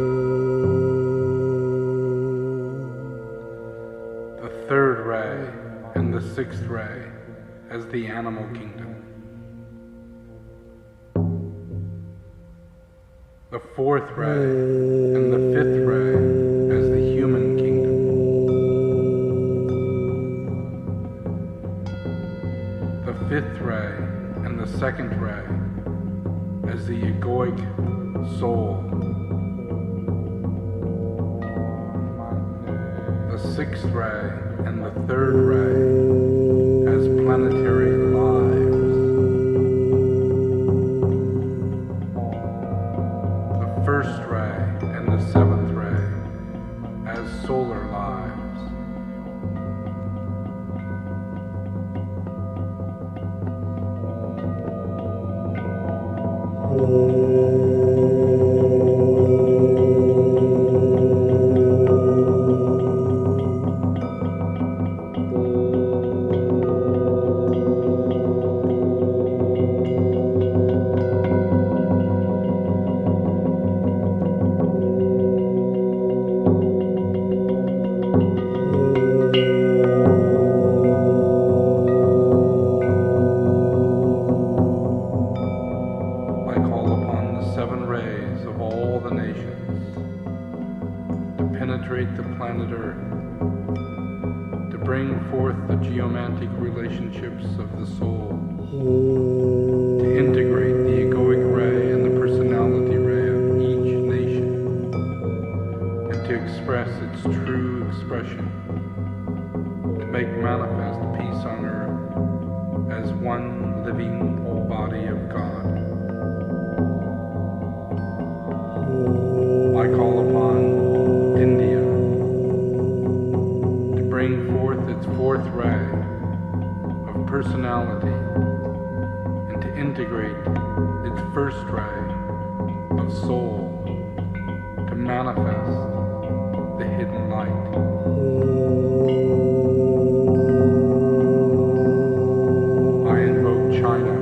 The third ray and the sixth ray as the animal kingdom. The fourth ray and the fifth ray as the human kingdom. The fifth ray and the second ray as the egoic soul. The sixth ray and the third ray as planetary lives. The first ray and the seventh ray as solar lives. planet Earth, to bring forth the geomantic relationships of the soul, to integrate the egoic ray and the personality ray of each nation, and to express its true expression, to make manifest peace on earth as one living whole body of God. I call upon India to bring forth its fourth ray of personality and to integrate its first ray of soul to manifest the hidden light. I invoke China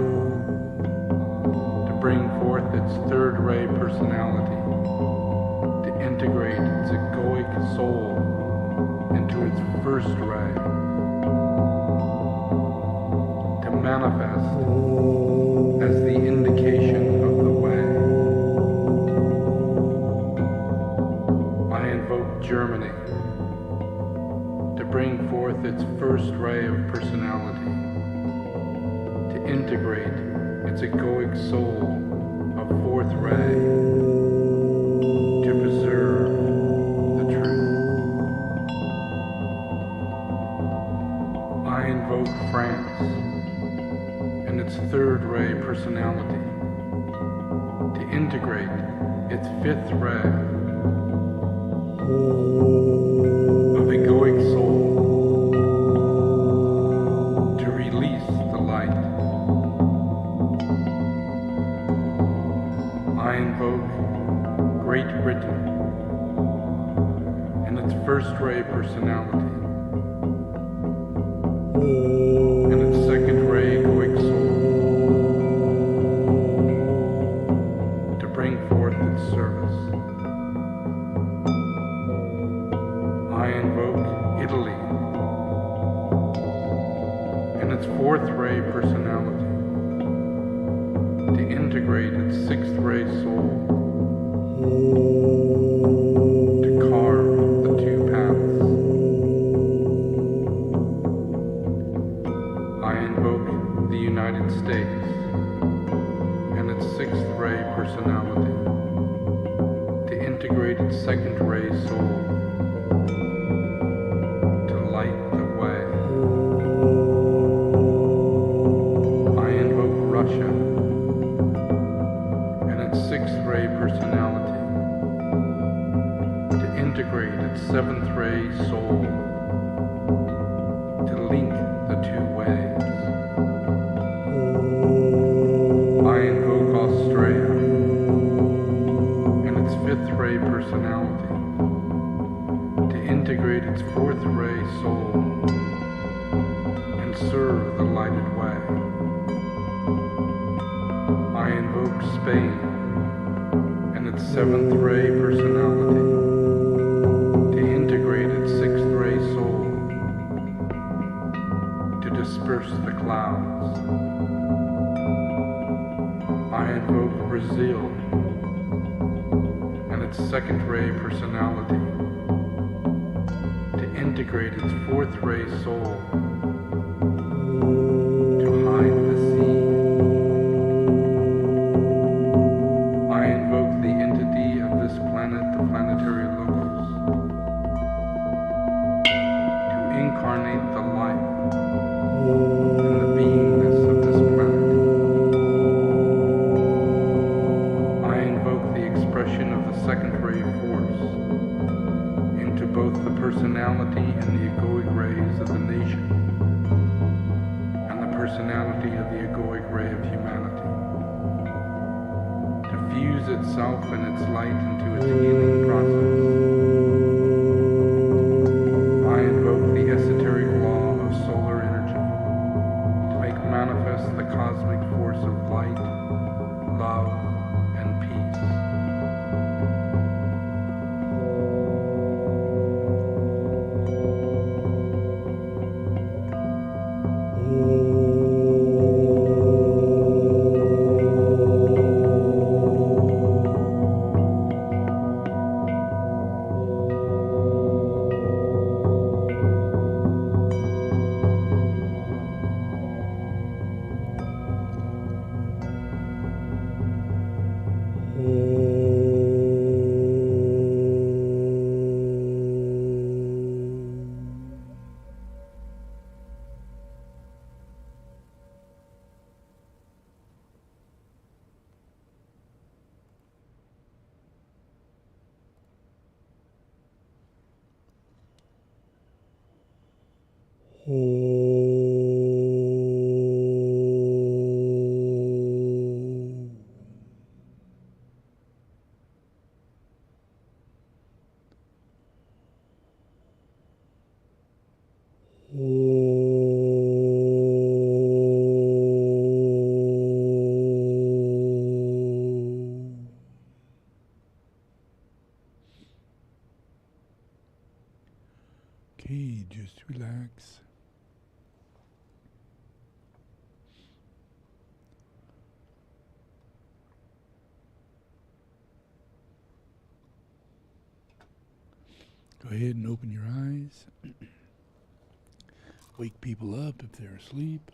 to bring forth its third ray personality to integrate its egoic soul into its first ray to manifest as the indication of the way. I invoke Germany to bring forth its first ray of personality to integrate its egoic soul of fourth ray to preserve the truth. I invoke France and its third ray personality to integrate its fifth ray of egoic soul to release the light. I invoke Great Britain and its first ray personality and its second ray egoic soul to bring forth its service. I invoke Italy and its fourth ray personality to integrate its sixth ray soul to carve the two paths. I invoke the United States and its sixth ray personality to integrate its second ray soul to light the way. I invoke Russia and its sixth ray personality to integrate its seventh ray soul to link the two ways. I invoke Australia and its fifth ray personality to integrate its fourth ray soul and serve the lighted way. I invoke Spain and its seventh ray personality to integrate its sixth ray soul to disperse the clouds. I invoke Brazil and its second ray personality to integrate its fourth ray soul to hide the sea. I invoke the entity of this planet, the planetary logos, to incarnate the life and the beingness of this planet. I invoke the expression of the second ray force into both the personality and the egoic rays of the nation and the personality of the egoic ray of humanity to fuse itself and its light into its healing process. I invoke the esoteric law of solar energy to make manifest the cosmic force of light, love, and peace. Okay, just relax. Go ahead and open your eyes. Wake people up if they're asleep.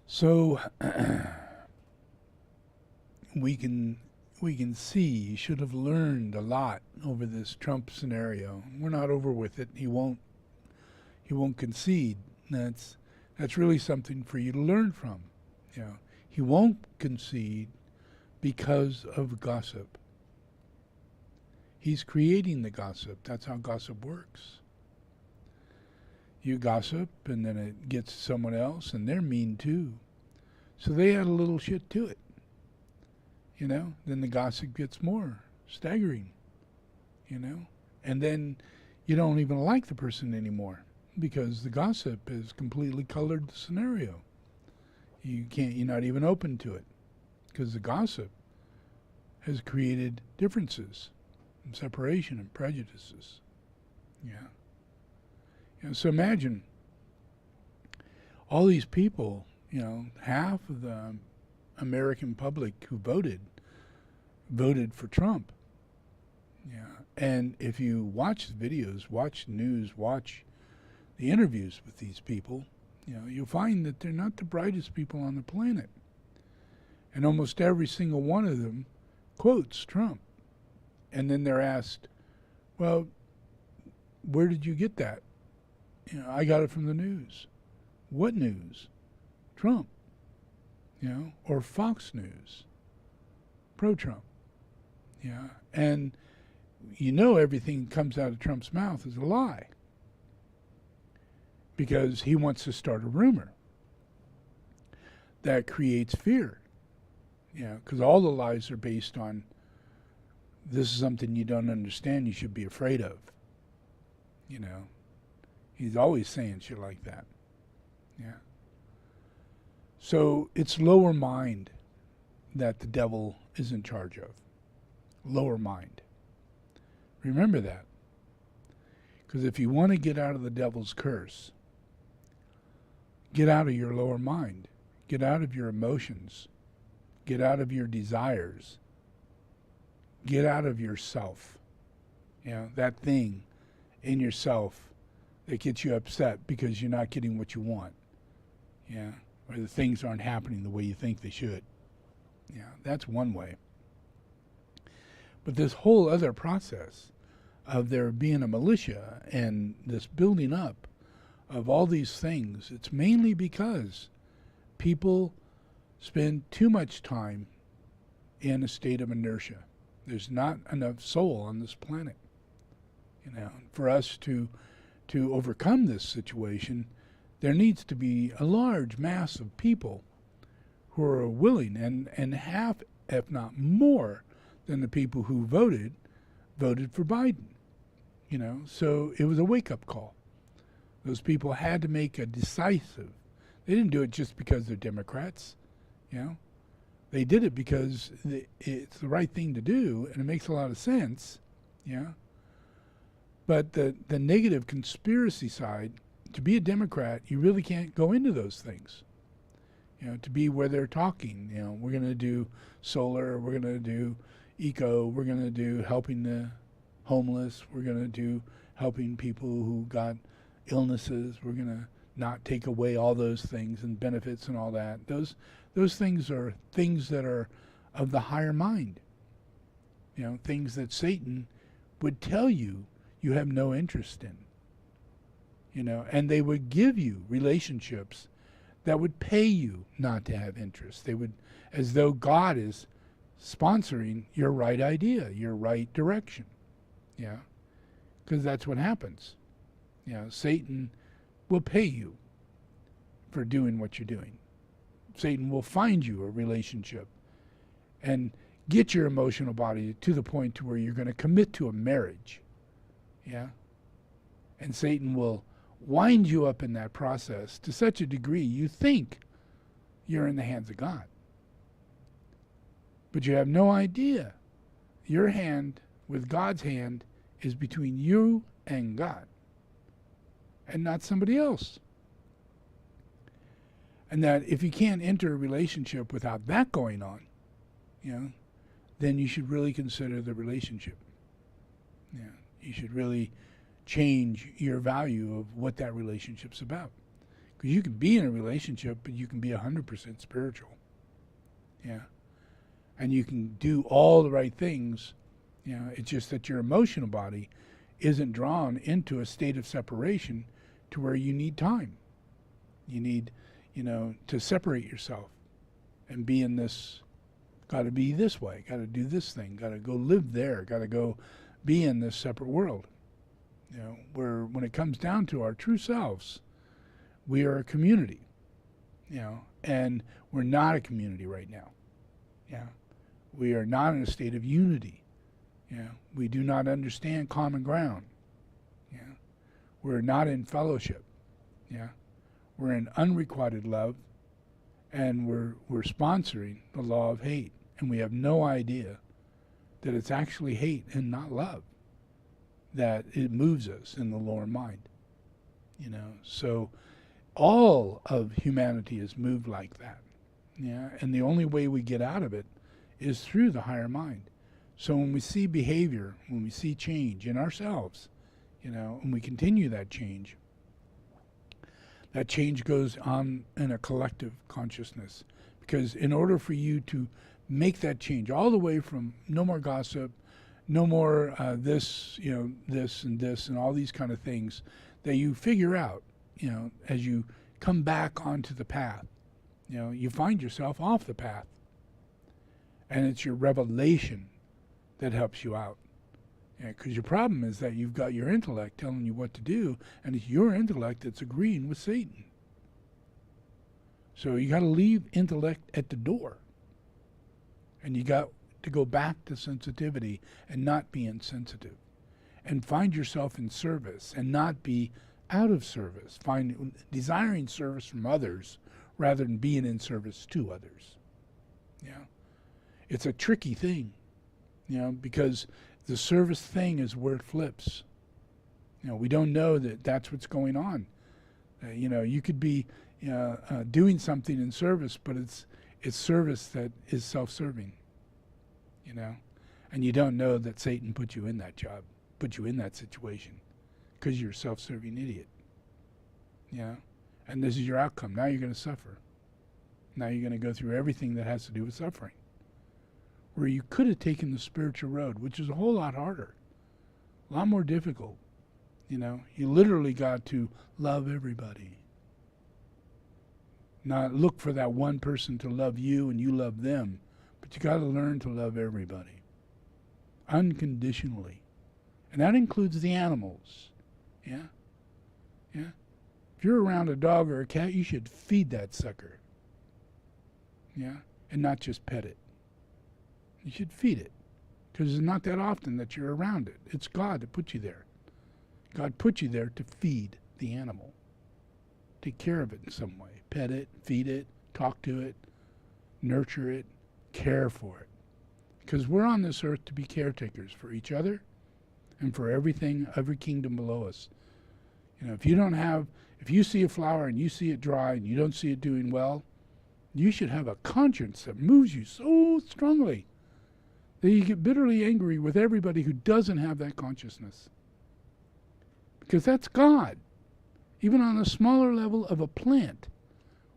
So we can see you should have learned a lot over this Trump scenario. We're not over with it. He won't concede. That's really something for you to learn from. You know, he won't concede because of gossip. He's creating the gossip. That's how gossip works. You gossip, and then it gets to someone else, and they're mean too. So they add a little shit to it. You know, then the gossip gets more staggering. You know, and then you don't even like the person anymore because the gossip has completely colored the scenario. You're not even open to it because the gossip has created differences and separation and prejudices. Yeah. You know, so imagine all these people, you know, half of the American public who voted for Trump. Yeah. And if you watch the videos, watch the news, watch the interviews with these people, you know, you'll find that they're not the brightest people on the planet. And almost every single one of them quotes Trump. And then they're asked, well, where did you get that? You know, I got it from the news. What news? Trump. You know, or Fox News. Pro-Trump. Yeah. And you know everything that comes out of Trump's mouth is a lie. Because he wants to start a rumor that creates fear. Yeah, because all the lies are based on this is something you don't understand, you should be afraid of. You know, he's always saying shit like that. Yeah. So it's lower mind that the devil is in charge of. Lower mind. Remember that. Because if you want to get out of the devil's curse, get out of your lower mind. Get out of your emotions. Get out of your desires. Get out of yourself. You know, that thing in yourself that gets you upset because you're not getting what you want. Yeah. Or the things aren't happening the way you think they should. Yeah, that's one way. But this whole other process of there being a militia and this building up of all these things, it's mainly because people spend too much time in a state of inertia. There's not enough soul on this planet. You know, for us to overcome this situation, there needs to be a large mass of people who are willing, and half, if not more, than the people who voted for Biden. You know, so it was a wake-up call. Those people had to make a decisive. They didn't do it just because they're Democrats. You know, they did it because it's the right thing to do, and it makes a lot of sense. Yeah. But the negative conspiracy side, to be a Democrat, you really can't go into those things. You know, to be where they're talking, you know, we're going to do solar, we're going to do eco, we're going to do helping the homeless, we're going to do helping people who got illnesses, we're going to not take away all those things and benefits and all that. Those things are things that are of the higher mind. You know, things that Satan would tell you you have no interest in. You know, and they would give you relationships that would pay you not to have interest. They would, as though God is sponsoring your right idea, your right direction. Yeah, because that's what happens. Satan will pay you for doing what you're doing. Satan will find you a relationship and get your emotional body to the point to where you're going to commit to a marriage. Yeah? And Satan will wind you up in that process to such a degree you think you're in the hands of God. But you have no idea. Your hand with God's hand is between you and God, and not somebody else. And that if you can't enter a relationship without that going on, then you should really consider the relationship. You should really change your value of what that relationship's about. Because you can be in a relationship, but you can be 100% spiritual. And you can do all the right things. It's just that your emotional body isn't drawn into a state of separation to where you need time. You need, to separate yourself and be in this, got to be this way, got to do this thing, got to go live there, got to go be in this separate world. Where when it comes down to our true selves, we are a community, and we're not a community right now. We are not in a state of unity. We do not understand common ground. We're not in fellowship. We're in unrequited love, and we're sponsoring the law of hate, and we have no idea that it's actually hate and not love that it moves us in the lower mind. So all of humanity is moved like that. And the only way we get out of it is through the higher mind. So when we see behavior, when we see change in ourselves, and we continue that change goes on in a collective consciousness. Because in order for you to make that change, all the way from no more gossip, no more this, this and this and all these kind of things that you figure out, as you come back onto the path, you find yourself off the path. And it's your revelation that helps you out. Because your problem is that you've got your intellect telling you what to do, and it's your intellect that's agreeing with Satan. So you got to leave intellect at the door. And you got to go back to sensitivity and not be insensitive. And find yourself in service and not be out of service. Desiring service from others rather than being in service to others. It's a tricky thing, because the service thing is where it flips. We don't know that that's what's going on. You could be doing something in service, but it's service that is self-serving. And you don't know that Satan put you in that job, put you in that situation, because you're a self-serving idiot. And this is your outcome. Now you're going to suffer. Now you're going to go through everything that has to do with suffering. Where you could have taken the spiritual road, which is a whole lot harder, a lot more difficult. You literally got to love everybody. Not look for that one person to love you and you love them, but you got to learn to love everybody unconditionally. And that includes the animals. If you're around a dog or a cat, you should feed that sucker. And not just pet it. You should feed it, because it's not that often that you're around it. It's God that put you there. God put you there to feed the animal. Take care of it in some way. Pet it, feed it, talk to it, nurture it, care for it. Because we're on this earth to be caretakers for each other and for everything, every kingdom below us. If you see a flower and you see it dry and you don't see it doing well, you should have a conscience that moves you so strongly that you get bitterly angry with everybody who doesn't have that consciousness. Because that's God. Even on the smaller level of a plant,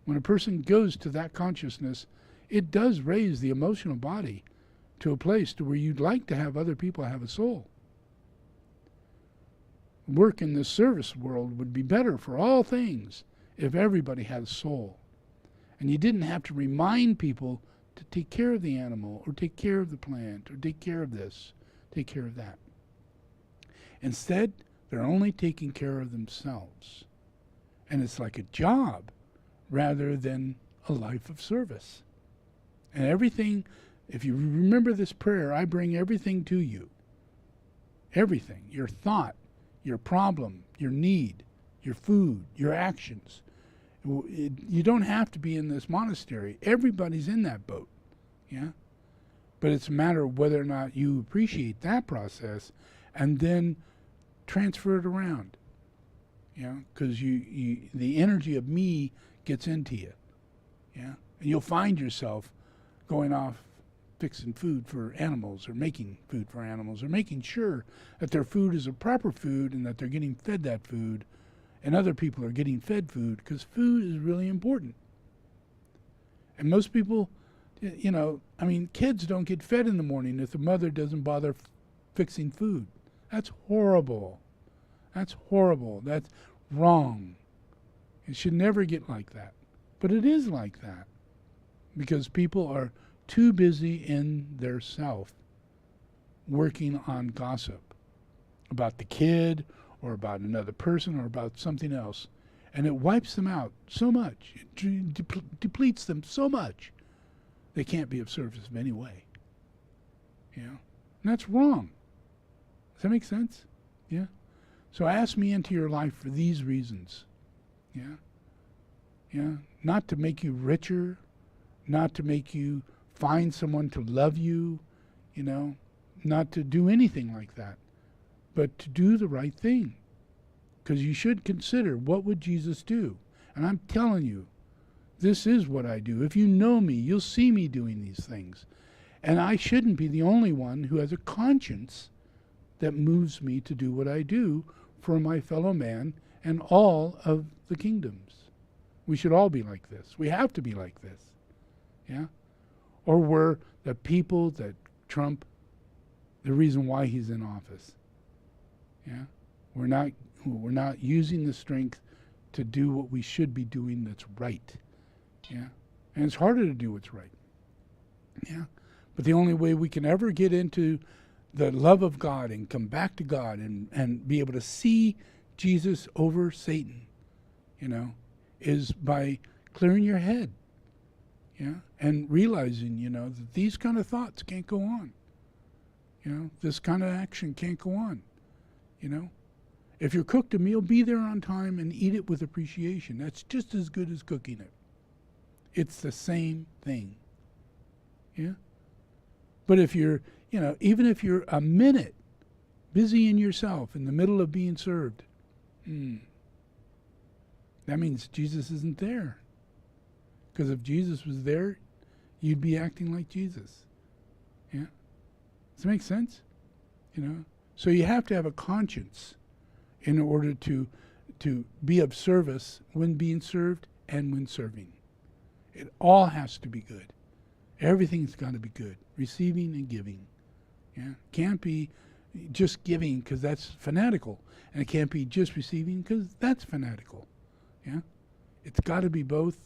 when a person goes to that consciousness, it does raise the emotional body to a place to where you'd like to have other people have a soul. Work in this service world would be better for all things if everybody had a soul. And you didn't have to remind people to take care of the animal or take care of the plant or take care of this, take care of that. Instead, they're only taking care of themselves. And it's like a job rather than a life of service. And everything, if you remember this prayer, I bring everything to you. Everything, your thought, your problem, your need, your food, your actions. You don't have to be in this monastery. Everybody's in that boat, yeah? But it's a matter of whether or not you appreciate that process and then transfer it around, yeah? Because the energy of me gets into you, yeah? And you'll find yourself going off fixing food for animals or making food for animals or making sure that their food is a proper food and that they're getting fed that food and other people are getting fed food, because food is really important. And most people, you know, I mean, kids don't get fed in the morning if the mother doesn't bother fixing food. That's horrible. That's horrible. That's wrong. It should never get like that. But it is like that because people are too busy in their self working on gossip about the kid or about another person or about something else. And it wipes them out so much. It depletes them so much. They can't be of service in any way. You know? And that's wrong. Does that make sense? Yeah? So ask me into your life for these reasons. Yeah? Yeah? Not to make you richer, not to make you find someone to love you, you know, not to do anything like that, but to do the right thing. Because you should consider, what would Jesus do? And I'm telling you, this is what I do. If you know me, you'll see me doing these things. And I shouldn't be the only one who has a conscience that moves me to do what I do for my fellow man and all of the kingdoms. We should all be like this. We have to be like this. Yeah? Or we're the people that trump the reason why he's in office. Yeah? We're not using the strength to do what we should be doing that's right. Yeah? And it's harder to do what's right. Yeah? But the only way we can ever get into the love of God and come back to God and be able to see Jesus over Satan, you know, is by clearing your head. Yeah? And realizing, you know, that these kind of thoughts can't go on. You know, this kind of action can't go on. You know? If you're cooked a meal, be there on time and eat it with appreciation. That's just as good as cooking it. It's the same thing. Yeah? But if you're, you know, even if you're a minute busy in yourself in the middle of being served, that means Jesus isn't there. Because if Jesus was there, you'd be acting like Jesus. Yeah? Does that make sense? You know? So you have to have a conscience in order to be of service when being served and when serving. It all has to be good. Everything's got to be good. Receiving and giving. Yeah? Can't be just giving because that's fanatical. And it can't be just receiving because that's fanatical. Yeah? It's got to be both.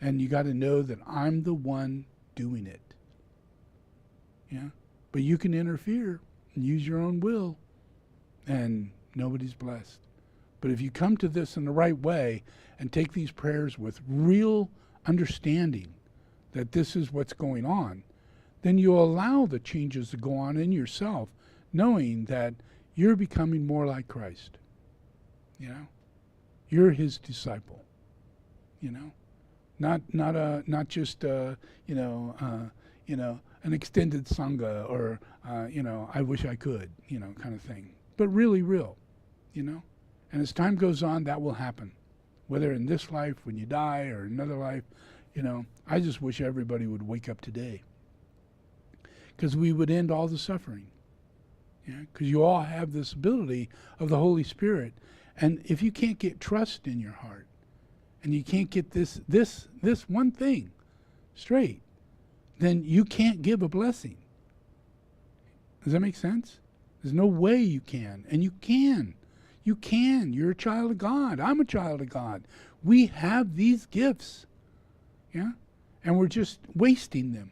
And you got to know that I'm the one doing it. Yeah? But you can interfere and use your own will, and nobody's blessed. But if you come to this in the right way and take these prayers with real understanding that this is what's going on, then you allow the changes to go on in yourself, knowing that you're becoming more like Christ. You know? You're his disciple. You know? Not just an extended sangha or I wish I could, kind of thing, but really real, And as time goes on, that will happen, whether in this life when you die or another life. I just wish everybody would wake up today, because we would end all the suffering. Yeah, because you all have this ability of the Holy Spirit, and if you can't get trust in your heart, and you can't get this one thing straight, then you can't give a blessing. Does that make sense? There's no way you can. And you can. You can. You're a child of God. I'm a child of God. We have these gifts. Yeah? And we're just wasting them,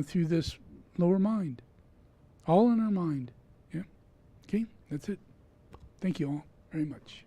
through this lower mind. All in our mind. Yeah? Okay? That's it. Thank you all very much.